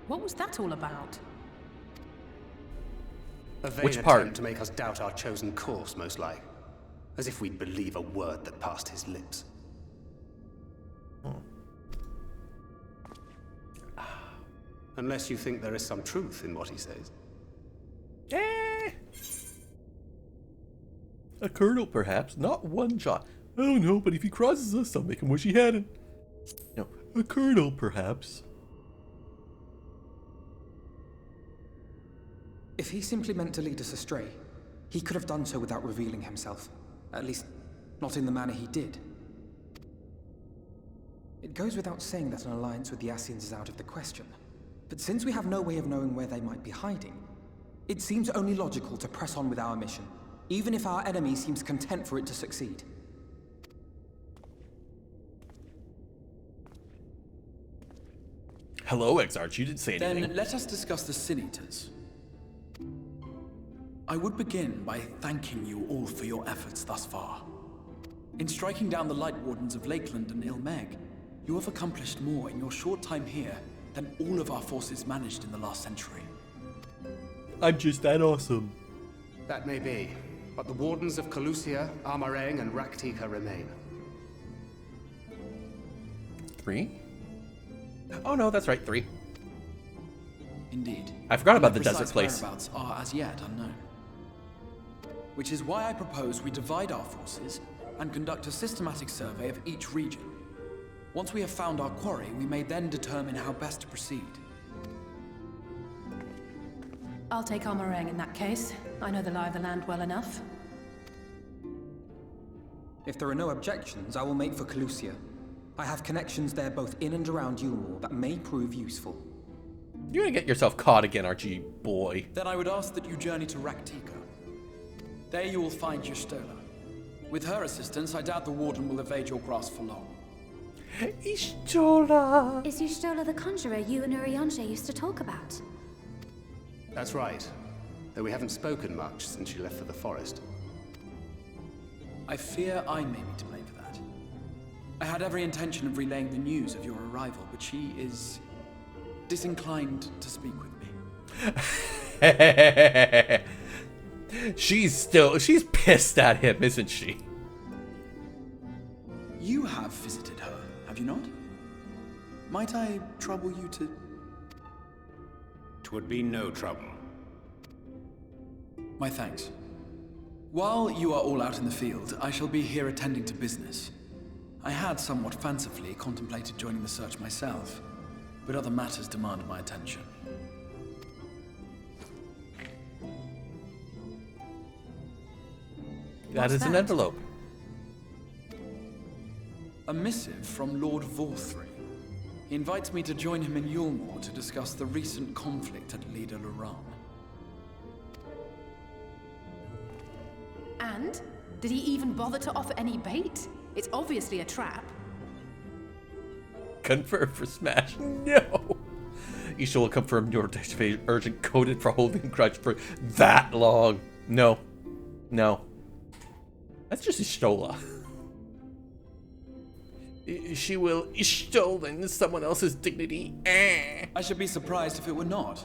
What was that all about? A vain Which part? attempt to make us doubt our chosen course, most like. As if we'd believe a word that passed his lips. Unless you think there is some truth in what he says. A kernel, perhaps. Not one jot. I don't know, but if he crosses us, I'll make him wish he hadn't. No. A kernel, perhaps. If he simply meant to lead us astray, he could have done so without revealing himself. At least, not in the manner he did. It goes without saying that an alliance with the Ascians is out of the question. But since we have no way of knowing where they might be hiding, it seems only logical to press on with our mission, even if our enemy seems content for it to succeed. Hello, Exarch. You didn't say anything. Then let us discuss the Sin Eaters. I would begin by thanking you all for your efforts thus far. In striking down the Light Wardens of Lakeland and Ilmeg, you have accomplished more in your short time here than all of our forces managed in the last century. I'm just that awesome. That may be, but the Wardens of Calusia, Amarang, and Raktika remain. 3? Oh no, that's right, 3. Indeed. I forgot about the Their desert precise place. whereabouts are as yet unknown. Which is why I propose we divide our forces and conduct a systematic survey of each region. Once we have found our quarry, we may then determine how best to proceed. I'll take Amarang in that case. I know the lie of the land well enough. If there are no objections, I will make for Calusia. I have connections there both in and around Yulmore that may prove useful. You're gonna get yourself caught again, aren't you, boy? Then I would ask that you journey to Raktika. There you will find Y'shtola. With her assistance, I doubt the Warden will evade your grasp for long. Y'shtola! Is Y'shtola the conjurer you and Urianger used to talk about? That's right. Though we haven't spoken much since she left for the forest. I fear I may be to blame for that. I had every intention of relaying the news of your arrival, but she is disinclined to speak with me. She's pissed at him, isn't she? You have visited her, have you not? Might I trouble you to... 'Twould be no trouble. My thanks. While you are all out in the field, I shall be here attending to business. I had somewhat fancifully contemplated joining the search myself, but other matters demand my attention. That is an envelope. A missive from Lord Vorthry. He invites me to join him in Yulmore to discuss the recent conflict at Lida Luran. And? Did he even bother to offer any bait? It's obviously a trap. Confirm for Smash. No! Isha will confirm your activation urgent coded for holding grudge for that long. No. No. That's just Y'shtola. she will stolen someone else's dignity. I should be surprised if it were not.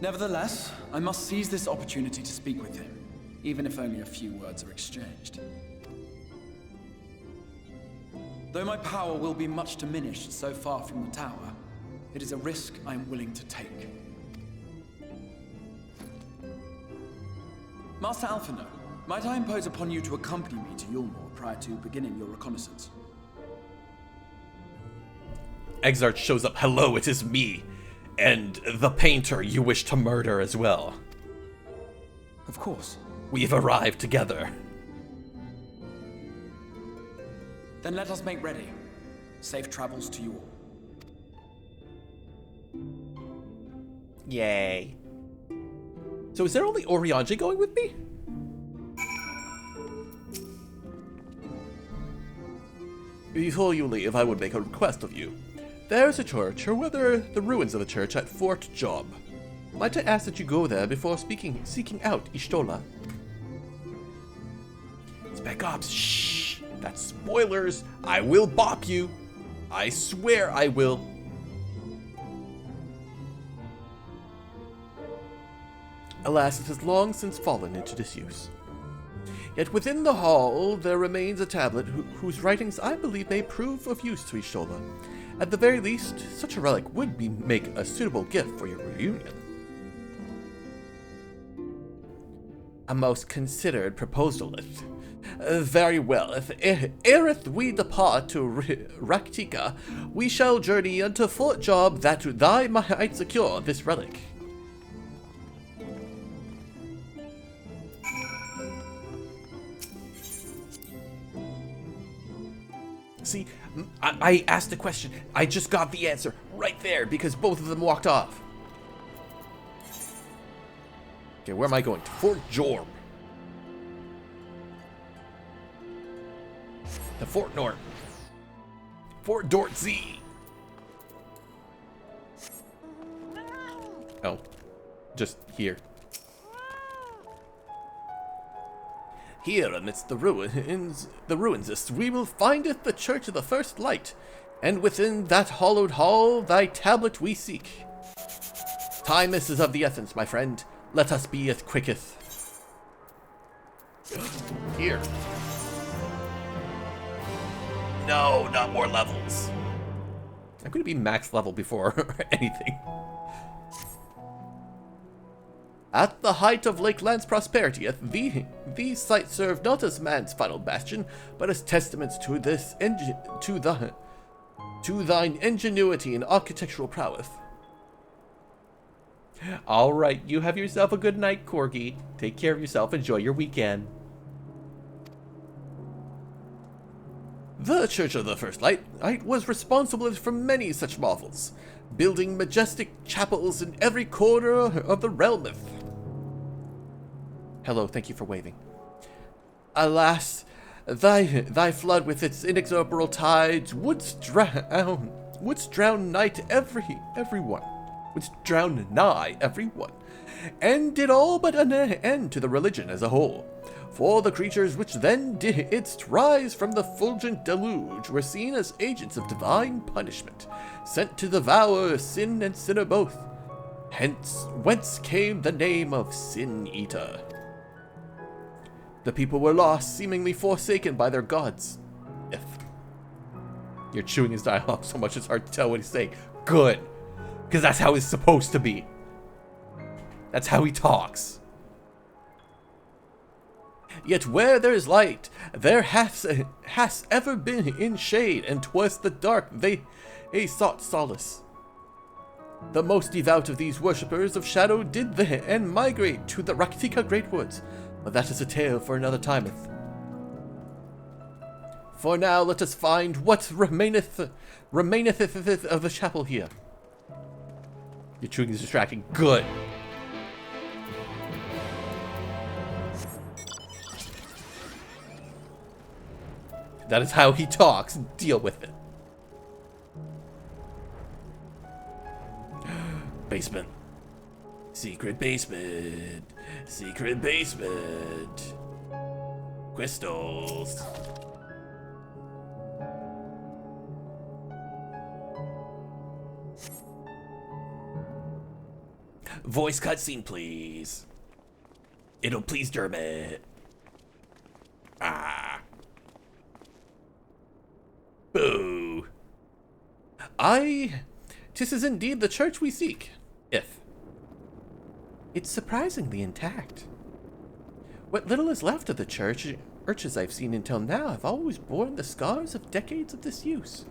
Nevertheless, I must seize this opportunity to speak with him, even if only a few words are exchanged. Though my power will be much diminished so far from the tower, it is a risk I am willing to take. Master Alphino, might I impose upon you to accompany me to Yulmore prior to beginning your reconnaissance? Exarch shows up. Hello, it is me. And the painter you wish to murder as well. Of course. We've arrived together. Then let us make ready. Safe travels to you all. Yay. So is there only Orianji going with me? Before you leave, I would make a request of you. There is a church, or rather the ruins of a church at Fort Job. Might I ask that you go there before seeking out Y'shtola? Spec Ops, shh! That's spoilers! I will bop you! I swear I will! Alas, it has long since fallen into disuse. Yet within the hall there remains a tablet whose writings I believe may prove of use to Y'shtola. At the very least, such a relic would make a suitable gift for your reunion. A most considered proposaleth. Very well, ereth we depart to Raktika, we shall journey unto Fort Job that thy might secure this relic. See, I asked a question. I just got the answer right there because both of them walked off. Okay, where am I going? To Fort Jorb. To Fort Nort. Fort Dortzy. Oh, just here. Here amidst the ruins, we will findeth the Church of the First Light, and within that hallowed hall thy tablet we seek. Time is of the essence, my friend. Let us be as quicketh. Here. No, not more levels. I'm going to be max level before anything. At the height of Lakeland's prosperity, these sites serve not as man's final bastion, but as testaments to thine ingenuity and architectural prowess. All right, you have yourself a good night, Corgi. Take care of yourself. Enjoy your weekend. The Church of the First Light was responsible for many such marvels, building majestic chapels in every corner of the realmeth. Hello, thank you for waving. Alas, thy flood with its inexorable tides wouldst drown nigh everyone, and did all but an end to the religion as a whole. For the creatures which then didst rise from the fulgent deluge were seen as agents of divine punishment, sent to devour sin and sinner both. Hence, whence came the name of Sin Eater. The people were lost, seemingly forsaken by their gods. You're chewing his dialogue so much it's hard to tell what he's saying. Good. Because that's how he's supposed to be. That's how he talks. Yet where there's light, there has ever been in shade, and 'twas the dark they sought solace. The most devout of these worshippers of shadow did and migrate to the Raktika Great Woods, but that is a tale for another timeth. For now, let us find what remaineth of the chapel here. Your chewing is distracting. Good. That is how he talks. Deal with it. Basement. Secret basement. Secret basement. Crystals. Voice cutscene, please. It'll please Dermot. Ah. Boo. 'Tis is indeed the church we seek. If. It's surprisingly intact. What little is left of the churches I've seen until now have always borne the scars of decades of disuse.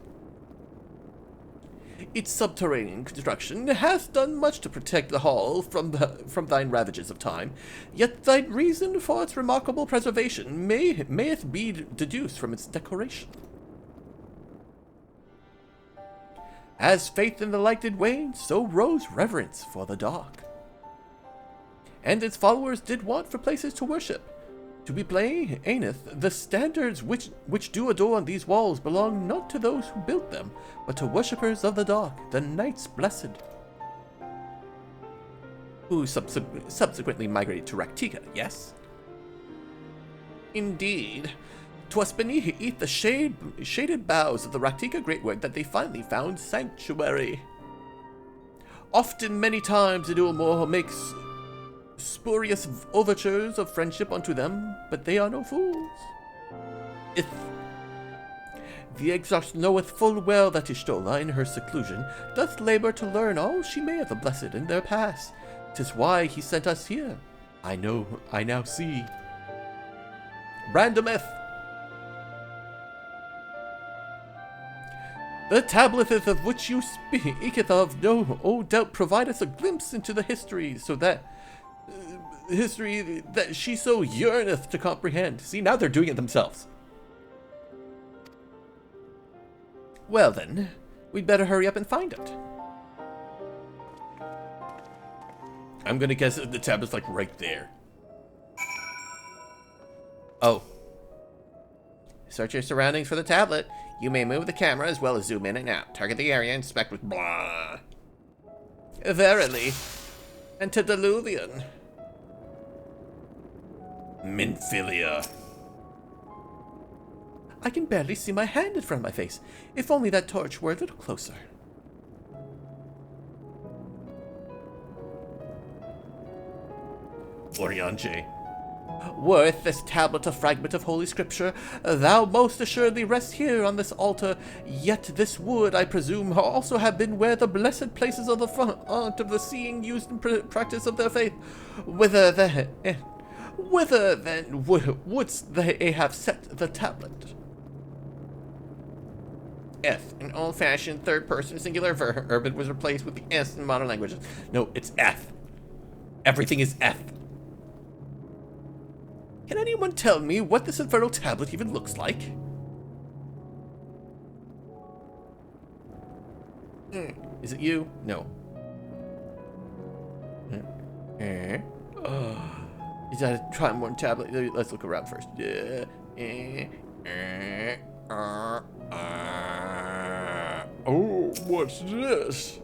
Its subterranean construction hath done much to protect the hall from thine ravages of time, yet thy reason for its remarkable preservation mayeth be deduced from its decoration. As faith in the light did wane, so rose reverence for the dark. And its followers did want for places to worship. To be plain, Aineth, the standards which do adorn these walls belong not to those who built them, but to worshippers of the dark, the Knights Blessed, who subsequently migrated to Raktika, yes? Indeed, 'twas beneath the shaded boughs of the Raktika Greatwood that they finally found sanctuary. Often, many times, Idulmor makes spurious overtures of friendship unto them, but they are no fools. If the exarch knoweth full well that Ishtola, in her seclusion, doth labor to learn all she may of the blessed in their past. 'Tis why he sent us here. I now see. Randometh. The tableteth of which you speaketh of no doubt provide us a glimpse into the history that she so yearneth to comprehend. See, now they're doing it themselves. Well then, we'd better hurry up and find it. I'm gonna guess that the tablet's like right there. Oh. Search your surroundings for the tablet. You may move the camera as well as zoom in and out. Target the area, inspect with blah. Verily. Antediluvian. Minfilia. I can barely see my hand in front of my face. If only that torch were a little closer. Oriange. Worth this tablet a fragment of holy scripture, thou most assuredly rest here on this altar, yet this would, I presume, also have been where the blessed places of the front of the seeing used in practice of their faith. Whither then wouldst they have set the tablet? F. An old-fashioned third-person singular verb was replaced with the S in modern languages. No, it's F. Everything is F. Can anyone tell me what this infernal tablet even looks like? Is it you? No. Is that a Trimorn tablet? Let's look around first. Oh, what's this?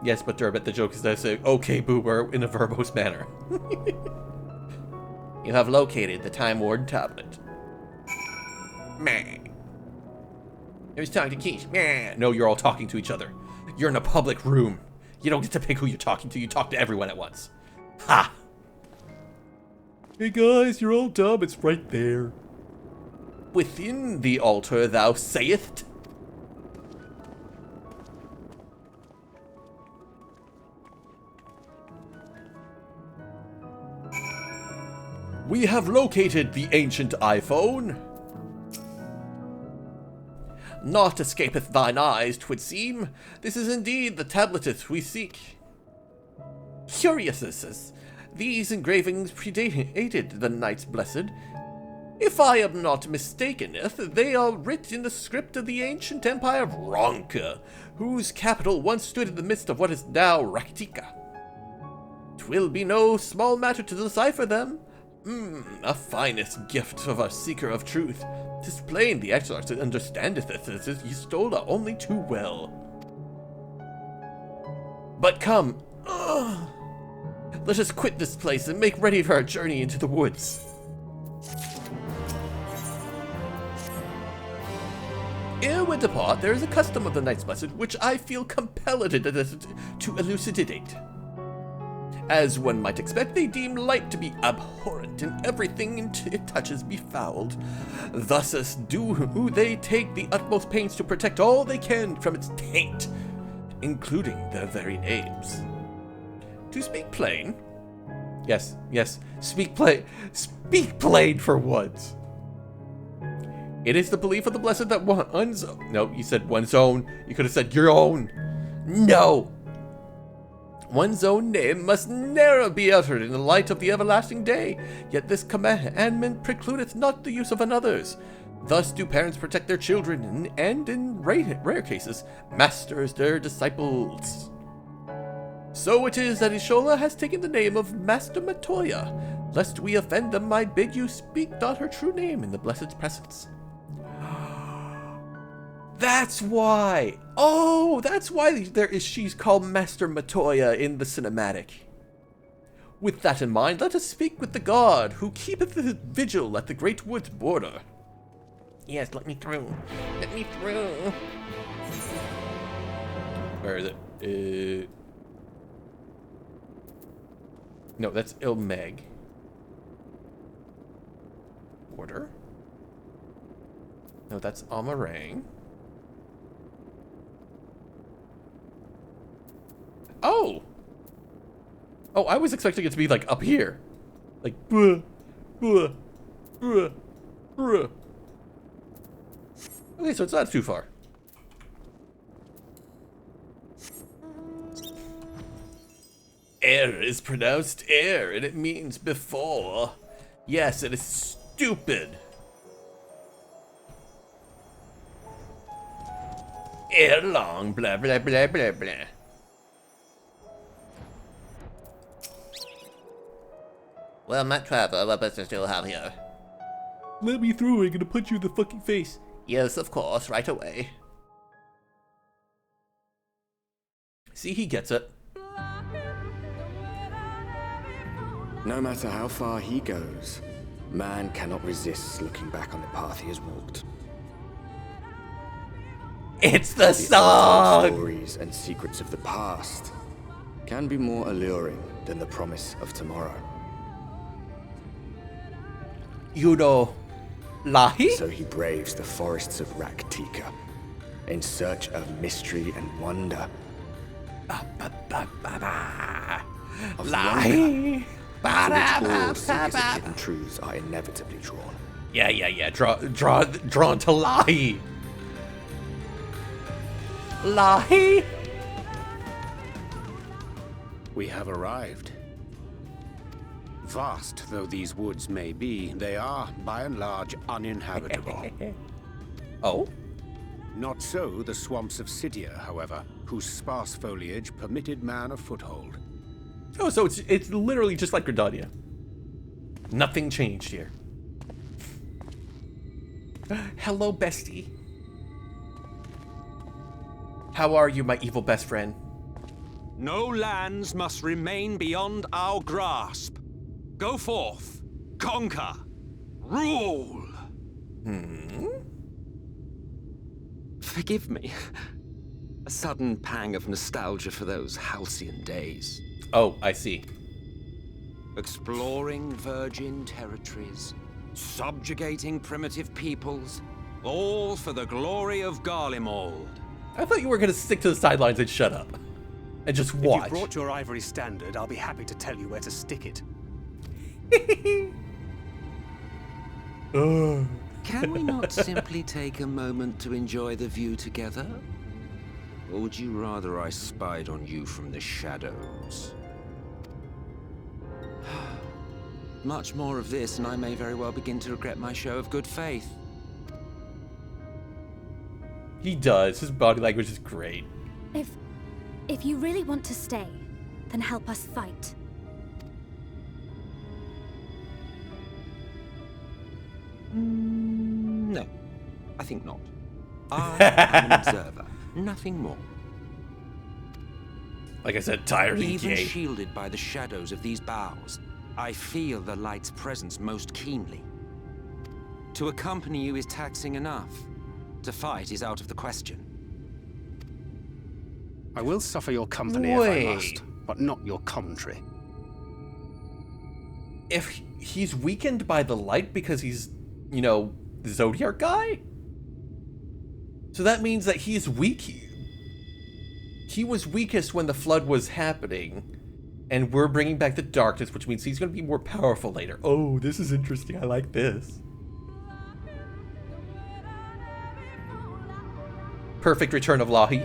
Yes, but Durbet, the joke is that I say, okay, boober, in a verbose manner. You have located the Time Warden tablet. Meh. I was talking to Keish. Meh. No, you're all talking to each other. You're in a public room. You don't get to pick who you're talking to. You talk to everyone at once. Ha! Hey guys, you're all dumb. It's right there. Within the altar thou sayest? We have located the ancient iPhone. Naught escapeth thine eyes, 'twould seem. This is indeed the tableteth we seek. Curiousness, these engravings predated the Knights Blessed. If I am not mistakeneth, they are writ in the script of the ancient empire of Ronka, whose capital once stood in the midst of what is now Raktika. 'Twill be no small matter to decipher them. A finest gift of a seeker of truth. 'Tis plain the Exarch understandeth this Yistola only too well. But come, let us quit this place and make ready for our journey into the woods. Ere we depart, there is a custom of the Knights Blessed which I feel compelled to elucidate. As one might expect, they deem light to be abhorrent, and everything it touches befouled. Thus do they take the utmost pains to protect all they can from its taint, including their very names. To speak plain, yes, speak plain for once. It is the belief of the Blessed that one's... No, you said one's own. You could have said your own. No! One's own name must ne'er be uttered in the light of the everlasting day, yet this commandment precludeth not the use of another's. Thus do parents protect their children, and in rare cases, masters their disciples. So it is that Ishola has taken the name of Master Matoya. Lest we offend them, I bid you speak not her true name in the Blessed's presence. That's why. Oh, that's why she's called Master Matoya in the cinematic. With that in mind, let us speak with the guard who keepeth the vigil at the great wood's border. Yes, let me through. Let me through. Where is it? No, that's Ilmeg. Order? No, that's Amarang. Oh! Oh, I was expecting it to be, like, up here. Like, bruh, bruh, bruh, bruh. Okay, so it's not too far. Air is pronounced air, and it means before. Yes, it is stupid. Ere long, blah, blah, blah, blah, blah. Well, Matt Trevor, what business do you have here? Let me through, I'm gonna punch you in the fucking face. Yes, of course, right away. See, he gets it. No matter how far he goes, man cannot resist looking back on the path he has walked. It's the song! Stories and secrets of the past can be more alluring than the promise of tomorrow. You know, Lahi? So he braves the forests of Raktika in search of mystery and wonder. Lahi! All seekers of hidden truths are inevitably drawn. Yeah. Drawn to Lahi. Lahi? We have arrived. Vast though these woods may be, they are, by and large, uninhabitable. Oh? Not so the swamps of Cydia, however, whose sparse foliage permitted man a foothold. Oh, so it's literally just like Gridania. Nothing changed here. Hello, bestie. How are you, my evil best friend? No lands must remain beyond our grasp. Go forth, conquer, rule. Forgive me. A sudden pang of nostalgia for those halcyon days. Oh, I see. Exploring virgin territories, subjugating primitive peoples, all for the glory of Garlemald. I thought you were gonna stick to the sidelines and shut up. And just watch. If you brought your ivory standard, I'll be happy to tell you where to stick it. Can we not simply take a moment to enjoy the view together? Or would you rather I spied on you from the shadows? Much more of this, and I may very well begin to regret my show of good faith. He does. His body language is great. If you really want to stay, then help us fight. No, I think not. I am an observer, nothing more. Like I said, tired and Even gay. shielded by the shadows of these boughs, I feel the light's presence most keenly. To accompany you is taxing enough, To fight is out of the question. I will suffer your company if I must, but not your commentary. If he's weakened by the light because he's, you know, the Zodiac guy? So that means that he's weak. He was weakest when the flood was happening, and we're bringing back the darkness, which means he's going to be more powerful later. Oh, this is interesting. I like this. Perfect return of Lahi.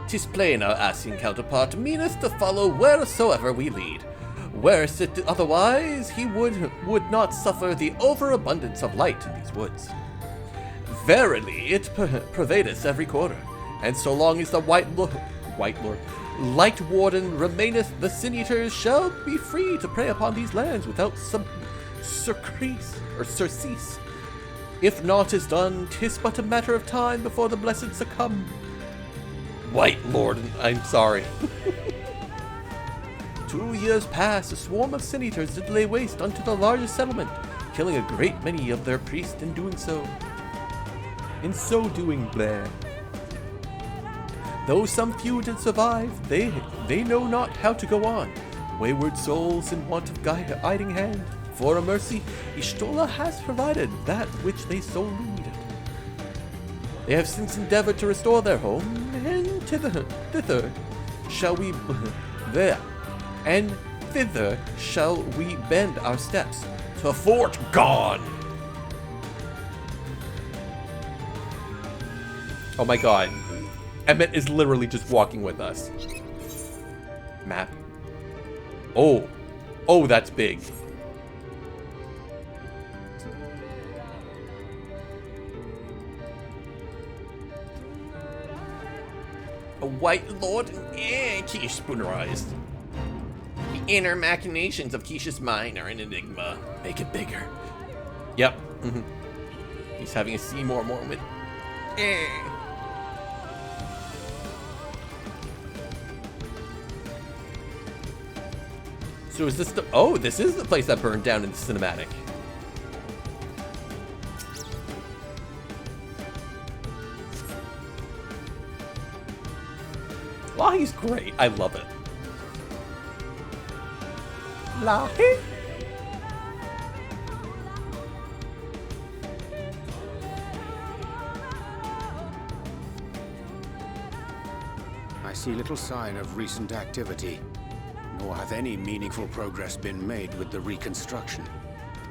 Tis plain our Asian counterpart meaneth to follow wheresoever we lead. Whereas it otherwise, he would not suffer the overabundance of light in these woods. Verily, it pervadeth every quarter, and so long as the Light Warden remaineth, the Sin-Eaters shall be free to prey upon these lands without surcease. If naught is done, 'tis but a matter of time before the blessed succumb. White Lord, I'm sorry. 2 years past, a swarm of Sin-Eaters did lay waste unto the largest settlement, killing a great many of their priests in doing so. In so doing, Blair. Though some few did survive, they know not how to go on. Wayward souls in want of guiding hand. For a mercy, Y'shtola has provided that which they so needed. They have since endeavored to restore their home, and thither shall we bend our steps to Fort Gone. Oh my god. Emmett is literally just walking with us. Map. Oh. Oh, that's big. A White Lord and Keish spoonerized. The inner machinations of Keish's mind are an enigma. Make it bigger. Yep. He's having a Seymour moment. So is this the... Oh, this is the place that burned down in the cinematic. Lahi's great. I love it. Lahi? I see little sign of recent activity, nor hath any meaningful progress been made with the reconstruction.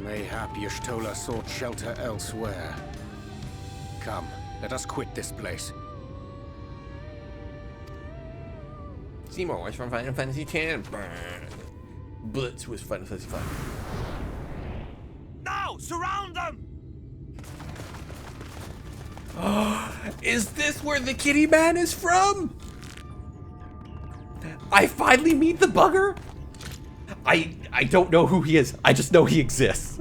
Mayhap Y'shtola sought shelter elsewhere. Come, let us quit this place. Seymour was from Final Fantasy X. Blitz was Final Fantasy V. Now, surround them! Is this where the kitty man is from? I finally meet the bugger? I don't know who he is. I just know he exists.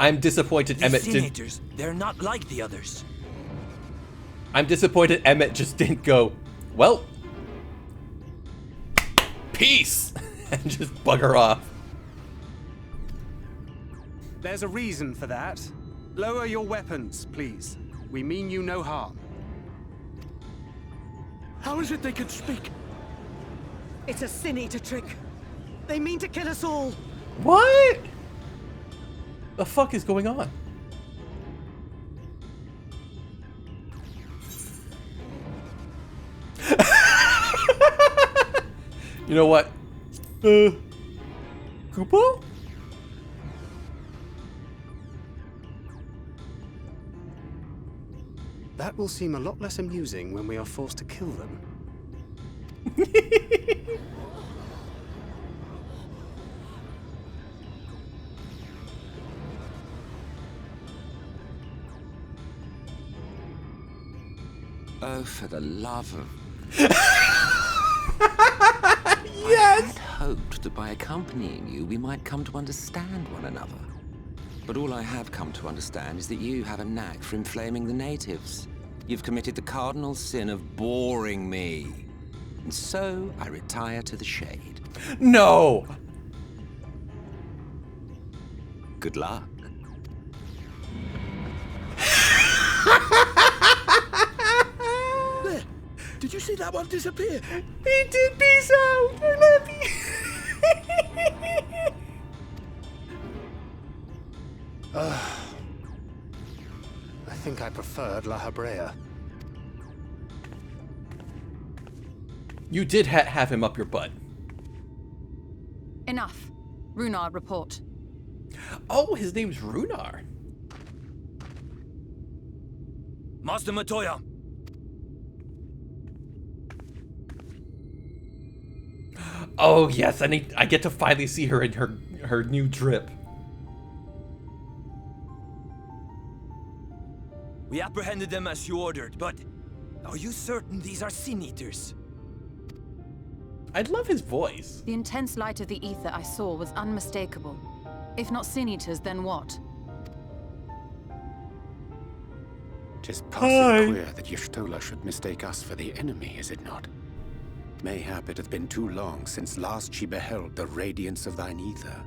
I'm disappointed Emmett didn't... They're not like the others. I'm disappointed Emmett just didn't go, well, peace, and just bugger off. There's a reason for that. Lower your weapons, please. We mean you no harm. How is it they can speak? It's a Sin-Eater trick. They mean to kill us all. What? The fuck is going on? You know what? Koopa? That will seem a lot less amusing when we are forced to kill them. Oh, for the love of... Yes! I had hoped that by accompanying you, we might come to understand one another. But all I have come to understand is that you have a knack for inflaming the natives. You've committed the cardinal sin of boring me. And so, I retire to the shade. No! Good luck. There! Did you see that one disappear? He did peace out! I love you! I think I preferred La Habrea. You did have him up your butt. Enough. Runar, report. Oh, his name's Runar. Master Matoya. Oh yes, I get to finally see her in her new drip. We apprehended them as you ordered, but are you certain these are Sin Eaters? I love his voice. The intense light of the ether I saw was unmistakable. If not Sin Eaters, then what? Tis passing queer that Y'shtola should mistake us for the enemy, is it not? Mayhap it hath been too long since last she beheld the radiance of thine ether.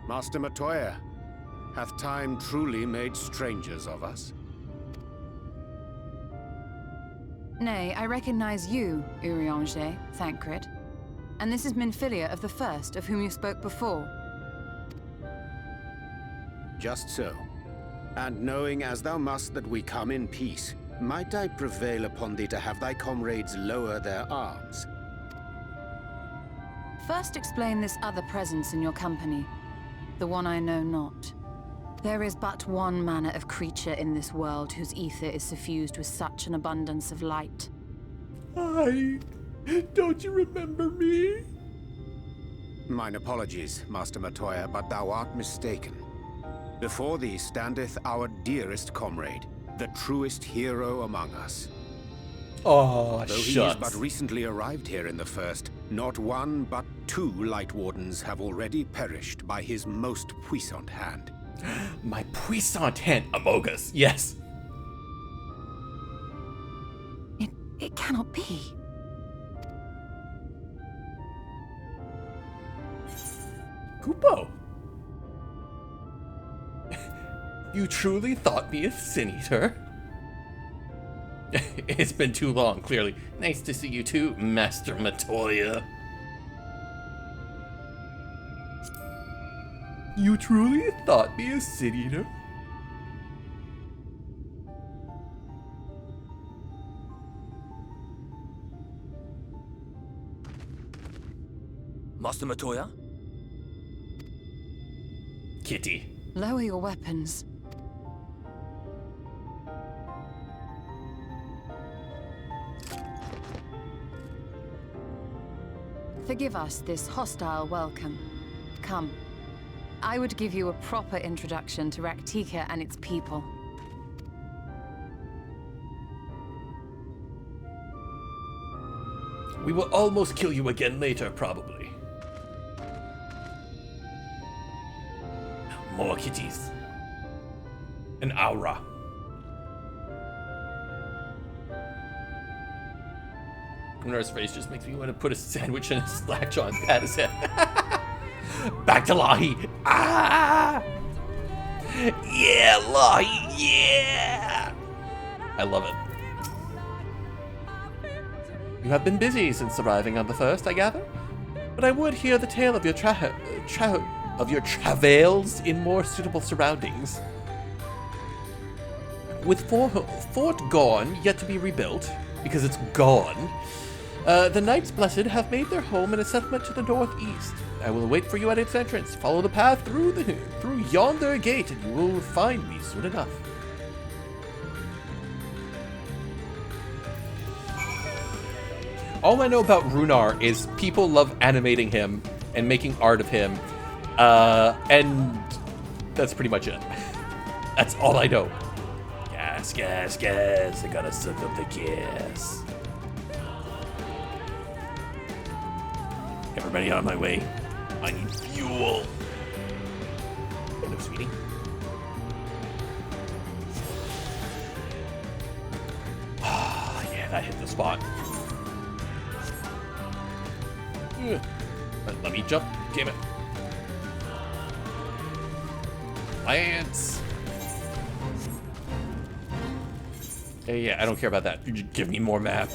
Master Matoya, hath time truly made strangers of us? Nay, I recognize you, Urianger, Thancred. And this is Minfilia of the First, of whom you spoke before. Just so. And knowing as thou must that we come in peace, might I prevail upon thee to have thy comrades lower their arms? First explain this other presence in your company, the one I know not. There is but one manner of creature in this world whose ether is suffused with such an abundance of light. Don't you remember me? Mine apologies, Master Matoya, but thou art mistaken. Before thee standeth our dearest comrade, the truest hero among us. Oh, though he is but recently arrived here in the First, not one but 2 Light Wardens have already perished by his most puissant hand. My puissant hand, Amogus, yes. It cannot be. Kupo. You truly thought me a Sin Eater? It's been too long, clearly. Nice to see you too, Master Matoya. You truly thought me a Sin Eater? Master Matoya? Kitty. Lower your weapons. Forgive us this hostile welcome. Come. I would give you a proper introduction to Raktika and its people. We will almost kill you again later, probably. More kitties. An aura. Gunnar's face just makes me want to put a sandwich and a slatch on Pat's head. Back to Lahi. Ah! Yeah, Lahi, yeah! I love it. You have been busy since arriving on the First, I gather? But I would hear the tale of your travails in more suitable surroundings. With Fort gone, yet to be rebuilt, because it's gone, the Knights Blessed have made their home in a settlement to the northeast. I will wait for you at its entrance. Follow the path through yonder gate, and you will find me soon enough. All I know about Runar is people love animating him and making art of him, and that's pretty much it. That's all I know. Gas, gas, gas. I gotta suck up the gas. Everybody on my way. I need fuel. Hello, sweetie. that hit the spot. Let me jump. Damn it. Lance. Yeah, I don't care about that. Give me more map.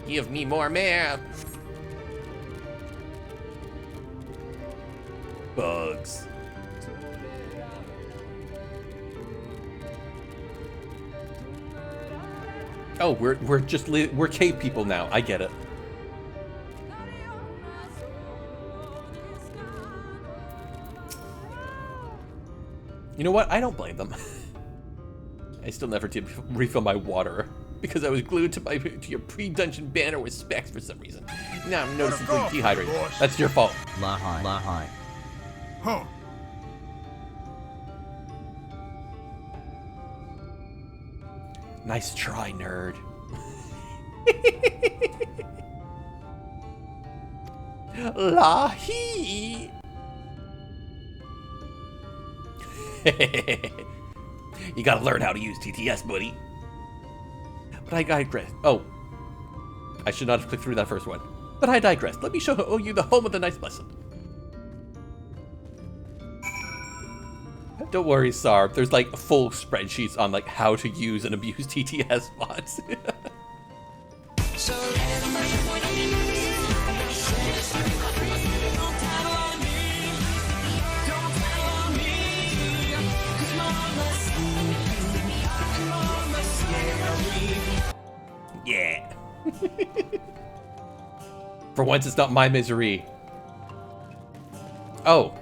Give me more map. Bugs. Oh, we're cave people now. I get it. You know what? I don't blame them. I still never did refill my water because I was glued to your pre-dungeon banner with specs for some reason. Now I'm noticeably dehydrated. That's your fault. Lahai. Huh. Nice try, nerd. Lahi. You gotta learn how to use TTS, buddy. But I digress. Oh. I should not have clicked through that first one. But I digress. Let me show you the home of the nice lesson. Don't worry, Sarb. There's like full spreadsheets on like how to use and abuse TTS bots. Yeah. For once, it's not my misery. Oh.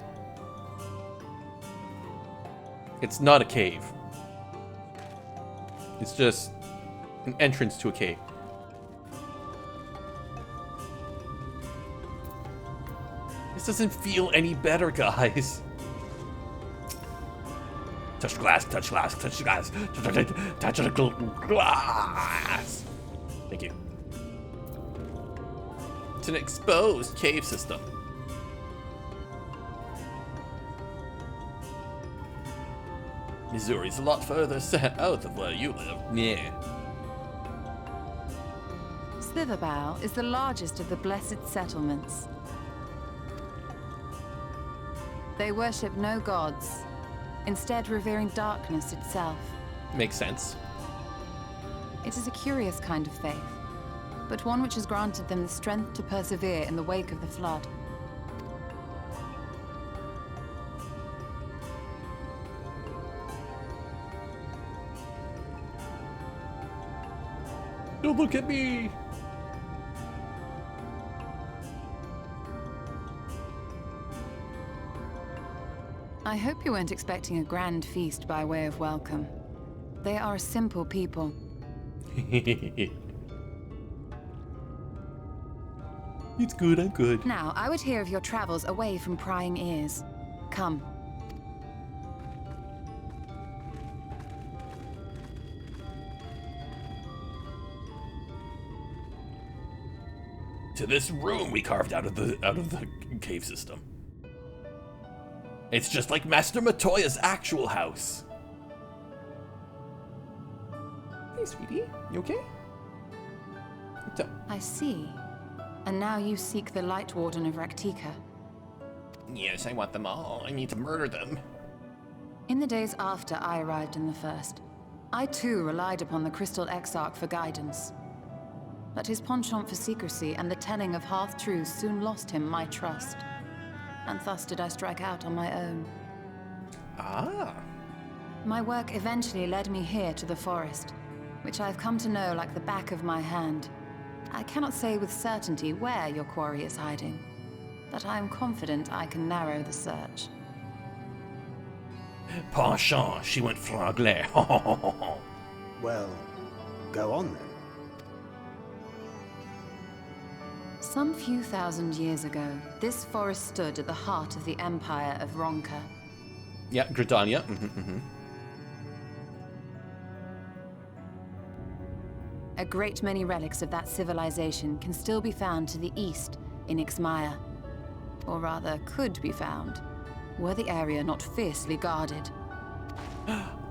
It's not a cave. It's just an entrance to a cave. This doesn't feel any better, guys. Touch glass, touch glass, touch glass, touch the glass. Thank you. It's an exposed cave system. Missouri's a lot further south of where you live. Yeah. Slitherbow is the largest of the blessed settlements. They worship no gods, instead revering darkness itself. Makes sense. It is a curious kind of faith, but one which has granted them the strength to persevere in the wake of the flood. Don't look at me! I hope you weren't expecting a grand feast by way of welcome. They are a simple people. It's good, I'm good. Now, I would hear of your travels away from prying ears. Come. To this room we carved out of the cave system. It's just like Master Matoya's actual house. Hey, sweetie. You okay? What's up? I see. And now you seek the Light Warden of Raktika. Yes, I want them all. I need to murder them. In the days after I arrived in the First, I too relied upon the Crystal Exarch for guidance. But his penchant for secrecy and the telling of half-truths soon lost him my trust. And thus did I strike out on my own. Ah. My work eventually led me here to the forest, which I've come to know like the back of my hand. I cannot say with certainty where your quarry is hiding, but I am confident I can narrow the search. Penchant, she went franglais. Well, go on then. Some few thousand years ago, this forest stood at the heart of the Empire of Ronka. Yeah, Gridania. A great many relics of that civilization can still be found to the east in Ixmaya. Or rather, could be found, were the area not fiercely guarded.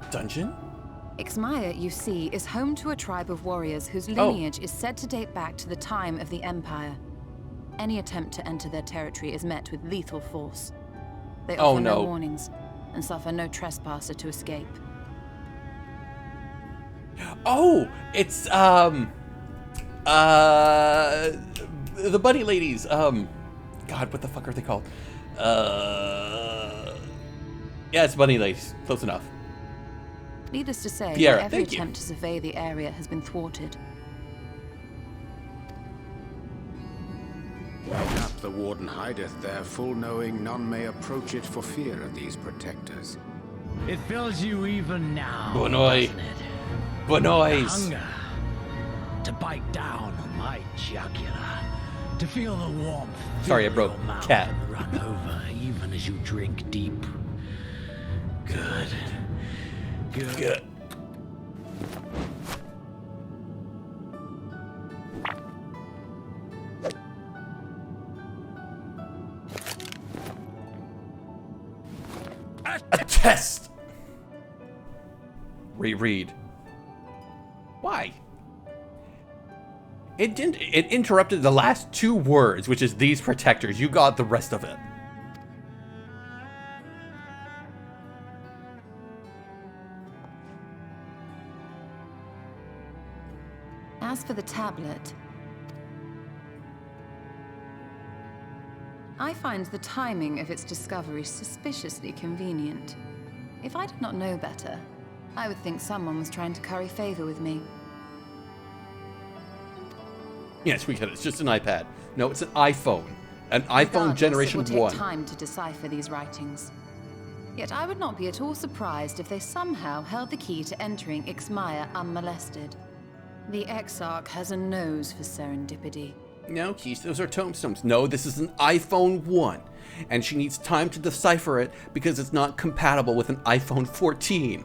Dungeon? Ixmaya, you see, is home to a tribe of warriors whose lineage is said to date back to the time of the Empire. Any attempt to enter their territory is met with lethal force. They offer no warnings and suffer no trespasser to escape. Oh, it's the bunny ladies. God, what the fuck are they called? Yeah, it's bunny ladies. Close enough. Needless to say, Pierre, every attempt to survey the area has been thwarted. Mayhap the warden hideth there, full knowing none may approach it for fear of these protectors. It fills you even now, Bonoy. doesn't it? Bonoys. The hunger to bite down on my jugular, to feel the warmth. Sorry, I broke cat. Run over even as you drink deep. Good. Good. A test. Reread. Why? It didn't. It interrupted the last two words, which is these protectors. You got the rest of it. As for the tablet, I find the timing of its discovery suspiciously convenient. If I did not know better, I would think someone was trying to curry favor with me. Yes, we get it. It's just an iPad. No, it's an iPhone. An iPhone generation 1. It will take time to decipher these writings. Yet I would not be at all surprised if they somehow held the key to entering Ixmaya unmolested. The Exarch has a nose for serendipity. No, Keish, those are tombstones. No, this is an iPhone 1. And she needs time to decipher it because it's not compatible with an iPhone 14.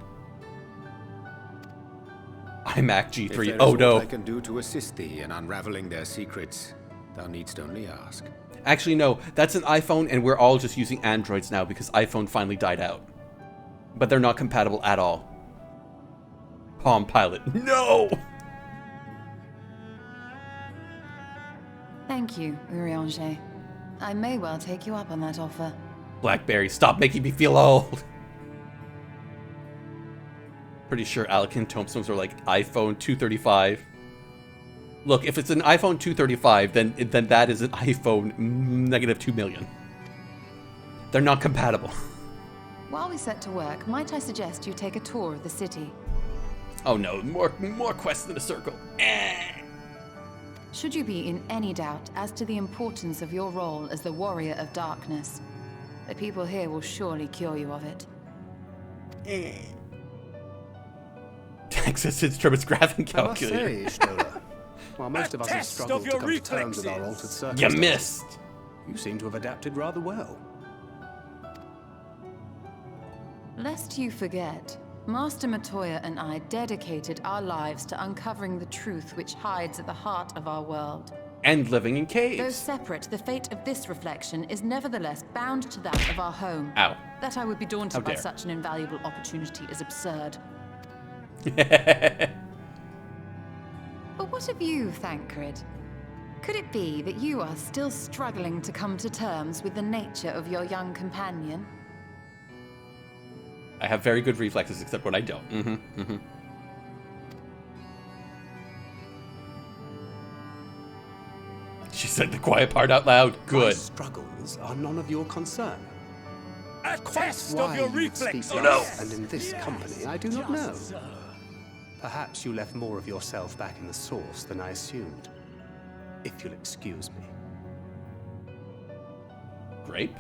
iMac G3. If there is Oh no. What I can do to assist thee in unraveling their secrets, thou needst only ask. Actually, no. That's an iPhone, and we're all just using Androids now because iPhone finally died out. But they're not compatible at all. Palm Pilot. No! Thank you, Urianger. I may well take you up on that offer. BlackBerry, stop making me feel old. Pretty sure Alekin tombstones are like iPhone 235. Look, if it's an iPhone 235, then that is an iPhone negative 2 million. They're not compatible. While we set to work, might I suggest you take a tour of the city? Oh no, more quests in a circle. Should you be in any doubt as to the importance of your role as the Warrior of Darkness, the people here will surely cure you of it. Texas instruments graphing calculator. I must say, Stola, while most of us have struggled to come to terms with our altered circumstances, you missed. You seem to have adapted rather well. Lest you forget, Master Matoya and I dedicated our lives to uncovering the truth which hides at the heart of our world. And living in caves. Though separate, the fate of this reflection is nevertheless bound to that of our home. Ow. That I would be daunted by such an invaluable opportunity is absurd. But what of you, Thancred? Could it be that you are still struggling to come to terms with the nature of your young companion? I have very good reflexes, except when I don't. She said the quiet part out loud. Good. My struggles are none of your concern. A test of your reflexes. Oh no! And in this company, I do not know. Perhaps you left more of yourself back in the source than I assumed. If you'll excuse me. Grape?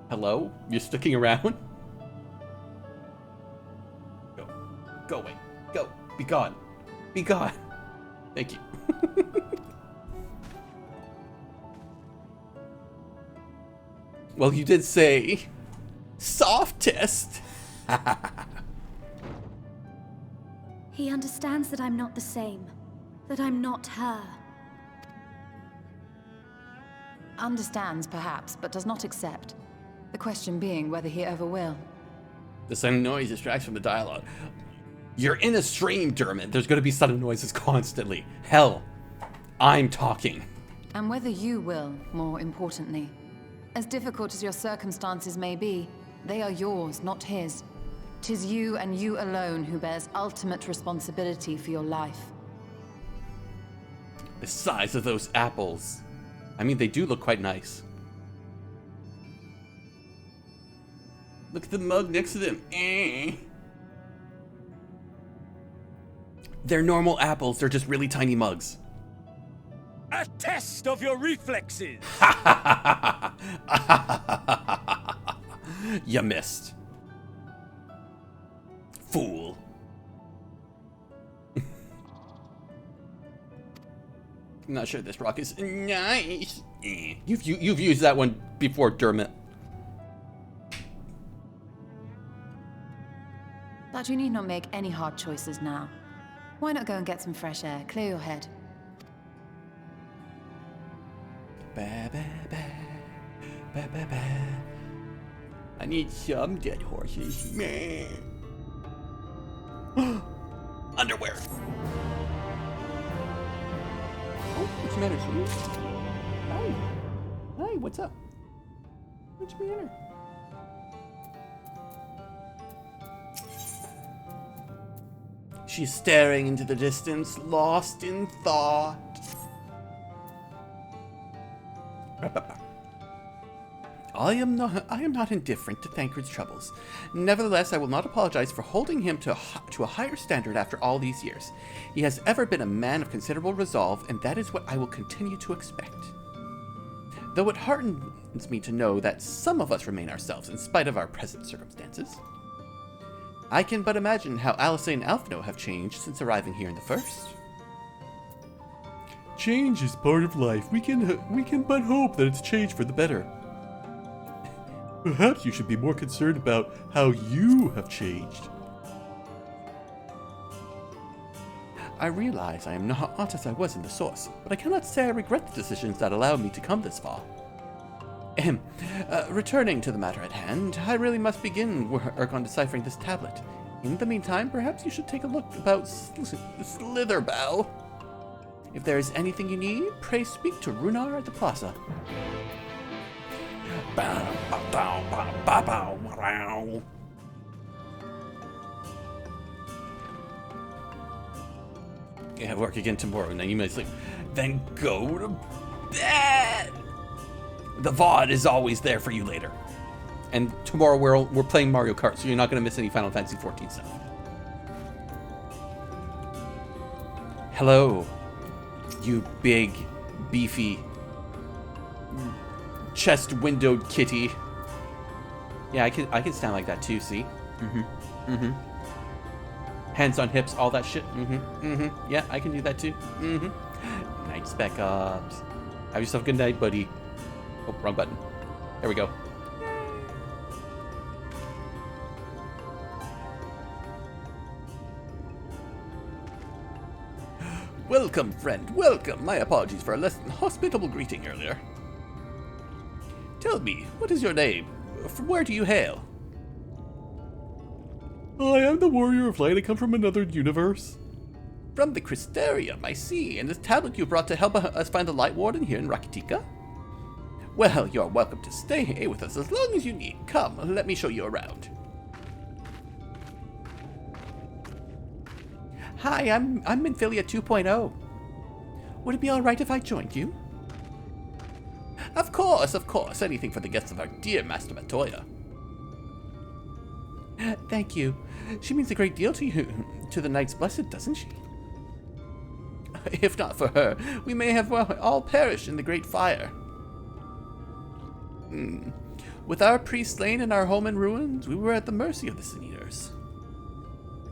Hello? You're sticking around? Go. Go away. Go. Be gone. Be gone. Thank you. Well, you did say soft test. He understands that I'm not the same. That I'm not her. Understands, perhaps, but does not accept. The question being whether he ever will. The sudden noise distracts from the dialogue. You're in a stream, Dermot. There's going to be sudden noises constantly. Hell, I'm talking. And whether you will, more importantly. As difficult as your circumstances may be, they are yours, not his. 'Tis you and you alone who bears ultimate responsibility for your life. The size of those apples. I mean, they do look quite nice. Look at the mug next to them. They're normal apples. They're just really tiny mugs. A test of your reflexes. You missed. Fool. I'm not sure this rock is nice. You've used that one before, Dermot. But you need not make any hard choices now. Why not go and get some fresh air, clear your head? Ba, ba, ba, ba, ba, ba. I need some dead horses. Meh. Underwear. Oh, what's the matter, sweetie? Hi. Hi, what's up? What's the matter? She's staring into the distance, lost in thought. I am not indifferent to Thancred's troubles. Nevertheless, I will not apologize for holding him to a higher standard after all these years. He has ever been a man of considerable resolve, and that is what I will continue to expect. Though it heartens me to know that some of us remain ourselves in spite of our present circumstances. I can but imagine how Alice and Alphino have changed since arriving here in the first. Change is part of life. We can but hope that it's changed for the better. Perhaps you should be more concerned about how you have changed. I realize I am not as I was in the source, but I cannot say I regret the decisions that allowed me to come this far. Returning to the matter at hand, I really must begin work on deciphering this tablet. In the meantime, perhaps you should take a look about Slitherbow. If there is anything you need, pray speak to Runar at the plaza. Yeah, work again tomorrow. Now you may sleep. Then go to bed. The VOD is always there for you later. And tomorrow we're playing Mario Kart, so you're not going to miss any Final Fantasy XIV stuff. Hello, you big, beefy, chest-windowed kitty. Yeah, I can stand like that too. See? Hands on hips, all that shit. Yeah, I can do that too. Night Spec Ops. Have yourself a good night, buddy. Oh, wrong button. There we go. Welcome, friend. Welcome. My apologies for a less than hospitable greeting earlier. Tell me, what is your name? From where do you hail? I am the Warrior of Light. I come from another universe. From the Crystarium, I see. And this tablet you brought to help us find the Light Warden here in Rakitika? Well, you're welcome to stay with us as long as you need. Come, let me show you around. Hi, I'm Minfilia 2.0. Would it be alright if I joined you? Of course, anything for the guests of our dear Master Matoya. Thank you. She means a great deal to you, to the Knights Blessed, doesn't she? If not for her, we may have all perished in the Great Fire. With our priest slain and our home in ruins, we were at the mercy of the Sin Eaters.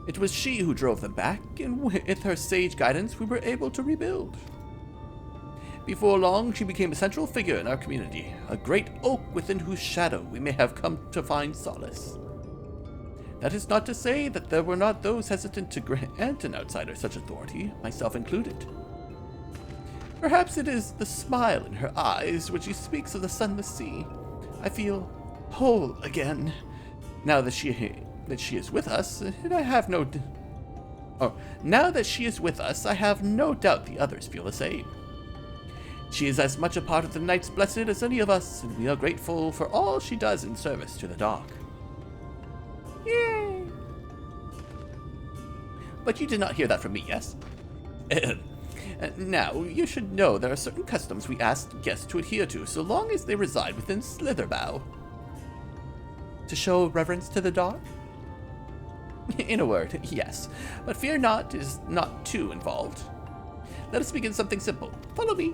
It was she who drove them back, and with her sage guidance, we were able to rebuild. Before long, she became a central figure in our community, a great oak within whose shadow we may have come to find solace. That is not to say that there were not those hesitant to grant an outsider such authority, myself included. Perhaps it is the smile in her eyes when she speaks of the sunless sea. I feel whole again, now that she is with us, and I have no Oh, now that she is with us, I have no doubt the others feel the same. She is as much a part of the Knights Blessed as any of us, and we are grateful for all she does in service to the Dark. Yay! But you did not hear that from me, yes? Now, you should know there are certain customs we ask guests to adhere to so long as they reside within Slitherbow. To show reverence to the Dark? In a word, yes. But fear not is not too involved. Let us begin something simple. Follow me.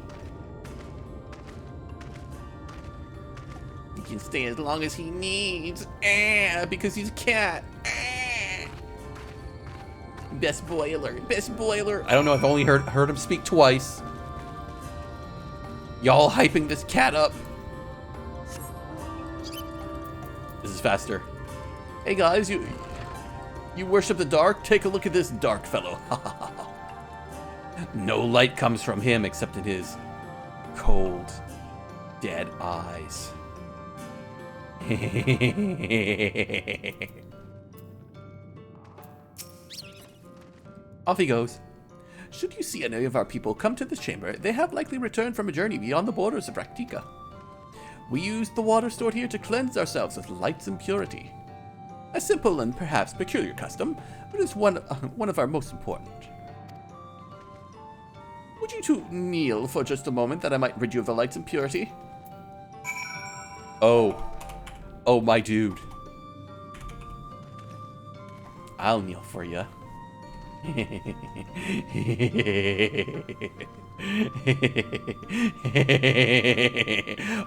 He can stay as long as he needs. Because he's a cat. Best boiler. Best boiler. I don't know, I've only heard him speak twice. Y'all hyping this cat up. This is faster. Hey guys, you worship the dark? Take a look at this dark fellow. No light comes from him except in his cold, dead eyes. Off he goes. Should you see any of our people come to this chamber, they have likely returned from a journey beyond the borders of Raktika. We use the water stored here to cleanse ourselves with light's impurity. A simple and perhaps peculiar custom, but is one of our most important. Would you two kneel for just a moment that I might rid you of the light's impurity? Oh, my dude. I'll kneel for you.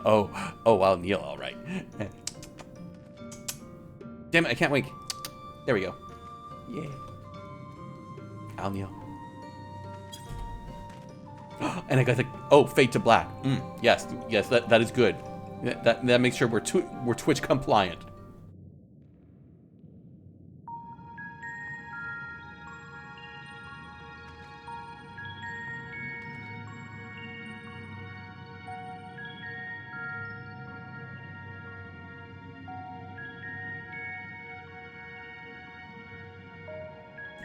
I'll kneel, all right. Damn it, I can't wink. There we go. Yeah. I'll kneel. And I got the fade to black. Yes, that is good. That makes sure we're Twitch compliant.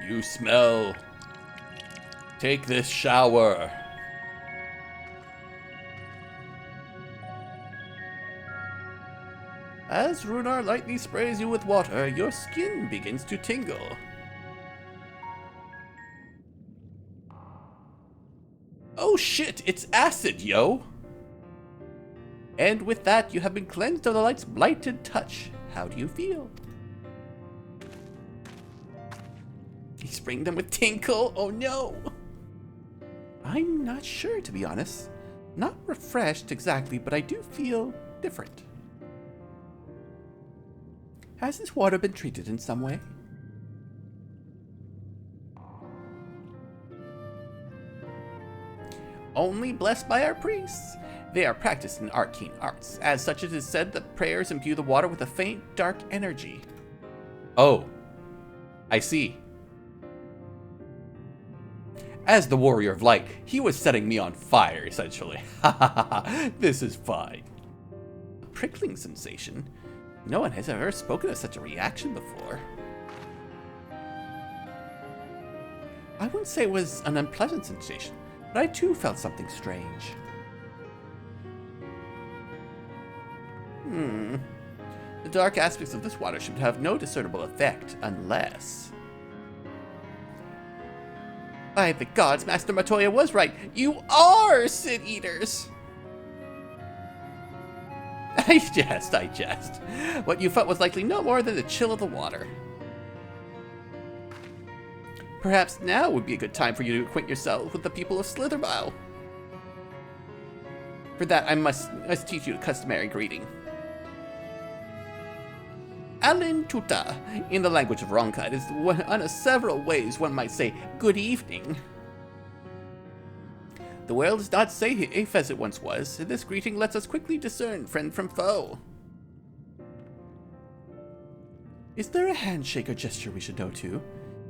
You smell. Take this shower. As Runar lightly sprays you with water, your skin begins to tingle. Oh shit, it's acid, yo! And with that, you have been cleansed of the light's blighted touch. How do you feel? He's spraying them with tinkle? Oh no! I'm not sure, to be honest. Not refreshed exactly, but I do feel different. Has this water been treated in some way? Only blessed by our priests. They are practiced in arcane arts. As such, it is said that prayers imbue the water with a faint, dark energy. Oh, I see. As the warrior of light, he was setting me on fire, essentially. Ha ha ha, this is fine. A prickling sensation? No one has ever spoken of such a reaction before. I wouldn't say it was an unpleasant sensation, but I too felt something strange. The dark aspects of this water should have no discernible effect, unless... By the gods, Master Matoya was right. You are Sid Eaters! I jest. What you felt was likely no more than the chill of the water. Perhaps now would be a good time for you to acquaint yourself with the people of Slitherbow. For that, I must teach you a customary greeting. Alin Tuta, in the language of Ronkai, is one of several ways one might say good evening. The world does not say if as it once was. This greeting lets us quickly discern friend from foe. Is there a handshake or gesture we should know too?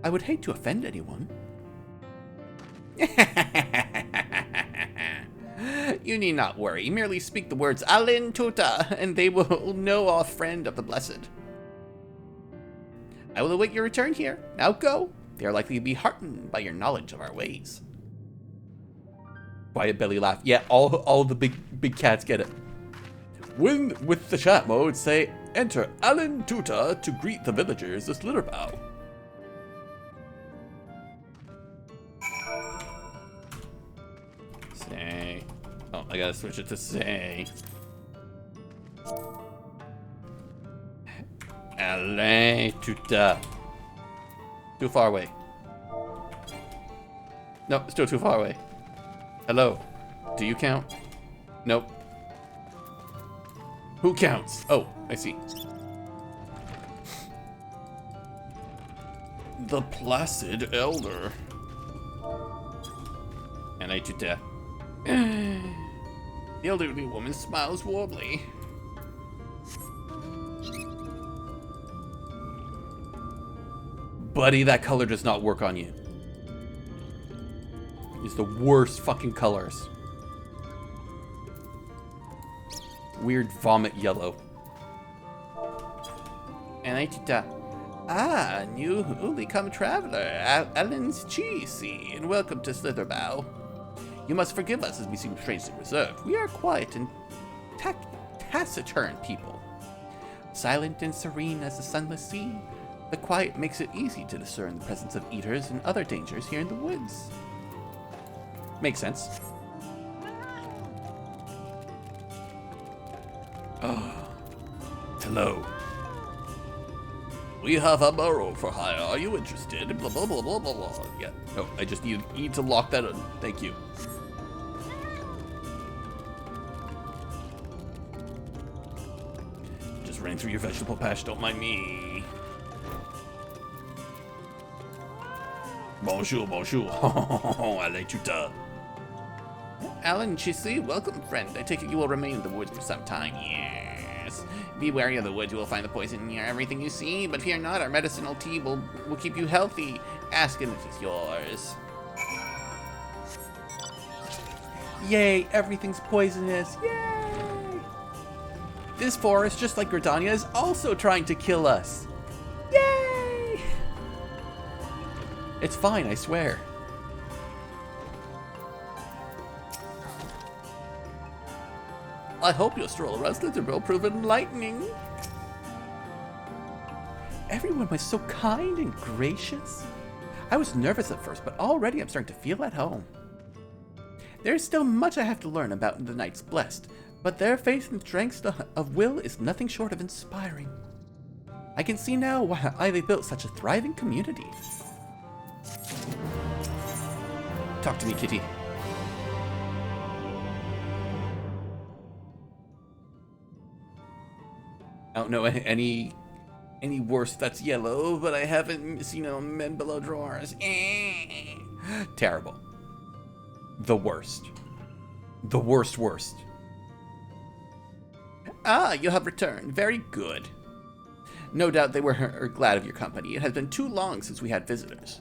I would hate to offend anyone. You need not worry. Merely speak the words Alin Tuta, and they will know our friend of the blessed. I will await your return here. Now go. They are likely to be heartened by your knowledge of our ways. Quiet belly laugh. Yeah, all the big cats get it. With the chat mode, say, enter Alan Tuta to greet the villagers of Slitherbow. Say. Oh, I gotta switch it to say. Alan Tuta. Too far away. No, still too far away. Hello. Do you count? Nope. Who counts? Oh, I see. The Placid Elder. And I do that. The elderly woman smiles warmly. Buddy, that color does not work on you. It's the worst fucking colors. Weird vomit yellow. And I did that. Ah, newly come traveler, Alan's Cheesy, and welcome to Slitherbow. You must forgive us as we seem strangely reserved. We are quiet and taciturn people. Silent and serene as the sunless sea, the quiet makes it easy to discern the presence of eaters and other dangers here in the woods. Makes sense. Oh, hello. We have a burrow for hire. Are you interested? Blah, blah, blah, blah, blah, blah. Yeah. No, I just need to lock that in. Thank you. Just ran through your vegetable patch. Don't mind me. Bonjour, bonjour. I like you to. Alan Chissy, welcome, friend. I take it you will remain in the woods for some time. Yes. Be wary of the woods. You will find the poison near everything you see. But fear not, our medicinal tea will keep you healthy. Ask and it is yours. Yay, everything's poisonous. Yay! This forest, just like Gridania, is also trying to kill us. Yay! It's fine, I swear. I hope your stroll around Slitherbow prove enlightening. Everyone was so kind and gracious. I was nervous at first, but already I'm starting to feel at home. There's still much I have to learn about the Knights Blessed, but their faith and strength of will is nothing short of inspiring. I can see now why they built such a thriving community. Talk to me, kitty. I don't know any worse that's yellow, but I haven't seen men below drawers. Terrible. The worst. The worst. Ah, you have returned. Very good. No doubt they were glad of your company. It has been too long since we had visitors.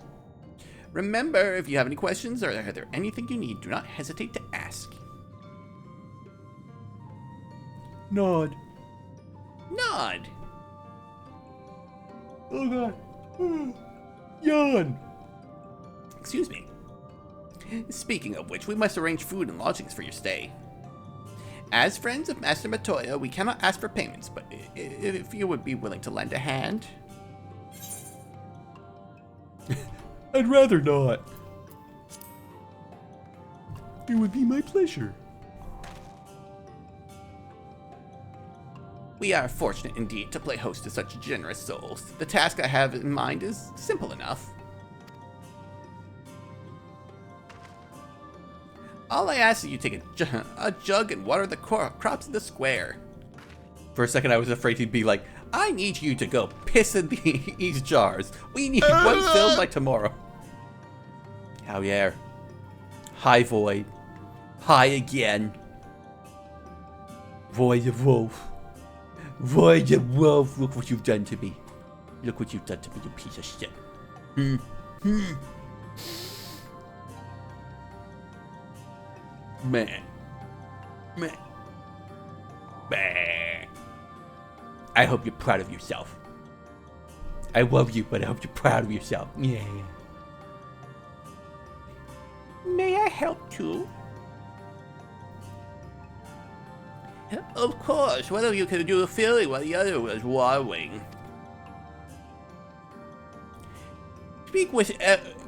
Remember, if you have any questions or are there anything you need, do not hesitate to ask. Nod. Nod. Oh god. Yawn. Excuse me. Speaking of which, we must arrange food and lodgings for your stay. As friends of Master Matoya, we cannot ask for payments, but if you would be willing to lend a hand. I'd rather not. It would be my pleasure. We are fortunate indeed to play host to such generous souls. The task I have in mind is simple enough. All I ask is you take a jug and water the crops in the square. For a second I was afraid he'd be like, I need you to go piss in these jars. We need one filled by tomorrow. Oh yeah. Hi Void. Hi again. Void of Wolf. Void of Wolf, look what you've done to me. Look what you've done to me, you piece of shit. Man. I hope you're proud of yourself. I love you, but I hope you're proud of yourself. Yeah. help too? Of course, one of you could do the filling while the other was watering. Speak with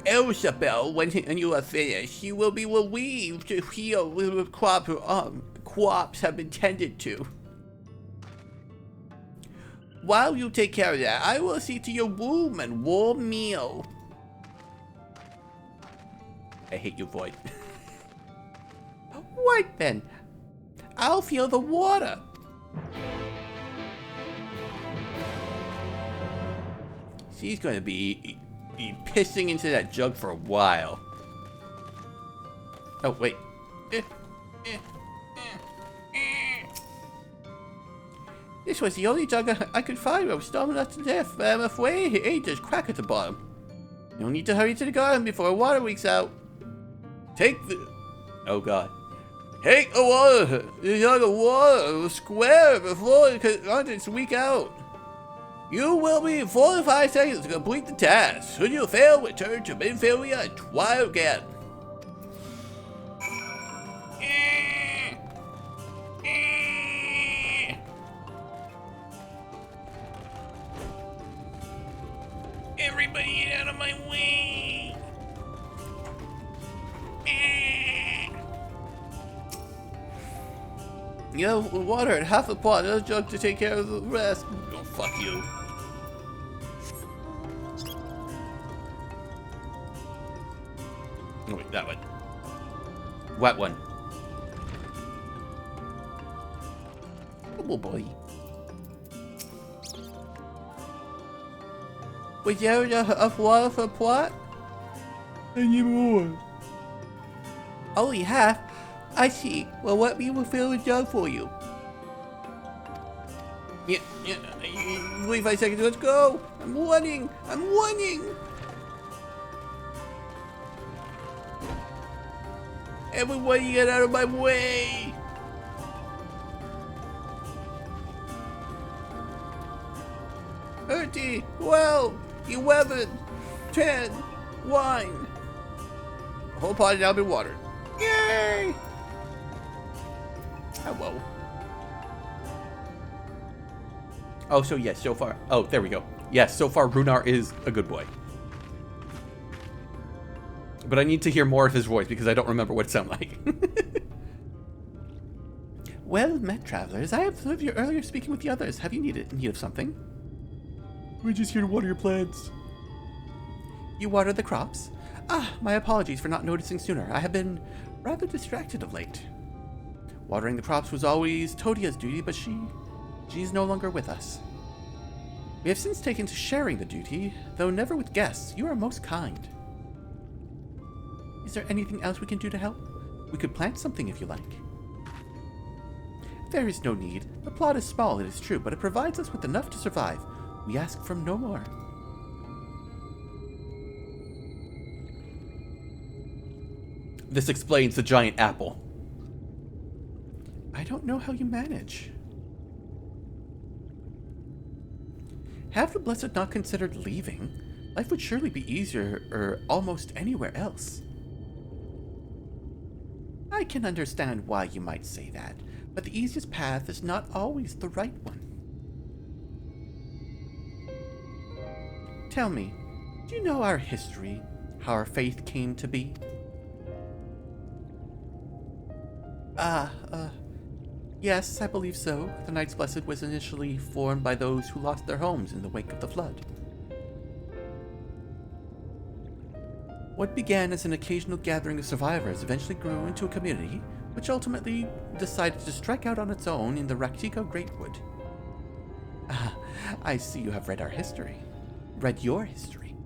Elzabel when you are finished. You will be relieved to hear the crops have been tended to. While you take care of that, I will see to your room and warm meal. I hate your voice. Right then, I'll feel the water. She's gonna be pissing into that jug for a while. Oh, wait. This was the only jug I could find. I was starving us to death. I'm afraid there's a crack at the bottom. You'll need to hurry to the garden before water leaks out. Take the... Oh, God. Take the water. The jug of water square before it leak out. You will be 4 to 5 seconds to complete the task. Should you fail, return to Minfilia and try again. Everybody get out of my way. You know, water at half a pot, another jug to take care of the rest. Oh, fuck you. Oh, wait, that one. What one? Oh, boy. Was there enough water for a pot? I need more. Only half? I see. Well, let me refill the jug for you. Yeah. 25 seconds, let's go! I'm running! Everybody get out of my way! Thirty, 12, 11, 10, 9. The whole pot has now been watered. Yay! Hello. Oh, so yes, so far. Oh, there we go. Yes, so far Runar is a good boy. But I need to hear more of his voice because I don't remember what it sounds like. Well met, travelers. I have observed you earlier speaking with the others. Have you in need of something? We're just here to water your plants. You water the crops? Ah, my apologies for not noticing sooner. I have been rather distracted of late. Watering the crops was always Todia's duty, but she's no longer with us. We have since taken to sharing the duty, though never with guests. You are most kind. Is there anything else we can do to help? We could plant something if you like. There is no need. The plot is small, it is true, but it provides us with enough to survive. We ask for no more. This explains the giant apple. I don't know how you manage. Have the Blessed not considered leaving? Life would surely be easier almost anywhere else. I can understand why you might say that, but the easiest path is not always the right one. Tell me, do you know our history, how our faith came to be? Yes, I believe so. The Knights Blessed was initially formed by those who lost their homes in the wake of the flood. What began as an occasional gathering of survivors eventually grew into a community, which ultimately decided to strike out on its own in the Raktika Greatwood. I see you have read our history. Read your history.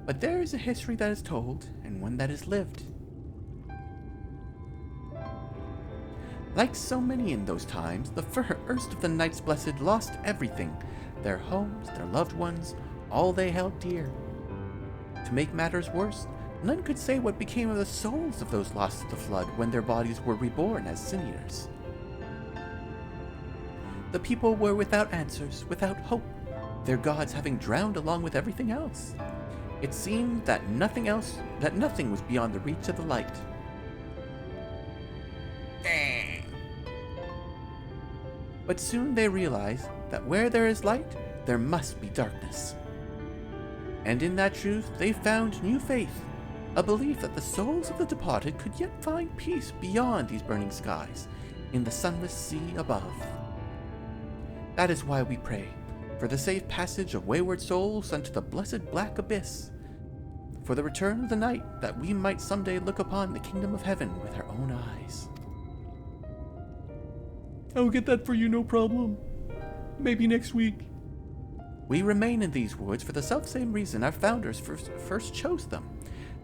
But there is a history that is told, and one that is lived. Like so many in those times, the first of the Knights Blessed lost everything. Their homes, their loved ones, all they held dear. To make matters worse, none could say what became of the souls of those lost to the flood when their bodies were reborn as sin eaters. The people were without answers, without hope, their gods having drowned along with everything else. It seemed that nothing was beyond the reach of the light. But soon they realized that where there is light, there must be darkness. And in that truth, they found new faith, a belief that the souls of the departed could yet find peace beyond these burning skies, in the sunless sea above. That is why we pray for the safe passage of wayward souls unto the blessed black abyss, for the return of the night, that we might someday look upon the kingdom of heaven with our own eyes. I'll get that for you, no problem. Maybe next week. We remain in these woods for the selfsame reason our founders first chose them,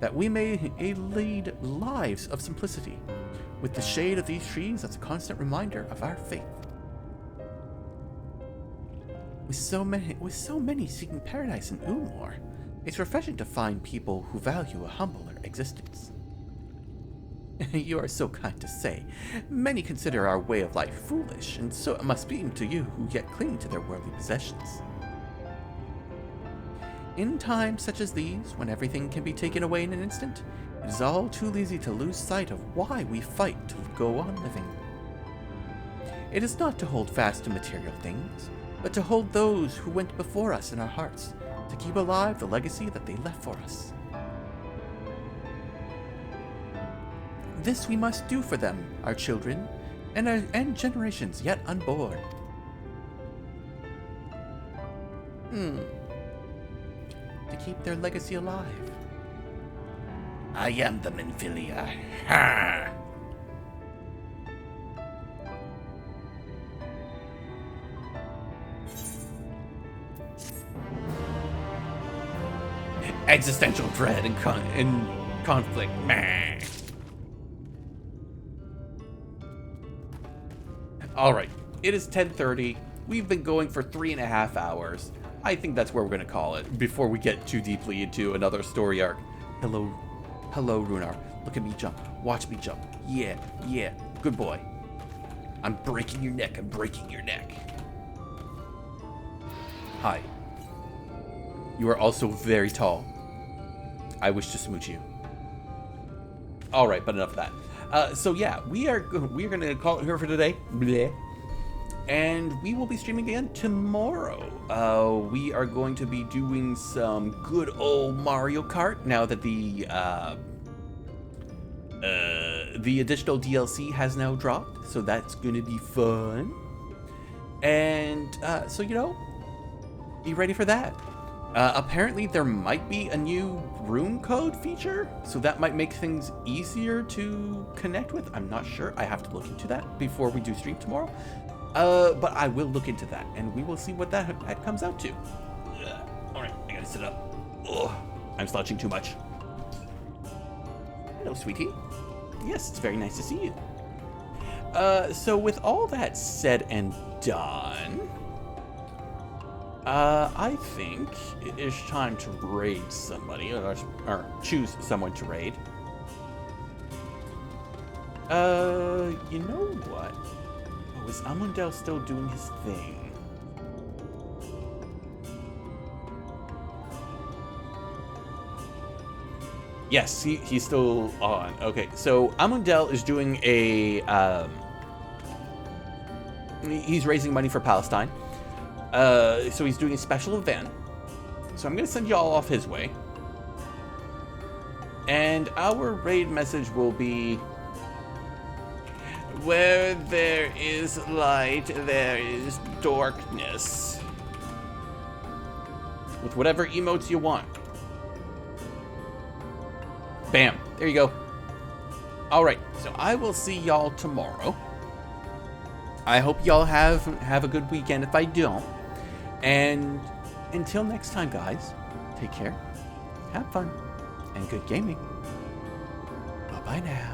that we may lead lives of simplicity, with the shade of these trees as a constant reminder of our faith. With so many seeking paradise in Umor, it's refreshing to find people who value a humbler existence. You are so kind to say. Many consider our way of life foolish, and so it must seem to you who yet cling to their worldly possessions. In times such as these, when everything can be taken away in an instant, it is all too easy to lose sight of why we fight to go on living. It is not to hold fast to material things, but to hold those who went before us in our hearts, to keep alive the legacy that they left for us. This we must do for them, our children, and generations yet unborn. To keep their legacy alive. I am the Menphilia. Ha! Existential dread and conflict. Meh. Alright, it is 10:30. We've been going for 3.5 hours. I think that's where we're going to call it before we get too deeply into another story arc. Hello, Runar. Look at me jump. Watch me jump. Yeah. Good boy. I'm breaking your neck. Hi. You are also very tall. I wish to smooch you. All right, but enough of that. So yeah, we are going to call it here for today. Bleh. And we will be streaming again tomorrow. We are going to be doing some good old Mario Kart now that the additional DLC has now dropped. So that's going to be fun. And so, you know, be ready for that. Apparently there might be a new room code feature, so that might make things easier to connect with. I'm not sure. I have to look into that before we do stream tomorrow. But I will look into that, and we will see what that comes out to. All right, I gotta sit up. Ugh, I'm slouching too much. Hello, sweetie. Yes, it's very nice to see you. So with all that said and done, I think it is time to raid somebody, or choose someone to raid. You know what? Oh, is Amundel still doing his thing? Yes, he's still on. Okay, so Amundel is doing a, he's raising money for Palestine. So he's doing a special event. So I'm going to send you all off his way. And our raid message will be, where there is light, there is darkness. With whatever emotes you want. Bam. There you go. Alright, so I will see y'all tomorrow. I hope y'all have a good weekend if I don't. And until next time, guys, take care, have fun, and good gaming. Bye-bye now.